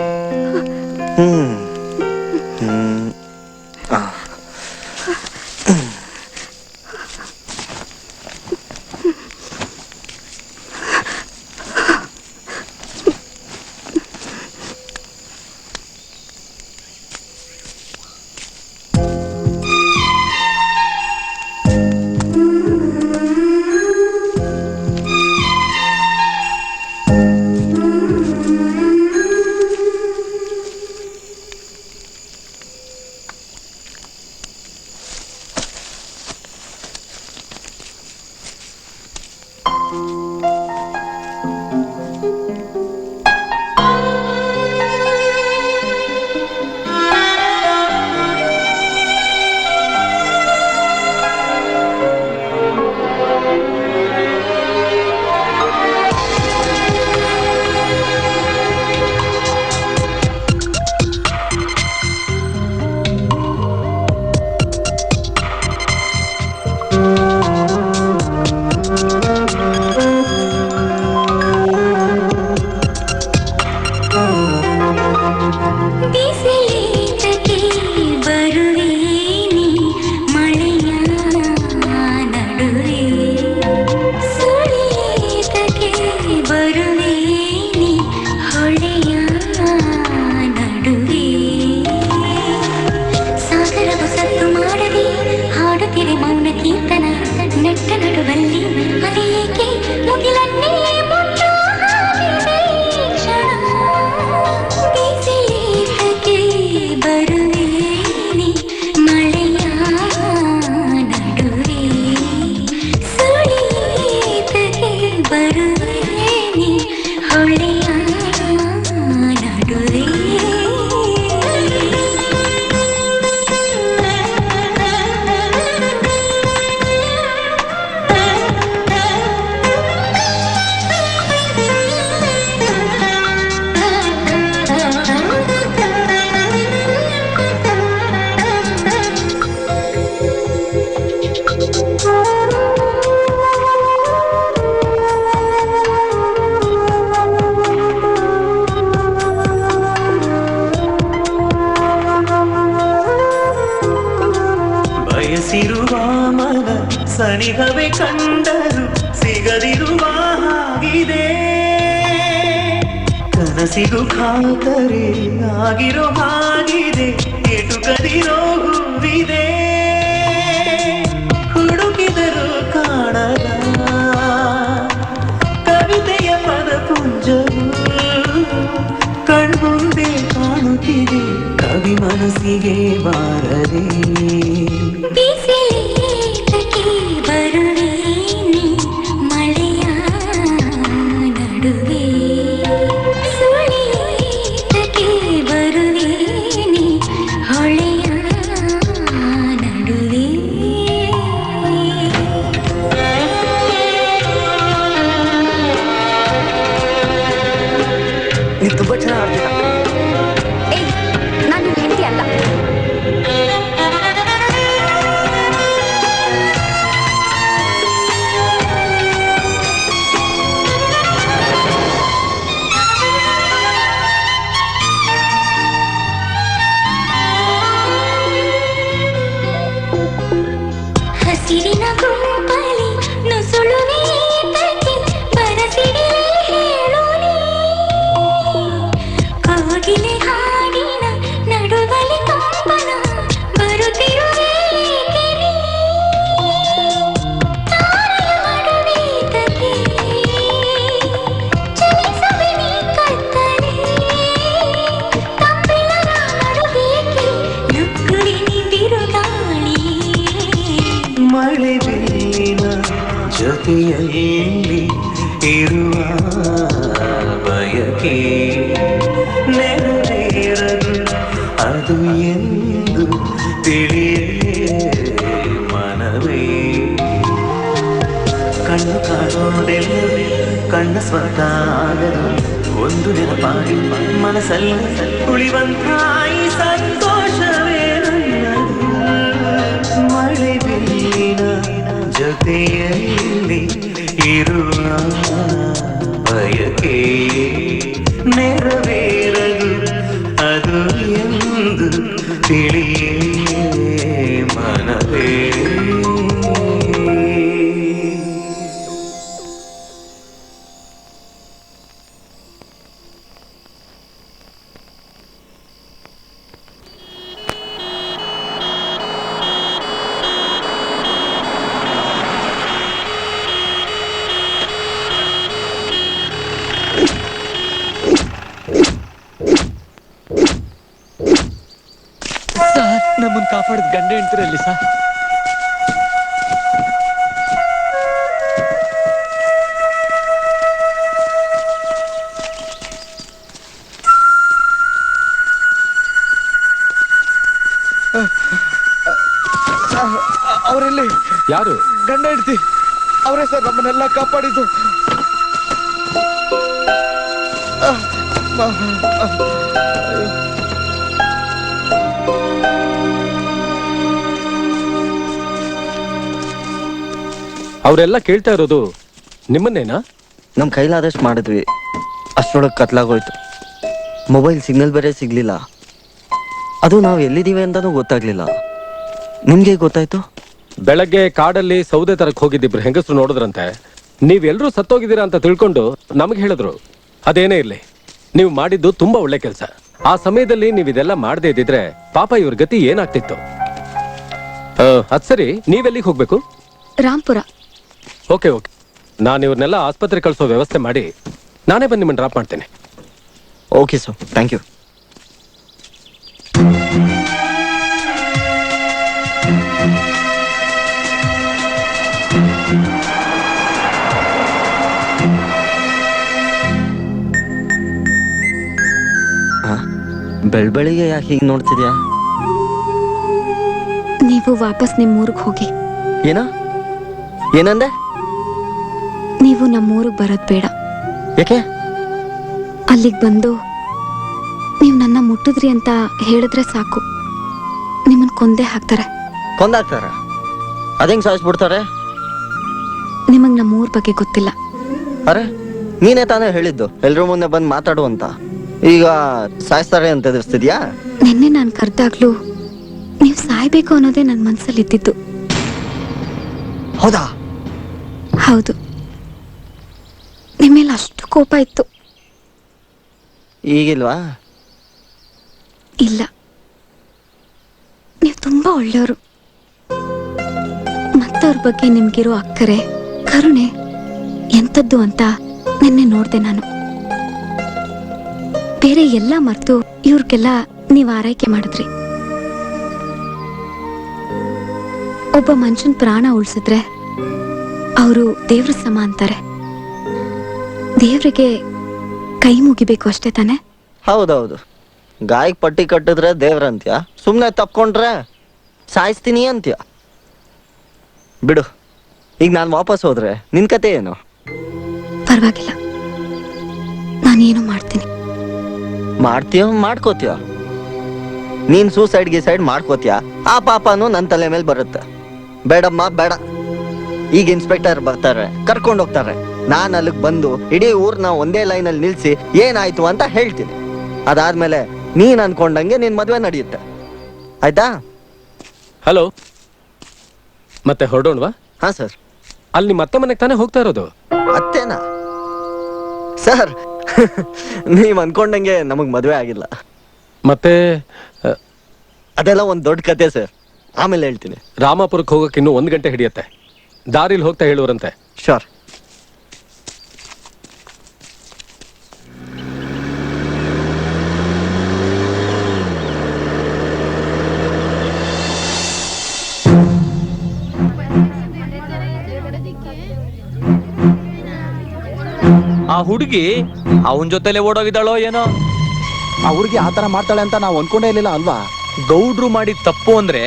ಬಯಸಿರುವ ಮನ ಸನಿಹವೇ ಕಂಡರು ಸಿಗದಿರುವ ಹಾಗಿದೆ, ಕನಸಿಗೂ ಖಾತರಿ ಆಗಿರೋ ಹಾಗಿದೆ, ಎಟುಕದಿರೋ ಹೂವಿದೆ, ಹುಡುಕಿದರೂ ಕಾಣದ ಕವಿತೆಯ ಪದ ಪುಂಜವು ಕಣ್ಮುಂದೆ ಕಾಣುತ್ತಿದೆ, ಕವಿ ಮನಸ್ಸಿಗೆ ಬಾರದೆ. ನೀನು ತುಂಬಾ ಚೆನ್ನಾಗಿ ಆಡ್ತೀರ. ನಾನು ಹೆಂಡತಿ ಅಲ್ಲ. ಜೊತೆಯಲ್ಲಿ ಇರುವ ಬಯಕೆ ನೆರವೇರದು ಅದು ಎಂದು ತಿಳಿಯೇ ಮನವೇ ಕಣ್ಣು ಕಾಣೋದೆಲ್ಲವೇ ಕಣ್ಣ ಸ್ವರ್ಗ ಆಗದು ಒಂದು ನೆನಪಾಗಿ ಮನಸ್ಸಲ್ಲಿ ಉಳಿವಂತಾಯಿ ಸಂತೋಷವೇ ನನ್ನದು ಮಳೆ ಬಿಲ್ಲಿನ ಜೊತೆಯಲ್ಲಿ ಇರುವ ಬಯಕೆ ನೆರವೇರದು ಅದು ಎಂದು ತಿಳಿಯೇ ಮನವೇ ಸರ್ ನಮ್ಮನ್ನ ಕಾಪಾಡಿದ ಗಂಡ ಹೆಂಡ್ತಿರಲ್ಲಿ ಸರ್. ಅವರೆಲ್ಲಿ? ಯಾರು? ಗಂಡ ಹೆಂಡ್ತಿ ಅವರೇ ಸರ್ ನಮ್ಮನ್ನೆಲ್ಲ ಕಾಪಾಡಿದ್ದು. ಅವರೆಲ್ಲ ಕೇಳ್ತಾ ಇರೋದು ನಿಮ್ಮನ್ನೇನಾ? ನಮ್ ಕೈಲಾದಷ್ಟು ಮಾಡಿದ್ವಿ, ಅಷ್ಟರೊಳಗೆ ಕತ್ಲಾಗೋಯ್ತು. ಮೊಬೈಲ್ ಸಿಗ್ನಲ್ ಬೇರೆ ಸಿಗ್ಲಿಲ್ಲ. ಅದು ನಾವು ಎಲ್ಲಿದ್ದೀವಿ ಅಂತಾನೂ ಗೊತ್ತಾಗ್ಲಿಲ್ಲ. ನಿಮ್ಗೆ ಗೊತ್ತಾಯ್ತು? ಬೆಳಗ್ಗೆ ಕಾಡಲ್ಲಿ ಸೌದೆ ತರಕ್ ಹೋಗಿದ್ದಿಬ್ರು ಹೆಂಗಸರು ನೋಡಿದ್ರಂತೆ. ನೀವೆಲ್ಲರೂ ಸತ್ತೋಗಿದ್ದೀರಾ ಅಂತ ತಿಳ್ಕೊಂಡು ನಮಗೆ ಹೇಳಿದ್ರು. ಅದೇನೇ ಇರ್ಲಿ, ನೀವು ಮಾಡಿದ್ದು ತುಂಬಾ ಒಳ್ಳೆ ಕೆಲಸ. ಆ ಸಮಯದಲ್ಲಿ ನೀವು ಇದೆಲ್ಲ ಮಾಡದೇ ಇದ್ದಿದ್ರೆ ಪಾಪ ಇವ್ರ ಗತಿ ಏನಾಗ್ತಿತ್ತು? ಅದ್ ಸರಿ, ನೀವೆಲ್ಲಿಗೆ ಹೋಗ್ಬೇಕು? ರಾಂಪುರ. ಓಕೆ ಓಕೆ, ನಾನು ಇವ್ರನ್ನೆಲ್ಲ ಆಸ್ಪತ್ರೆ ಕಳಿಸೋ ವ್ಯವಸ್ಥೆ ಮಾಡಿ ನಾನೇ ಬಂದು ನಿಮ್ಮನ್ನು ಡ್ರಾಪ್ ಮಾಡ್ತೇನೆ. Okay sir, thank you. ಬೆಳ್ಬೆಳಿಗ್ಗೆ ಯಾಕೆ ಹೀಗೆ ನೋಡ್ತಿದ್ಯಾ? ನೀವು ವಾಪಸ್ ನಿಮ್ಮೂರಿಗೆ ಹೋಗಿ. ಏನಂದೆ? ನೀವು ನಮ್ಮೂರಿಗೆ ಬರೋದ್ ಬೇಡ. ಯಾಕೆ? ಅಲ್ಲಿಗೆ ಬಂದು ನೀವು ನನ್ನ ಮುಟ್ಟಿದ್ರಿ ಅಂತ ಹೇಳಿದ್ರೆ ಸಾಕು, ನಿಮ್ಮನ್ ಕೊಂದೇ ಹಾಕ್ತಾರೆ. ಕೊಂದಾಕ್ತಾರ? ಅದೇಂಗ್ ಸಾಯಿಸ್ಬಿಡ್ತಾರೆ? ನಿಮಗ್ ನಮ್ಮೂರ್ ಬಗ್ಗೆ ಗೊತ್ತಿಲ್ಲ. ಅರೆ, ನೀನೇ ತಾನೇ ಹೇಳಿದ್ದು ಎಲ್ರ ಮುಂದೆ ಬಂದು ಮಾತಾಡು ಅಂತ. ಈಗ ಸಾಯಿಸ್ತಾರೆ ಅಂತ ಎದುರಿಸ್ತಿದ್ಯಾ? ನಿನ್ನೆ ನಾನು ಕರ್ದಾಗ್ಲೂ ನೀವು ಸಾಯ್ಬೇಕು ಅನ್ನೋದೇ ನನ್ನ ಮನ್ಸಲ್ಲಿ ಇದ್ದಿದ್ದು. ಹೌದಾ? ಹೌದು, ನಿಮ್ಮೇಲೆ ಅಷ್ಟು ಕೋಪ ಇತ್ತು. ಈಗಿಲ್ವಾ? ಇಲ್ಲ, ನೀವು ತುಂಬಾ ಒಳ್ಳೆಯವರು. ಮತ್ತವ್ರ ಬಗ್ಗೆ ನಿಮ್ಗಿರೋ ಅಕ್ಕರೆ, ಕರುಣೆ ಎಂಥದ್ದು ಅಂತ ನಿನ್ನೆ ನೋಡ್ದೆ ನಾನು. ಬೇರೆ ಎಲ್ಲ ಮರ್ತು ಇವ್ರಿಗೆಲ್ಲ ನೀವು ಆರೈಕೆ ಮಾಡಿದ್ರಿ. ಒಬ್ಬ ಮನುಷ್ಯನ್ ಪ್ರಾಣ ಉಳಿಸಿದ್ರೆ ಅವರು ದೇವ್ರ ಸಮ ಅಂತಾರೆ. ದೇವ್ರಿಗೆ ಕೈ ಮುಗಿಬೇಕು ಅಷ್ಟೇ ತಾನೆ? ಹೌದೌದು. ಗಾಯಕ್ ಪಟ್ಟಿ ಕಟ್ಟಿದ್ರೆ ದೇವ್ರಂತ್ಯ, ಸುಮ್ನೆ ತಪ್ಕೊಂಡ್ರೆ ಸಾಯಿಸ್ತೀನಿ ಅಂತ್ಯ. ಬಿಡು, ಈಗ ನಾನು ವಾಪಸ್ ಹೋದ್ರೆ ನಿನ್ ಕತೆ ಏನು? ಪರವಾಗಿಲ್ಲ, ನಾನೇನು ಮಾಡ್ತೀನಿ. ಮಾಡ್ತೀಯೋ ಮಾಡ್ಕೋತೀಯ? ನೀನ್ ಸೂಸೈಡ್ ಗಿಸೈಡ್ ಮಾಡ್ಕೋತೀಯ, ಆ ಪಾಪನು ನನ್ ತಲೆ ಮೇಲೆ ಬರುತ್ತೆ. ಬೇಡಮ್ಮ ಬೇಡ. ಈಗ ಇನ್ಸ್ಪೆಕ್ಟರ್ ಬರ್ತಾರೆ, ಕರ್ಕೊಂಡು ಹೋಗ್ತಾರೆ. ನಾನ್ ಅಲ್ಲಿಗೆ ಬಂದು ಇಡೀ ಊರ್ನ ಒಂದೇ ಲೈನ್ ಅಲ್ಲಿ ನಿಲ್ಸಿ ಏನಾಯ್ತು ಅಂತ ಹೇಳ್ತೀನಿ. ಅದಾದ್ಮೇಲೆ ನೀನ್ ಅನ್ಕೊಂಡಂಗೆ ನಿನ್ ಮದ್ವೆ ನಡೆಯುತ್ತೆ, ಆಯ್ತಾ? ಹಲೋ, ಮತ್ತೆ ಹೊರಡೋಣವಾ? ಹಾ ಸರ್. ಅಲ್ಲಿ ನಿಮ್ಮ ಅತ್ತೆ ಮನೆಗೆ ತಾನೇ ಹೋಗ್ತಾ ಇರೋದು? ಅತ್ತೇನಾ ಸರ್? ನೀವ್ ಅನ್ಕೊಂಡಂಗೆ ನಮಗ್ ಮದ್ವೆ ಆಗಿಲ್ಲ. ಮತ್ತೆ ಅದೆಲ್ಲ ಒಂದ್ ದೊಡ್ಡ ಕತೆ ಸರ್, ಆಮೇಲೆ ಹೇಳ್ತೀನಿ. ರಾಮಾಪುರಕ್ಕೆ ಹೋಗಕ್ಕೆ ಇನ್ನೂ 1 ಗಂಟೆ ಹಿಡಿಯತ್ತೆ. ದಾರಿಲಿ ಹೋಗ್ತಾ ಹೇಳುವರಂತೆ. ಶೋರ್. ಆ ಹುಡುಗಿ ಅವನ್ ಜೊತೆಲೆ ಓಡೋಗಿದ್ದಾಳೋ ಏನೋ. ಆ ಹುಡುಗಿ ಆತರ ಮಾಡ್ತಾಳೆ ಅಂತ ನಾವು ಅನ್ಕೊಂಡೇ ಇರ್ಲಿಲ್ಲ ಅಲ್ವಾ? ಗೌಡ್ರು ಮಾಡಿದ ತಪ್ಪು ಅಂದ್ರೆ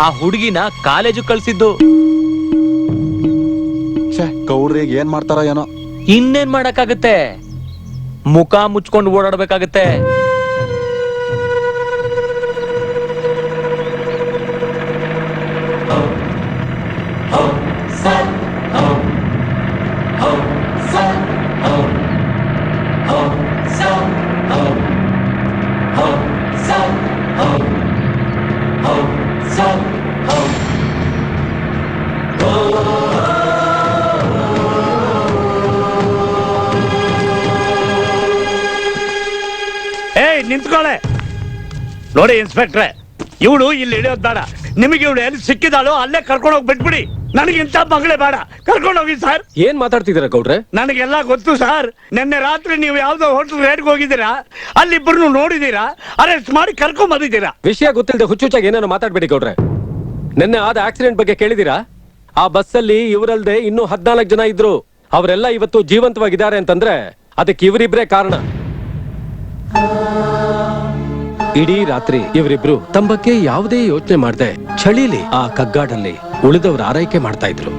ಆ ಹುಡುಗಿನ ಕಾಲೇಜು ಕಳ್ಸಿದ್ದು. ಗೌಡ್ರಿಗೆ ಏನ್ ಮಾಡ್ತಾರೋ ಏನೋ. ಇನ್ನೇನ್ ಮಾಡಕ್ಕಾಗತ್ತೆ, ಮುಖ ಮುಚ್ಕೊಂಡು ಓಡಾಡ್ಬೇಕಾಗತ್ತೆ. ಏಯ್ ನಿಂತ್ಕೊಳ್ಳೆ. ನೋಡಿ ಇನ್ಸ್ಪೆಕ್ಟ್ರೆ, ಇವಳು ಇಲ್ಲಿ ಇಳಿಯೋದ್ ಬೇಡ. ನಿಮಗೆ ಇವಳು ಎಲ್ಲಿ ಸಿಕ್ಕಿದಾಳೋ ಅಲ್ಲೇ ಕರ್ಕೊಂಡು ಹೋಗಿ ಬಿಟ್ಬಿಡಿ. ನನಗೆ ಇಂಥ ಮಗಳೇ ಬೇಡ, ಕರ್ಕೊಂಡು ಹೋಗಿ ಸರ್. ಏನ್ ಮಾತಾಡ್ತಿದ್ದೀರಾ ಗೌಡ್ರೆ? ನನಗೆಲ್ಲ ಗೊತ್ತು ಸರ್. ನಿನ್ನೆ ರಾತ್ರಿ ನೀವು ಯಾವ್ದೋ ಹೋಟೆಲ್ ರೇಡ್ಗೆ ಹೋಗಿದ್ದೀರಾ, ಅಲ್ಲಿಬ್ಬರನ್ನು ನೋಡಿದೀರಾ, ಅರೆಸ್ಟ್ ಮಾಡಿ ಕರ್ಕೊಂಡ್ ಬಂದಿದ್ದೀರಾ. ವಿಷಯ ಗೊತ್ತಿಲ್ಲದೆ ಹುಚ್ಚುಚ್ಚಾಗಿ ಏನೇನೋ ಮಾತಾಡ್ಬೇಡಿ ಗೌಡ್ರೆ. ನಿನ್ನೆ ಆದ ಆಕ್ಸಿಡೆಂಟ್ ಬಗ್ಗೆ ಕೇಳಿದೀರಾ? ಆ ಬಸ್ಸಲ್ಲಿ ಇವರಲ್ದೆ ಇನ್ನೂ 14 ಜನ ಇದ್ರು. ಅವರೆಲ್ಲ ಇವತ್ತು ಜೀವಂತವಾಗಿದ್ದಾರೆ ಅಂತಂದ್ರೆ ಅದಕ್ಕೆ ಇವರಿಬ್ರೇ ಕಾರಣ. ಇಡೀ ರಾತ್ರಿ ಇವರಿಬ್ರು ತಮ್ಮ ಬಗ್ಗೆ ಯಾವುದೇ ಯೋಚನೆ ಮಾಡದೆ ಚಳಿಲಿ ಆ ಕಗ್ಗಾಡಲ್ಲಿ ಉಳಿದವರ ಆರೈಕೆ ಮಾಡ್ತಾ ಇದ್ರು.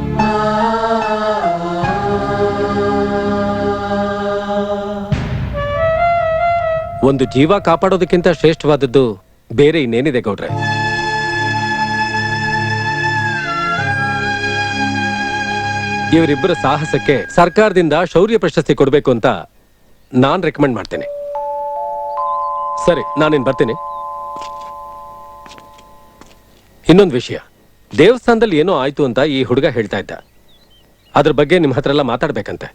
ಒಂದು ಜೀವ ಕಾಪಾಡೋದಕ್ಕಿಂತ ಶ್ರೇಷ್ಠವಾದದ್ದು ಬೇರೆ ಇನ್ನೇನಿದೆ ಗೌಡ್ರೆ? ಇವರಿಬ್ಬರ ಸಾಹಸಕ್ಕೆ ಸರ್ಕಾರದಿಂದ ಶೌರ್ಯ ಪ್ರಶಸ್ತಿ ಕೊಡಬೇಕು ಅಂತ ನಾನ್ ರೆಕಮೆಂಡ್ ಮಾಡ್ತೇನೆ. ಸರಿ, ನಾನಿನ್ ಬರ್ತೀನಿ. ಇನ್ನೊಂದು ವಿಷಯ, ದೇವಸ್ಥಾನದಲ್ಲಿ ಏನೋ ಆಯ್ತು ಅಂತ ಈ ಹುಡುಗ ಹೇಳ್ತಾ ಇದ್ದ. ಅದ್ರ ಬಗ್ಗೆ ನಿಮ್ ಹತ್ರ ಎಲ್ಲ ಮಾತಾಡ್ಬೇಕಂತೆ.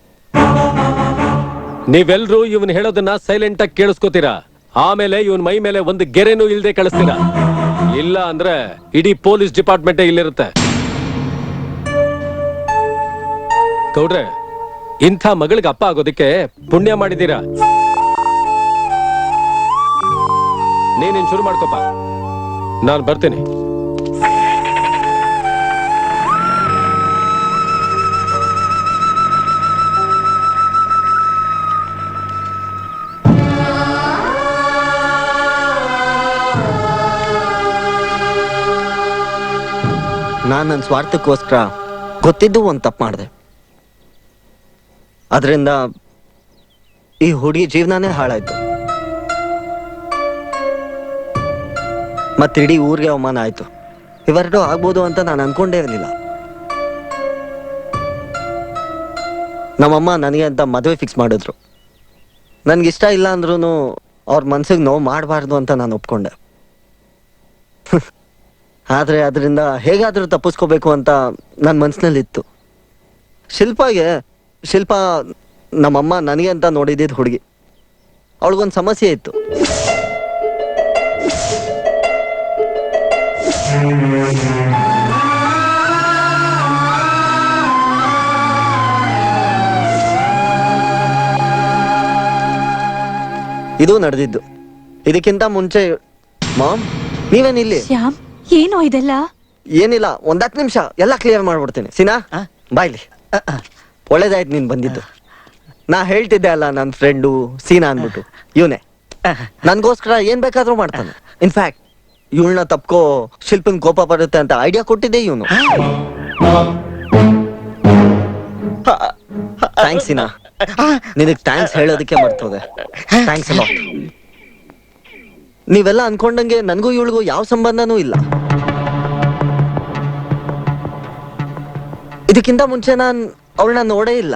ನೀವೆಲ್ರೂ ಇವನ್ ಹೇಳೋದನ್ನ ಸೈಲೆಂಟ್ ಆಗಿ ಕೇಳಿಸ್ಕೋತೀರಾ. ಆಮೇಲೆ ಇವನ್ ಮೈ ಮೇಲೆ ಒಂದು ಗೆರೆನೂ ಇಲ್ದೆ ಕಳಿಸ್ತೀರಾ. ಇಲ್ಲ ಅಂದ್ರೆ ಇಡೀ ಪೊಲೀಸ್ ಡಿಪಾರ್ಟ್ಮೆಂಟ್ ಇಲ್ಲಿರುತ್ತೆ. ಗೌಡ್ರೆ, ಇಂಥ ಮಗಳಿಗೆ ಅಪ್ಪ ಆಗೋದಕ್ಕೆ ಪುಣ್ಯ ಮಾಡಿದ್ದೀರಾ. ನೀನೇನ್ ಶುರು ಮಾಡ್ಕೋಪ, ನಾನು ಬರ್ತೀನಿ. ನಾನು ನನ್ನ ಸ್ವಾರ್ಥಕ್ಕೋಸ್ಕರ ಗೊತ್ತಿದ್ದು ಒಂದು ತಪ್ಪು ಮಾಡಿದೆ. ಅದರಿಂದ ಈ ಹುಡುಗಿ ಜೀವನನೇ ಹಾಳಾಯ್ತು. ಮತ್ತಿಡೀ ಊರಿಗೆ ಅವಮಾನ ಆಯ್ತು. ಇವೆರಡು ಆಗ್ಬೋದು ಅಂತ ನಾನು ಅನ್ಕೊಂಡೇ ಇರಲಿಲ್ಲ. ನಮ್ಮಮ್ಮ ನನಗೆ ಅಂತ ಮದುವೆ ಫಿಕ್ಸ್ ಮಾಡಿದ್ರು. ನನ್ಗಿಷ್ಟ ಇಲ್ಲ ಅಂದ್ರೂ ಅವ್ರ ಮನ್ಸಿಗೆ ನೋವು ಮಾಡಬಾರ್ದು ಅಂತ ನಾನು ಒಪ್ಕೊಂಡೆ. ಆದರೆ ಅದರಿಂದ ಹೇಗಾದರೂ ತಪ್ಪಿಸ್ಕೋಬೇಕು ಅಂತ ನನ್ನ ಮನಸ್ಸಿನಲ್ಲಿತ್ತು. ಶಿಲ್ಪ ನಮ್ಮಮ್ಮ ನನಗೆ ಅಂತ ನೋಡಿದ್ದಿದ್ದು ಹುಡುಗಿ. ಅವಳಿಗೊಂದು ಸಮಸ್ಯೆ ಇತ್ತು. ಇದು ನಡೆದಿದ್ದು. ಇದಕ್ಕಿಂತ ಮುಂಚೆ ಮಾಮ್, ನೀವೇನಿಲ್ಲಿ? ಶ್ಯಾಮ್, ಏನೋ ಇದೆಲ್ಲ? ಏನಿಲ್ಲ, 10 ನಿಮಿಷ ಎಲ್ಲ ಕ್ಲಿಯರ್ ಮಾಡ್ಬಿಡ್ತೀನಿ. ಸೀನಾ, ಬಾಯ್ಲಿ. ಒಳ್ಳೇದಾಯ್ತು ನೀನ್ ಬಂದಿದ್ದು. ನಾ ಹೇಳ್ತಿದ್ದೆ ಅಲ್ಲ, ನನ್ನ ಫ್ರೆಂಡು ಸೀನಾ ಅನ್ಬಿಟ್ಟು. ಇವನೇ ನನ್ಗೋಸ್ಕರ ಏನ್ ಬೇಕಾದ್ರೂ ಮಾಡ್ತಾನೆ. ಇನ್ಫ್ಯಾಕ್ಟ್ ಇವಳನ್ನ ತಪ್ಕೋ, ಶಿಲ್ಪನ್ ಕೋಪ ಬರುತ್ತೆ ಅಂತ ಐಡಿಯಾ ಕೊಟ್ಟಿದ್ದೆ ಇವನು. ಥ್ಯಾಂಕ್ಸ್ ಸೀನಾ, ನಿನಗ್ ಥ್ಯಾಂಕ್ಸ್ ಹೇಳೋದಕ್ಕೆ ಮರ್ತೋದೆ. ಥ್ಯಾಂಕ್ಸ್ ಅಲ್ಲ. ನೀವೆಲ್ಲ ಅನ್ಕೊಂಡಂಗೆ ನನ್ಗೂ ಇವಳಿಗೂ ಯಾವ ಸಂಬಂಧನೂ ಇಲ್ಲ. ಇದಕ್ಕಿಂತ ಮುಂಚೆ ನಾನ್ ಅವಳನ್ನ ನೋಡೇ ಇಲ್ಲ.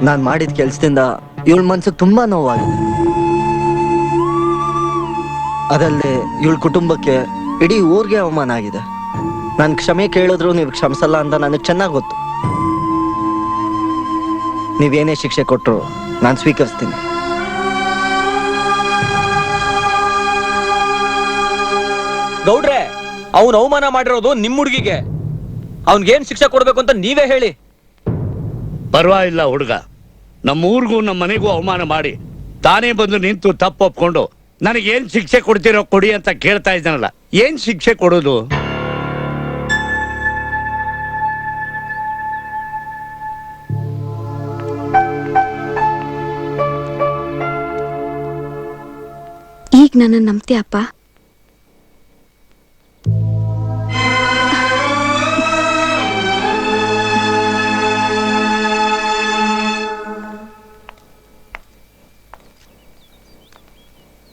ನಾನ್ ಮಾಡಿದ ಕೆಲ್ಸದಿಂದ ಇವಳ ಮನ್ಸಿಗೆ ತುಂಬಾ ನೋವಾಗಿದೆ. ಅದಲ್ಲದೆ ಇವಳ ಕುಟುಂಬಕ್ಕೆ, ಇಡೀ ಊರಿಗೆ ಅವಮಾನ ಆಗಿದೆ. ನಾನು ಕ್ಷಮೆ ಕೇಳಿದ್ರು ನೀವು ಕ್ಷಮಿಸಲ್ಲ ಅಂತ ನನಗೆ ಚೆನ್ನಾಗಿ ಗೊತ್ತು. ನೀವೇನೇ ಶಿಕ್ಷೆ ಕೊಟ್ಟರು ನಾನು ಸ್ವೀಕರಿಸ್ತೀನಿ. ಗೌಡ್ರೆ, ಅವನು ಅವಮಾನ ಮಾಡಿರೋದು ನಿಮ್ಮ ಹುಡುಗಿಗೆ. ಅವನ್ಗೇನ್ ಶಿಕ್ಷೆ ಕೊಡ್ಬೇಕು ಅಂತ ನೀವೇ ಹೇಳಿ. ಪರವಾಗಿಲ್ಲ ಹುಡುಗ, ನಮ್ಮ ಊರಿಗೂ ನಮ್ಮ ಮನೆಗೂ ಅವಮಾನ ಮಾಡಿ ತಾನೇ ಬಂದು ನಿಂತು ತಪ್ಪು ಒಪ್ಕೊಂಡು ನನಗೇನ್ ಶಿಕ್ಷೆ ಕೊಡ್ತಿರೋ ಕೊಡಿ ಅಂತ ಕೇಳ್ತಾ ಇದ್ದಾನಲ್ಲ. ಏನ್ ಶಿಕ್ಷೆ ಕೊಡೋದು? ನನ್ನ ನಂಬ್ತೀಯಪ್ಪ?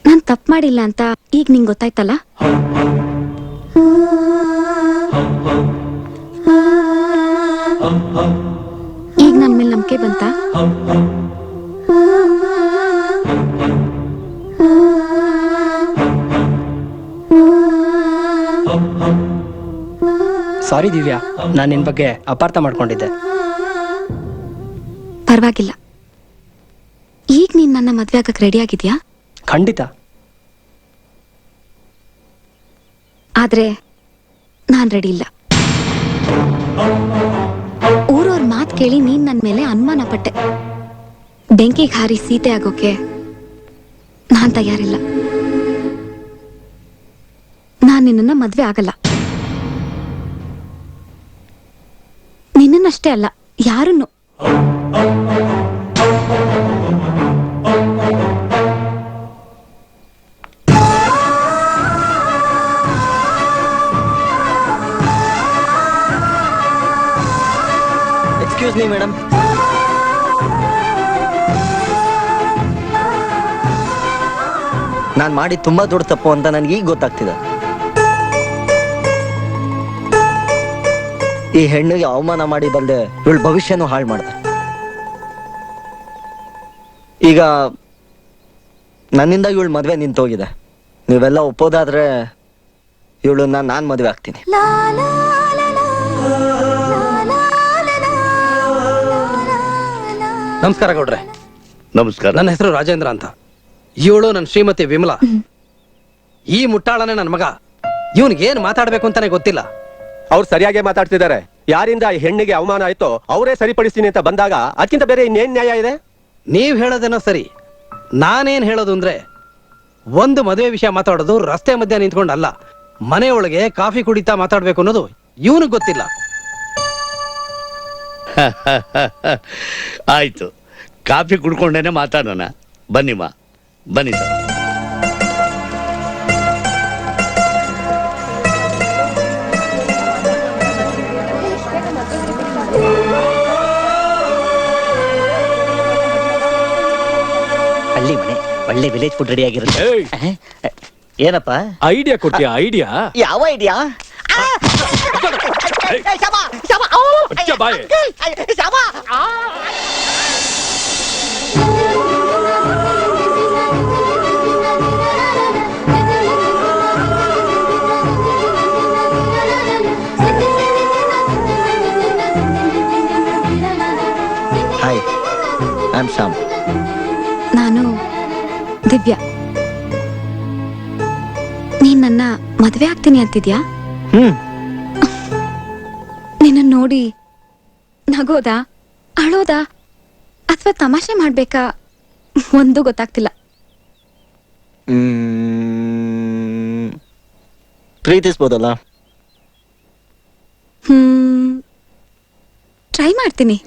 ನಾನ್ ತಪ್ಪು ಮಾಡಿಲ್ಲ ಅಂತ ಈಗ ನಿಂಗೆ ಗೊತ್ತಾಯ್ತಲ್ಲ? ಈಗ ನನ್ ಮೇಲೆ ನಂಬಿಕೆ ಬಂತ? ಸಾರಿ ದಿವ್ಯಾ, ನಾನು ನಿನ್ ಬಗ್ಗೆ ಅಪಾರ್ಥ ಮಾಡ್ಕೊಂಡಿದ್ದೆ. ಪರವಾಗಿಲ್ಲ. ಈಗ ನೀನ್ ನನ್ನ ಮದ್ವೆ ಆಗಕ್ ರೆಡಿ ಆಗಿದ್ಯಾ? ಖಂಡಿತ. ಆದ್ರೆ ನಾನ್ ರೆಡಿ ಇಲ್ಲ. ಊರವ್ರ ಮಾತ್ ಕೇಳಿ ನೀನ್ ನನ್ ಮೇಲೆ ಅನುಮಾನ ಪಟ್ಟೆ. ಬೆಂಕಿಗೆ ಹಾರಿ ಸೀತೆ ಆಗೋಕೆ ನಾನ್ ತಯಾರಿಲ್ಲ. ನಾನ್ ನಿನ್ನನ್ನ ಮದ್ವೆ ಆಗಲ್ಲ. ನಿನ್ನನ್ನಷ್ಟೇ ಅಲ್ಲ, ಯಾರನ್ನು. Excuse me madam. ನಾನ್ ಮಾಡಿ ತುಂಬಾ ದೊಡ್ಡ ತಪ್ಪು ಅಂತ ನನ್ಗೆ ಈಗ ಗೊತ್ತಾಗ್ತಿದೆ. ಈ ಹೆಣ್ಣಿಗೆ ಅವಮಾನ ಮಾಡಿ ಬಲ್ದೆ ಇವಳ ಭವಿಷ್ಯನೂ ಹಾಳು ಮಾಡಿದೆ. ಈಗ ನನ್ನಿಂದ ಇವಳ ಮದ್ವೆ ನಿಂತೋಗಿದೆ. ನೀವೆಲ್ಲ ಒಪ್ಪೋದಾದ್ರೆ ಇವಳನ್ನ ನಾನ್ ಮದ್ವೆ ಆಗ್ತೀನಿ. ನಮಸ್ಕಾರ ಗೌಡ್ರೆ. ನಮಸ್ಕಾರ. ನನ್ನ ಹೆಸರು ರಾಜೇಂದ್ರ ಅಂತ. ಇವಳು ನನ್ನ ಶ್ರೀಮತಿ ವಿಮಲಾ. ಈ ಮುಟ್ಟಾಳನೇ ನನ್ನ ಮಗ. ಇವನ್ಗೆ ಏನ್ ಮಾತಾಡ್ಬೇಕು ಅಂತಾನೆ ಗೊತ್ತಿಲ್ಲ. ಅವ್ರು ಸರಿಯಾಗಿ ಮಾತಾಡ್ತಿದ್ದಾರೆ. ಯಾರಿಂದ ಈ ಹೆಣ್ಣಿಗೆ ಅವಮಾನ ಆಯ್ತೋ ಅವರೇ ಸರಿಪಡಿಸ್ತೀನಿ ಅಂತ ಬಂದಾಗ ಅದಕ್ಕಿಂತ ಬೇರೆ ಇನ್ನೇನ್ ನ್ಯಾಯ ಇದೆ? ನೀವ್ ಹೇಳೋದೇನೋ ಸರಿ. ನಾನೇನ್ ಹೇಳೋದು ಅಂದ್ರೆ, ಒಂದು ಮದುವೆ ವಿಷಯ ಮಾತಾಡೋದು ರಸ್ತೆ ಮಧ್ಯ ನಿಂತ್ಕೊಂಡಲ್ಲ, ಮನೆಯೊಳಗೆ ಕಾಫಿ ಕುಡಿತಾ ಮಾತಾಡ್ಬೇಕು ಅನ್ನೋದು ಇವನಿಗೆ ಗೊತ್ತಿಲ್ಲ. ಆಯ್ತು, ಕಾಫಿ ಕುಡ್ಕೊಂಡೇನೆ ಮಾತಾಡೋಣ. ಬನ್ನಿಮ್ಮ, ಬನ್ನಿ ಸರ್. ಹಳ್ಳಿ ಮನೆ, ಒಳ್ಳೆ ವಿಲೇಜ್ ಫುಡ್ ರೆಡಿ ಆಗಿರುತ್ತೆ. ಏನಪ್ಪ ಐಡಿಯಾ ಕೊಟ್ಟಿಯಾ? ಐಡಿಯಾ ಯಾವ idea? Hi, I am Shyam. ನಾನು ದಿವ್ಯಾ. ನೀನ್ ನನ್ನ ಮದ್ವೆ ಆಗ್ತೀನಿ ಅಂತಿದ್ಯಾ? ನಿನ್ನ ನೋಡಿ ನಗೋದಾ, ಅಳೋದಾ, ಅಥವಾ ತಮಾಷೆ ಮಾಡ್ಬೇಕಾ ಒಂದು ಗೊತ್ತಾಗ್ತಿಲ್ಲ. ಪ್ರೀತಿಸ್ಬೋದಲ್ಲ? ಟ್ರೈ ಮಾಡ್ತೀನಿ.